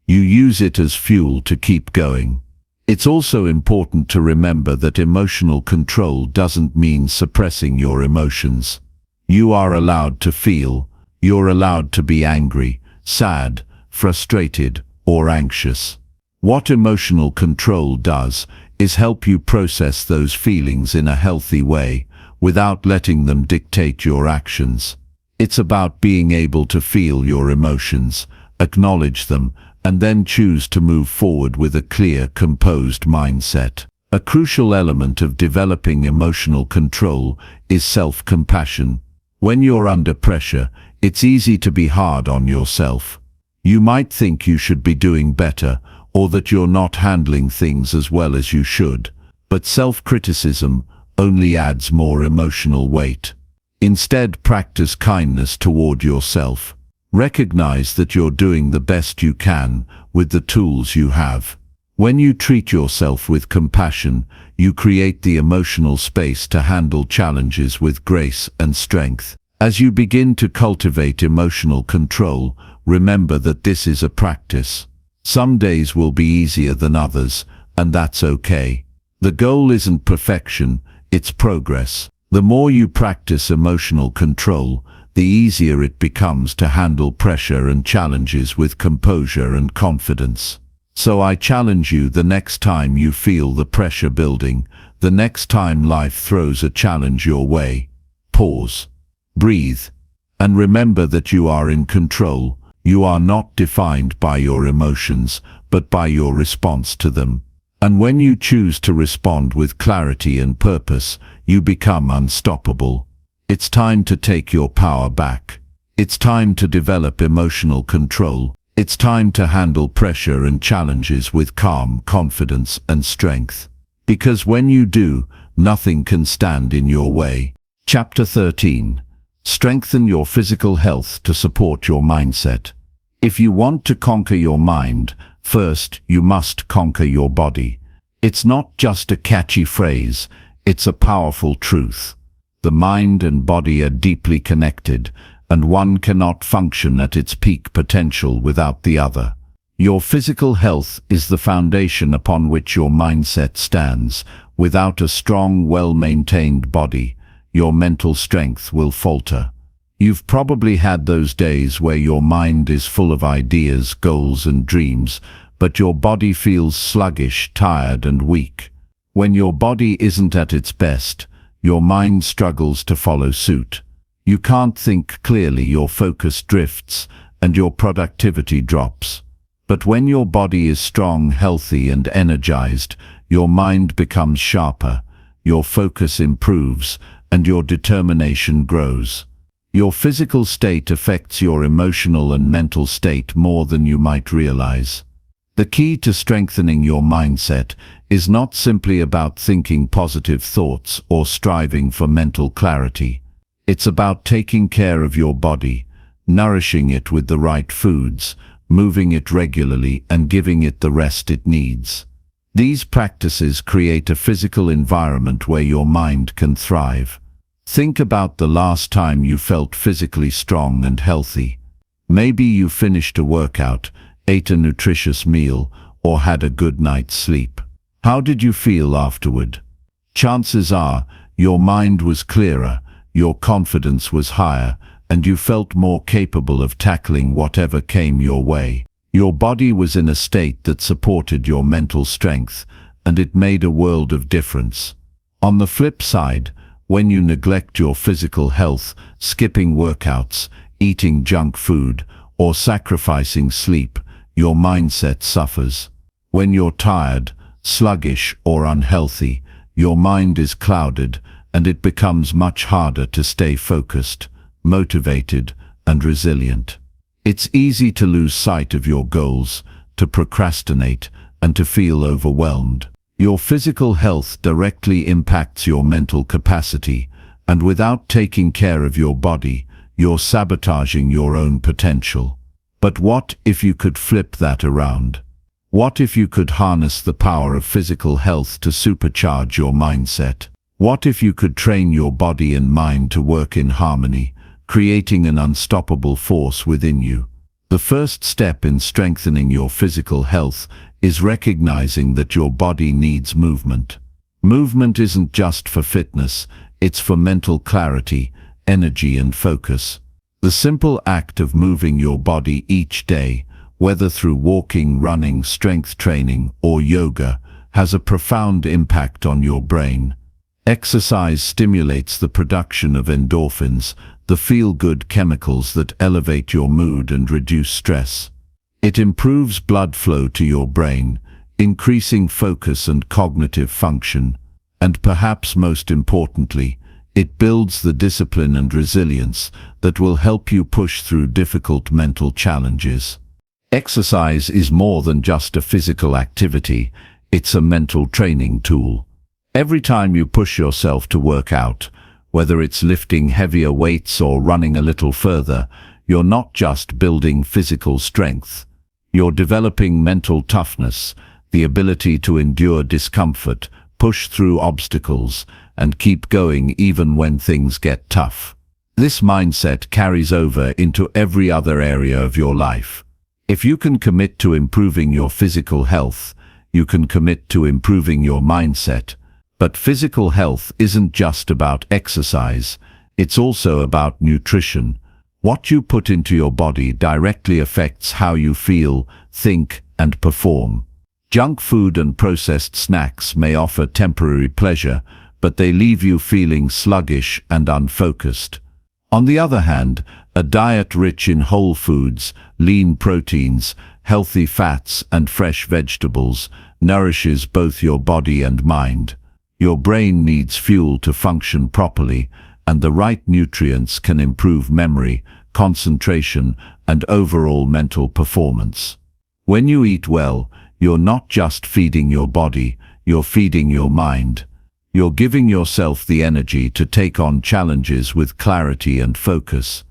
You use it as fuel to keep going. It's also important to remember that emotional control doesn't mean suppressing your emotions. You are allowed to feel. You're allowed to be angry, sad, frustrated, or anxious. What emotional control does is help you process those feelings in a healthy way, without letting them dictate your actions. It's about being able to feel your emotions, acknowledge them, and then choose to move forward with a clear, composed mindset. A crucial element of developing emotional control is self-compassion. When you're under pressure, it's easy to be hard on yourself. You might think you should be doing better, or that you're not handling things as well as you should. But self-criticism only adds more emotional weight. Instead, practice kindness toward yourself. Recognize that you're doing the best you can with the tools you have. When you treat yourself with compassion, you create the emotional space to handle challenges with grace and strength. As you begin to cultivate emotional control, remember that this is a practice. Some days will be easier than others, and that's okay. The goal isn't perfection, it's progress. The more you practice emotional control, the easier it becomes to handle pressure and challenges with composure and confidence. So I challenge you, the next time you feel the pressure building, the next time life throws a challenge your way, pause, breathe, and remember that you are in control. You are not defined by your emotions, but by your response to them. And when you choose to respond with clarity and purpose, you become unstoppable. It's time to take your power back. It's time to develop emotional control. It's time to handle pressure and challenges with calm, confidence, and strength. Because when you do, nothing can stand in your way. Chapter 13. Strengthen your physical health to support your mindset. If you want to conquer your mind, first you must conquer your body. It's not just a catchy phrase, it's a powerful truth. The mind and body are deeply connected, and one cannot function at its peak potential without the other. Your physical health is the foundation upon which your mindset stands. Without a strong, well-maintained body, your mental strength will falter. You've probably had those days where your mind is full of ideas, goals and dreams, but your body feels sluggish, tired and weak. When your body isn't at its best, your mind struggles to follow suit. You can't think clearly, your focus drifts, and your productivity drops. But when your body is strong, healthy and energized, your mind becomes sharper, your focus improves, and your determination grows. Your physical state affects your emotional and mental state more than you might realize. The key to strengthening your mindset is not simply about thinking positive thoughts or striving for mental clarity. It's about taking care of your body, nourishing it with the right foods, moving it regularly and giving it the rest it needs. These practices create a physical environment where your mind can thrive. Think about the last time you felt physically strong and healthy. Maybe you finished a workout, ate a nutritious meal, or had a good night's sleep. How did you feel afterward? Chances are, your mind was clearer, your confidence was higher, and you felt more capable of tackling whatever came your way. Your body was in a state that supported your mental strength, and it made a world of difference. On the flip side, when you neglect your physical health, skipping workouts, eating junk food, or sacrificing sleep, your mindset suffers. When you're tired, sluggish or unhealthy, your mind is clouded, and it becomes much harder to stay focused, motivated, and resilient. It's easy to lose sight of your goals, to procrastinate, and to feel overwhelmed. Your physical health directly impacts your mental capacity, and without taking care of your body, you're sabotaging your own potential. But what if you could flip that around? What if you could harness the power of physical health to supercharge your mindset? What if you could train your body and mind to work in harmony, creating an unstoppable force within you? The first step in strengthening your physical health is recognizing that your body needs movement. Movement isn't just for fitness, it's for mental clarity, energy and focus. The simple act of moving your body each day, whether through walking, running, strength training, or yoga, has a profound impact on your brain. Exercise stimulates the production of endorphins, the feel-good chemicals that elevate your mood and reduce stress. It improves blood flow to your brain, increasing focus and cognitive function, and perhaps most importantly, it builds the discipline and resilience that will help you push through difficult mental challenges. Exercise is more than just a physical activity, it's a mental training tool. Every time you push yourself to work out, whether it's lifting heavier weights or running a little further, you're not just building physical strength. You're developing mental toughness, the ability to endure discomfort, push through obstacles, and keep going even when things get tough. This mindset carries over into every other area of your life. If you can commit to improving your physical health, you can commit to improving your mindset. But physical health isn't just about exercise, it's also about nutrition. What you put into your body directly affects how you feel, think, and perform. Junk food and processed snacks may offer temporary pleasure, but they leave you feeling sluggish and unfocused. On the other hand, a diet rich in whole foods, lean proteins, healthy fats, and fresh vegetables nourishes both your body and mind. Your brain needs fuel to function properly, and the right nutrients can improve memory, concentration, and overall mental performance. When you eat well, you're not just feeding your body, you're feeding your mind. You're giving yourself the energy to take on challenges with clarity and focus.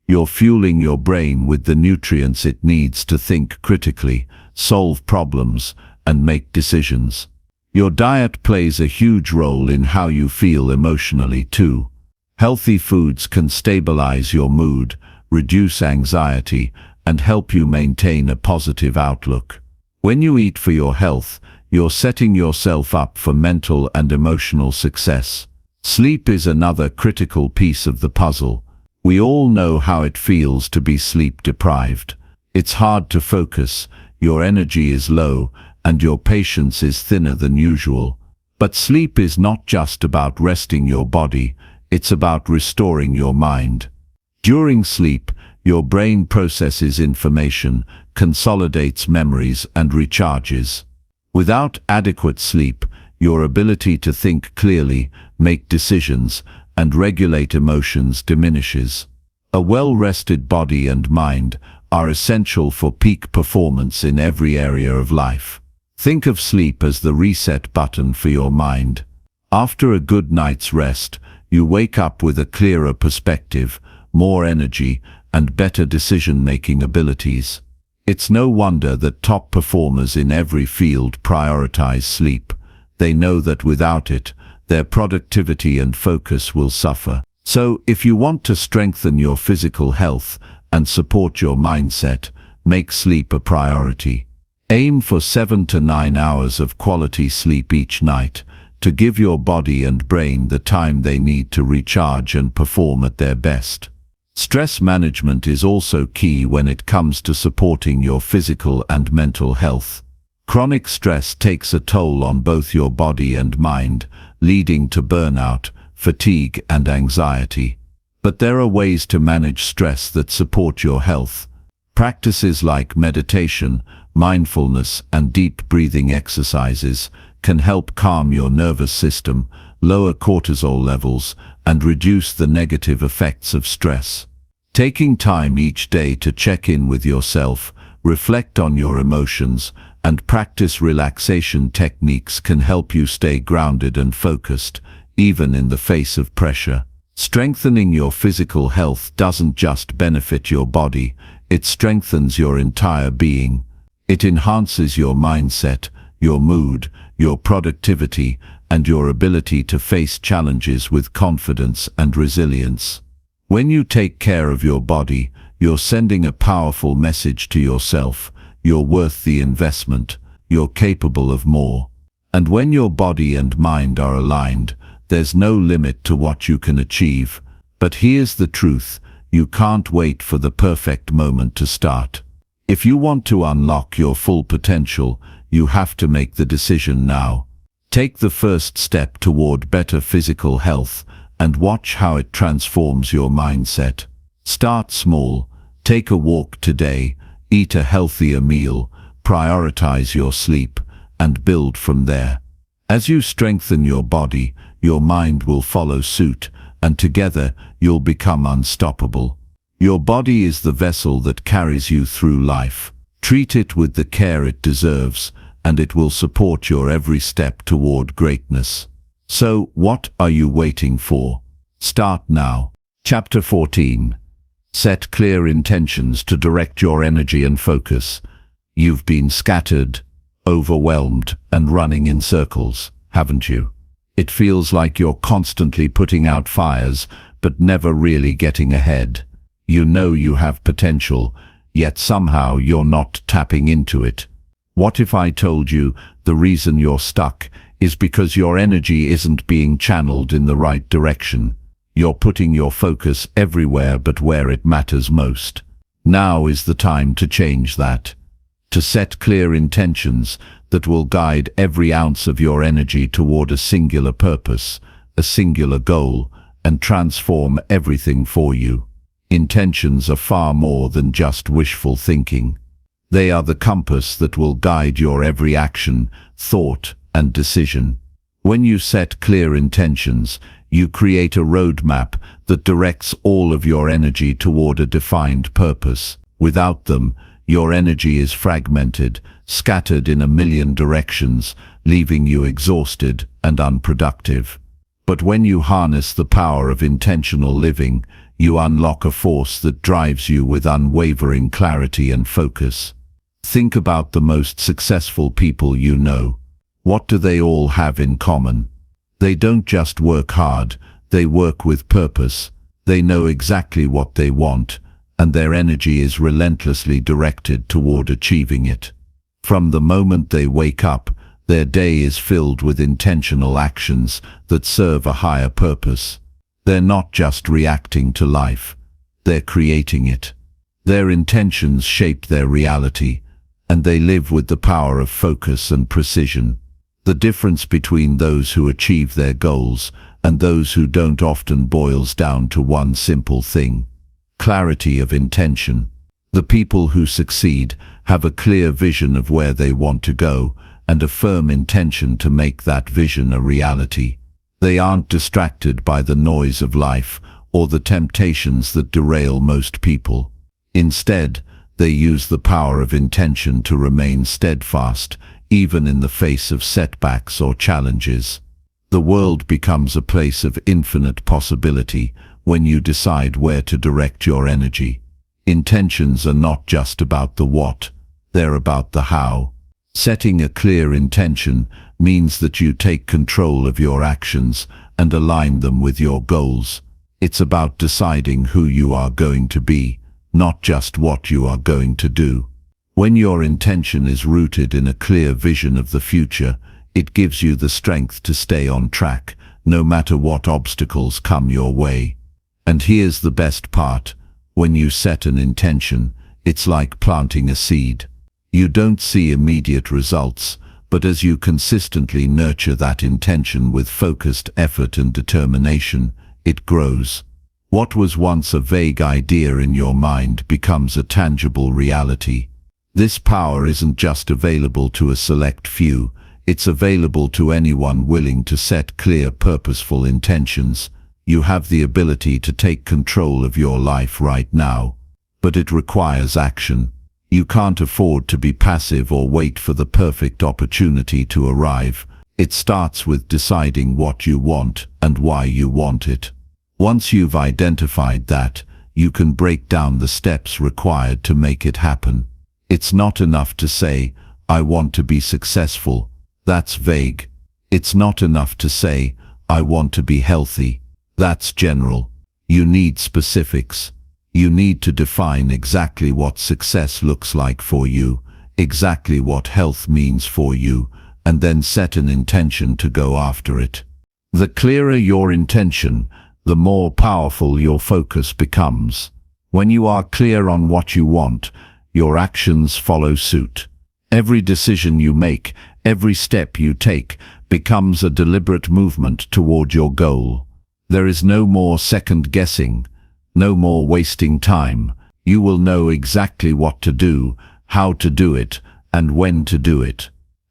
You're fueling your brain with the nutrients it needs to think critically, solve problems, and make decisions. Your diet plays a huge role in how you feel emotionally too. Healthy foods can stabilize your mood, reduce anxiety, and help you maintain a positive outlook. When you eat for your health, you're setting yourself up for mental and emotional success. Sleep is another critical piece of the puzzle. We all know how it feels to be sleep deprived. It's hard to focus, your energy is low, and your patience is thinner than usual. But sleep is not just about resting your body, it's about restoring your mind. During sleep, your brain processes information, consolidates memories, and recharges. Without adequate sleep, your ability to think clearly, make decisions, and regulate emotions diminishes. A well-rested body and mind are essential for peak performance in every area of life. Think of sleep as the reset button for your mind. After a good night's rest, you wake up with a clearer perspective, more energy, and better decision-making abilities. It's no wonder that top performers in every field prioritize sleep. They know that without it, their productivity and focus will suffer. So, if you want to strengthen your physical health and support your mindset, make sleep a priority. Aim for 7 to 9 hours of quality sleep each night, to give your body and brain the time they need to recharge and perform at their best. Stress management is also key when it comes to supporting your physical and mental health. Chronic stress takes a toll on both your body and mind, leading to burnout, fatigue, and anxiety. But there are ways to manage stress that support your health. Practices like meditation, mindfulness, and deep breathing exercises can help calm your nervous system, lower cortisol levels, and reduce the negative effects of stress. Taking time each day to check in with yourself, reflect on your emotions, and practice relaxation techniques can help you stay grounded and focused, even in the face of pressure. Strengthening your physical health doesn't just benefit your body, it strengthens your entire being. It enhances your mindset, your mood, your productivity, and your ability to face challenges with confidence and resilience. When you take care of your body, you're sending a powerful message to yourself. You're worth the investment, you're capable of more. And when your body and mind are aligned, there's no limit to what you can achieve. But here's the truth, you can't wait for the perfect moment to start. If you want to unlock your full potential, you have to make the decision now. Take the first step toward better physical health and watch how it transforms your mindset. Start small, take a walk today, eat a healthier meal, prioritize your sleep, and build from there. As you strengthen your body, your mind will follow suit, and together you'll become unstoppable. Your body is the vessel that carries you through life. Treat it with the care it deserves, and it will support your every step toward greatness. So, what are you waiting for? Start now. Chapter 14. Set clear intentions to direct your energy and focus. You've been scattered, overwhelmed, and running in circles, haven't you? It feels like you're constantly putting out fires, but never really getting ahead. You know you have potential, yet somehow you're not tapping into it. What if I told you the reason you're stuck is because your energy isn't being channeled in the right direction? You're putting your focus everywhere but where it matters most. Now is the time to change that. To set clear intentions that will guide every ounce of your energy toward a singular purpose, a singular goal, and transform everything for you. Intentions are far more than just wishful thinking. They are the compass that will guide your every action, thought, and decision. When you set clear intentions, you create a roadmap that directs all of your energy toward a defined purpose. Without them, your energy is fragmented, scattered in a million directions, leaving you exhausted and unproductive. But when you harness the power of intentional living, you unlock a force that drives you with unwavering clarity and focus. Think about the most successful people you know. What do they all have in common? They don't just work hard, they work with purpose. They know exactly what they want, and their energy is relentlessly directed toward achieving it. From the moment they wake up, their day is filled with intentional actions that serve a higher purpose. They're not just reacting to life, they're creating it. Their intentions shape their reality, and they live with the power of focus and precision. The difference between those who achieve their goals and those who don't often boils down to one simple thing: clarity of intention. The people who succeed have a clear vision of where they want to go and a firm intention to make that vision a reality. They aren't distracted by the noise of life or the temptations that derail most people. Instead, they use the power of intention to remain steadfast, even in the face of setbacks or challenges. The world becomes a place of infinite possibility when you decide where to direct your energy. Intentions are not just about the what, they're about the how. Setting a clear intention means that you take control of your actions and align them with your goals. It's about deciding who you are going to be, not just what you are going to do. When your intention is rooted in a clear vision of the future, it gives you the strength to stay on track, no matter what obstacles come your way. And here's the best part: when you set an intention, it's like planting a seed. You don't see immediate results, but as you consistently nurture that intention with focused effort and determination, it grows. What was once a vague idea in your mind becomes a tangible reality. This power isn't just available to a select few, it's available to anyone willing to set clear, purposeful intentions. You have the ability to take control of your life right now, but it requires action. You can't afford to be passive or wait for the perfect opportunity to arrive. It starts with deciding what you want and why you want it. Once you've identified that, you can break down the steps required to make it happen. It's not enough to say, "I want to be successful." That's vague. It's not enough to say, "I want to be healthy." That's general. You need specifics. You need to define exactly what success looks like for you, exactly what health means for you, and then set an intention to go after it. The clearer your intention, the more powerful your focus becomes. When you are clear on what you want, your actions follow suit. Every decision you make, every step you take, becomes a deliberate movement toward your goal. There is no more second guessing, no more wasting time. You will know exactly what to do, how to do it, and when to do it.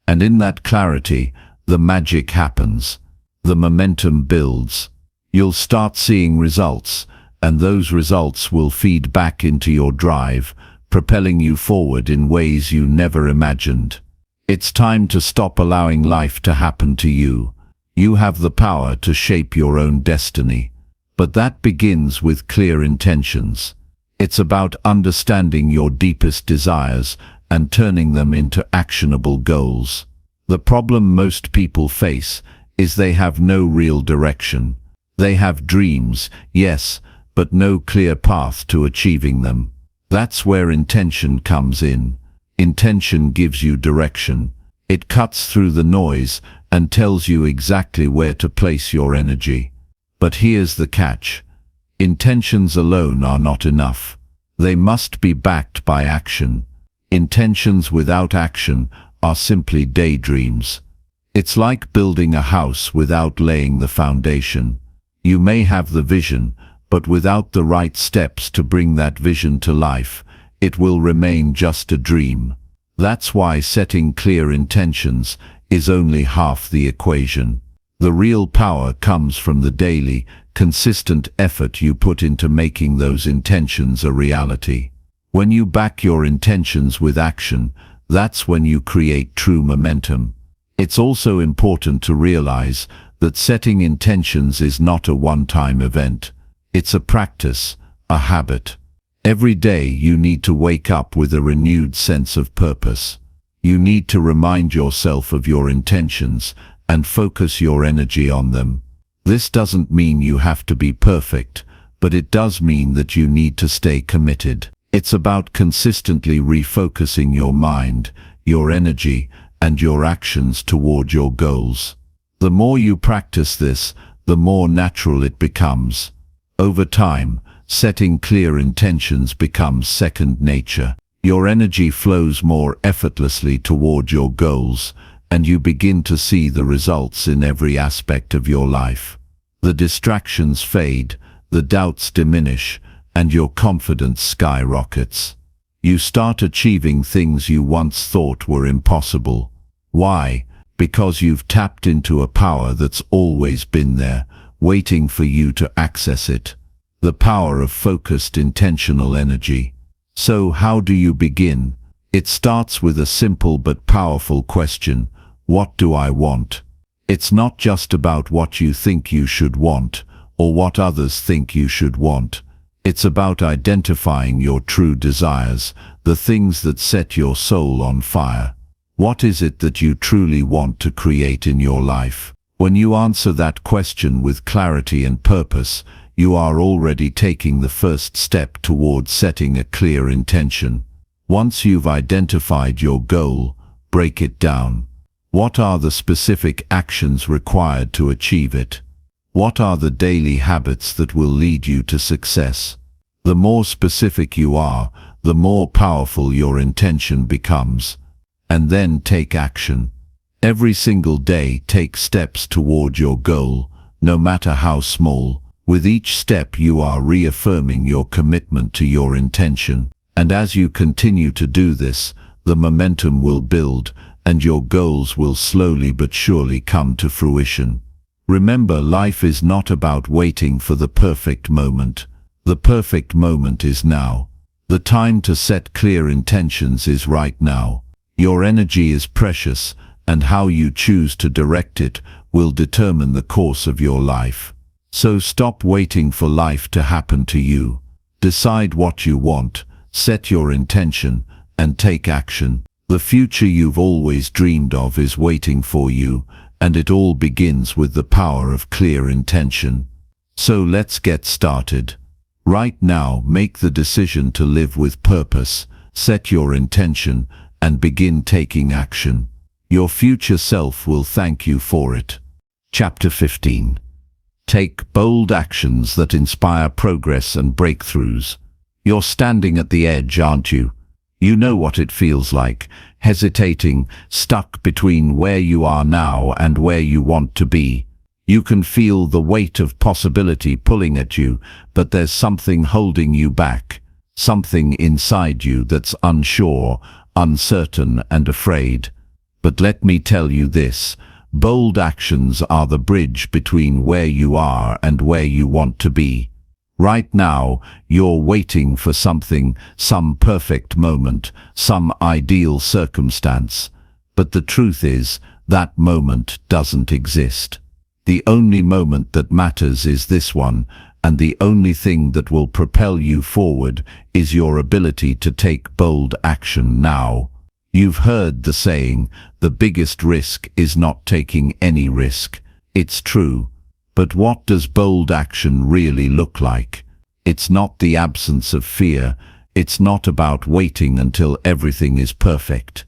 And in that clarity, the magic happens. The momentum builds. You'll start seeing results, and those results will feed back into your drive, propelling you forward in ways you never imagined. It's time to stop allowing life to happen to you. You have the power to shape your own destiny. But that begins with clear intentions. It's about understanding your deepest desires and turning them into actionable goals. The problem most people face is they have no real direction. They have dreams, yes, but no clear path to achieving them. That's where intention comes in. Intention gives you direction. It cuts through the noise and tells you exactly where to place your energy. But here's the catch. Intentions alone are not enough. They must be backed by action. Intentions without action are simply daydreams. It's like building a house without laying the foundation. You may have the vision, but without the right steps to bring that vision to life, it will remain just a dream. That's why setting clear intentions is only half the equation. The real power comes from the daily, consistent effort you put into making those intentions a reality. When you back your intentions with action, that's when you create true momentum. It's also important to realize that setting intentions is not a one-time event. It's a practice, a habit. Every day you need to wake up with a renewed sense of purpose. You need to remind yourself of your intentions and focus your energy on them. This doesn't mean you have to be perfect, but it does mean that you need to stay committed. It's about consistently refocusing your mind, your energy, and your actions toward your goals. The more you practice this, the more natural it becomes. Over time, setting clear intentions becomes second nature. Your energy flows more effortlessly toward your goals, and you begin to see the results in every aspect of your life. The distractions fade, the doubts diminish, and your confidence skyrockets. You start achieving things you once thought were impossible. Why? Because you've tapped into a power that's always been there, waiting for you to access it. The power of focused, intentional energy. So how do you begin? It starts with a simple but powerful question. What do I want? It's not just about what you think you should want, or what others think you should want. It's about identifying your true desires, the things that set your soul on fire. What is it that you truly want to create in your life? When you answer that question with clarity and purpose, you are already taking the first step toward setting a clear intention. Once you've identified your goal, break it down. What are the specific actions required to achieve it? What are the daily habits that will lead you to success? The more specific you are, the more powerful your intention becomes. And then take action. Every single day take steps toward your goal, no matter how small. With each step you are reaffirming your commitment to your intention. And as you continue to do this, the momentum will build, and your goals will slowly but surely come to fruition. Remember, life is not about waiting for the perfect moment. The perfect moment is now. The time to set clear intentions is right now. Your energy is precious, and how you choose to direct it will determine the course of your life. So stop waiting for life to happen to you. Decide what you want, set your intention, and take action. The future you've always dreamed of is waiting for you, and it all begins with the power of clear intention. So let's get started. Right now, make the decision to live with purpose, set your intention, and begin taking action. Your future self will thank you for it. Chapter 15. Take bold actions that inspire progress and breakthroughs. You're standing at the edge, aren't you? You know what it feels like, hesitating, stuck between where you are now and where you want to be. You can feel the weight of possibility pulling at you, but there's something holding you back. Something inside you that's unsure, uncertain, and afraid. But let me tell you this, bold actions are the bridge between where you are and where you want to be. Right now, you're waiting for something, some perfect moment, some ideal circumstance. But the truth is, that moment doesn't exist. The only moment that matters is this one, and the only thing that will propel you forward is your ability to take bold action now. You've heard the saying, the biggest risk is not taking any risk. It's true. But what does bold action really look like? It's not the absence of fear. It's not about waiting until everything is perfect.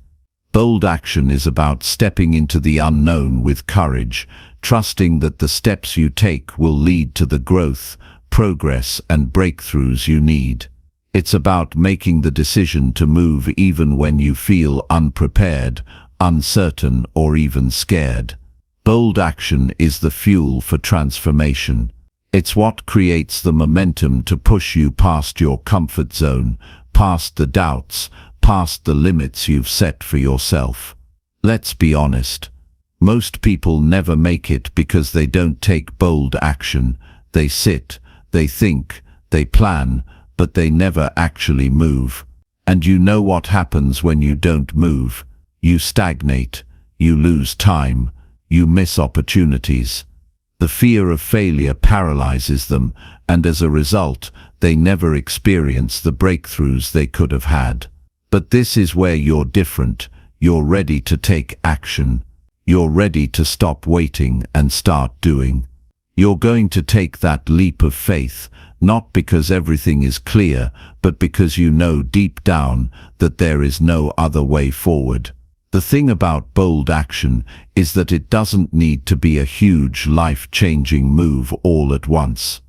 Bold action is about stepping into the unknown with courage, trusting that the steps you take will lead to the growth, progress, and breakthroughs you need. It's about making the decision to move even when you feel unprepared, uncertain, or even scared. Bold action is the fuel for transformation. It's what creates the momentum to push you past your comfort zone, past the doubts, past the limits you've set for yourself. Let's be honest. Most people never make it because they don't take bold action. They sit, they think, they plan, but they never actually move. And you know what happens when you don't move. You stagnate, you lose time, you miss opportunities. The fear of failure paralyzes them, and as a result, they never experience the breakthroughs they could have had. But this is where you're different. You're ready to take action. You're ready to stop waiting and start doing. You're going to take that leap of faith, not because everything is clear, but because you know deep down that there is no other way forward. The thing about bold action is that it doesn't need to be a huge, life-changing move all at once.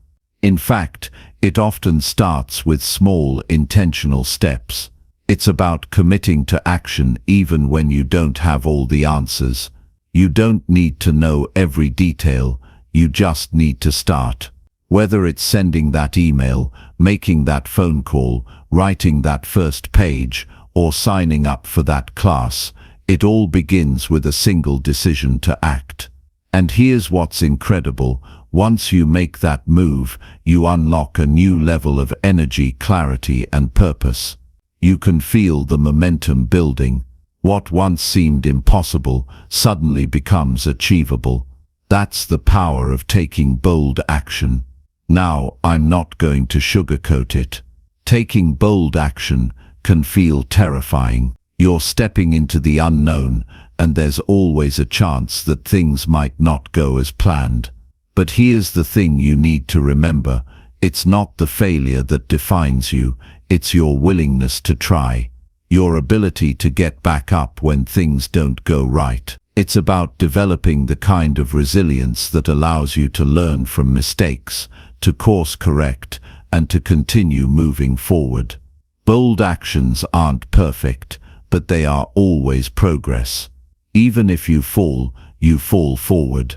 In fact, It often starts with small, intentional steps. It's about committing to action even when you don't have all the answers. You don't need to know every detail, you just need to start. Whether it's sending that email, making that phone call, writing that first page, or signing up for that class, it all begins with a single decision to act. And here's what's incredible: once you make that move, you unlock a new level of energy, clarity, and purpose. You can feel the momentum building. What once seemed impossible suddenly becomes achievable. That's the power of taking bold action. Now, I'm not going to sugarcoat it. Taking bold action can feel terrifying. You're stepping into the unknown, and there's always a chance that things might not go as planned. But here's the thing you need to remember: it's not the failure that defines you, it's your willingness to try, your ability to get back up when things don't go right. It's about developing the kind of resilience that allows you to learn from mistakes, to course correct, and to continue moving forward. Bold actions aren't perfect, but they are always progress. Even if you fall forward.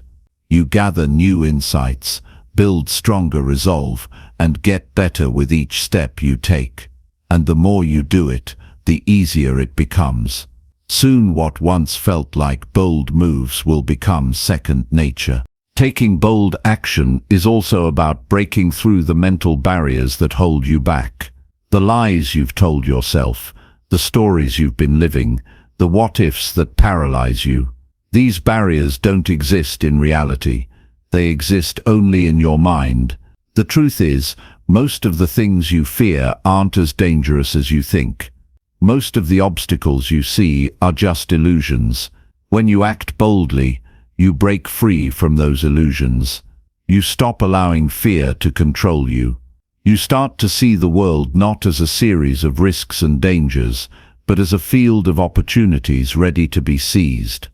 You gather new insights, build stronger resolve, and get better with each step you take. And the more you do it, the easier it becomes. Soon what once felt like bold moves will become second nature. Taking bold action is also about breaking through the mental barriers that hold you back. The lies you've told yourself, the stories you've been living, the what-ifs that paralyze you. These barriers don't exist in reality. They exist only in your mind. The truth is, most of the things you fear aren't as dangerous as you think. Most of the obstacles you see are just illusions. When you act boldly, you break free from those illusions. You stop allowing fear to control you. You start to see the world not as a series of risks and dangers, but as a field of opportunities ready to be seized.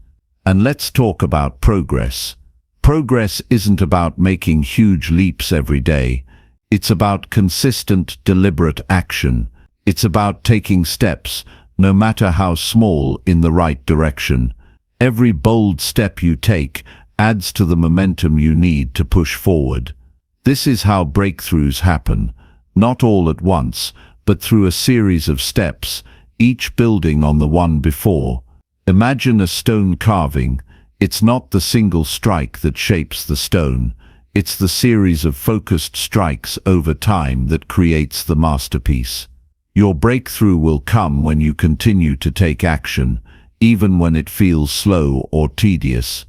And let's talk about progress. Progress isn't about making huge leaps every day. It's about consistent, deliberate action. It's about taking steps, no matter how small, in the right direction. Every bold step you take adds to the momentum you need to push forward. This is how breakthroughs happen, not all at once, but through a series of steps, each building on the one before. Imagine a stone carving. It's not the single strike that shapes the stone. It's the series of focused strikes over time that creates the masterpiece. Your breakthrough will come when you continue to take action, even when it feels slow or tedious.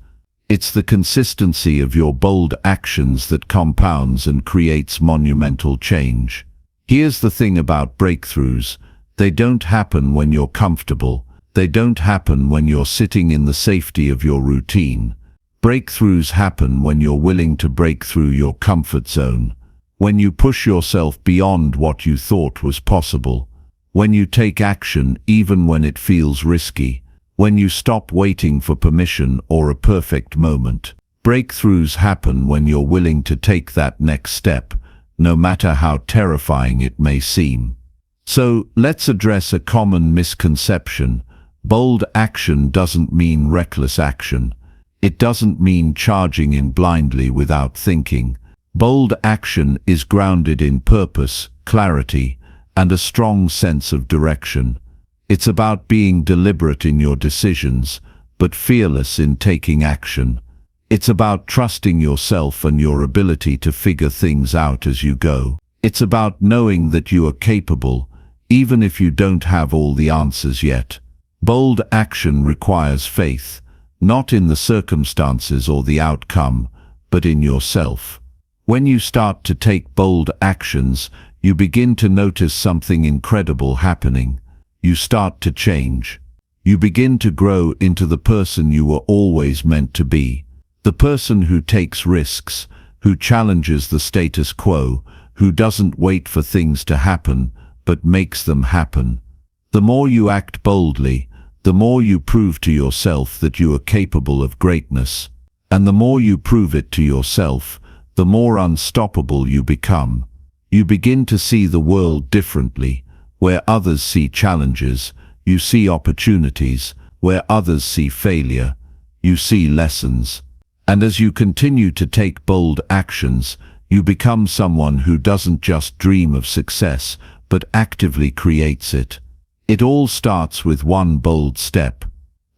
It's the consistency of your bold actions that compounds and creates monumental change. Here's the thing about breakthroughs: they don't happen when you're comfortable. They don't happen when you're sitting in the safety of your routine. Breakthroughs happen when you're willing to break through your comfort zone, when you push yourself beyond what you thought was possible, when you take action even when it feels risky, when you stop waiting for permission or a perfect moment. Breakthroughs happen when you're willing to take that next step, no matter how terrifying it may seem. So, let's address a common misconception. Bold action doesn't mean reckless action. It doesn't mean charging in blindly without thinking. Bold action is grounded in purpose, clarity, and a strong sense of direction. It's about being deliberate in your decisions, but fearless in taking action. It's about trusting yourself and your ability to figure things out as you go. It's about knowing that you are capable, even if you don't have all the answers yet. Bold action requires faith, not in the circumstances or the outcome, but in yourself. When you start to take bold actions, you begin to notice something incredible happening. You start to change. You begin to grow into the person you were always meant to be. The person who takes risks, who challenges the status quo, who doesn't wait for things to happen, but makes them happen. The more you act boldly, the more you prove to yourself that you are capable of greatness. And the more you prove it to yourself, the more unstoppable you become. You begin to see the world differently. Where others see challenges, you see opportunities. Where others see failure, you see lessons. And as you continue to take bold actions, you become someone who doesn't just dream of success, but actively creates it. It all starts with one bold step.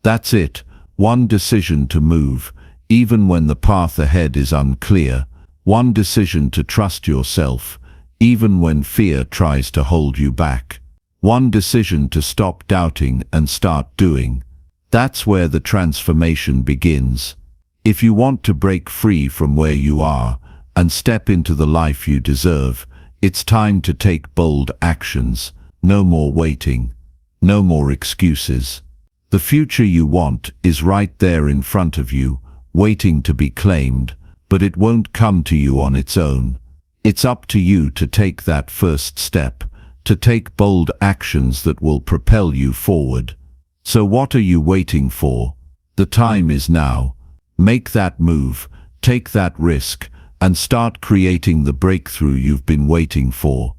That's it, one decision to move, even when the path ahead is unclear. One decision to trust yourself, even when fear tries to hold you back. One decision to stop doubting and start doing. That's where the transformation begins. If you want to break free from where you are and step into the life you deserve, it's time to take bold actions. No more waiting. No more excuses. The future you want is right there in front of you, waiting to be claimed, but it won't come to you on its own. It's up to you to take that first step, to take bold actions that will propel you forward. So what are you waiting for? The time is now. Make that move, take that risk, and start creating the breakthrough you've been waiting for.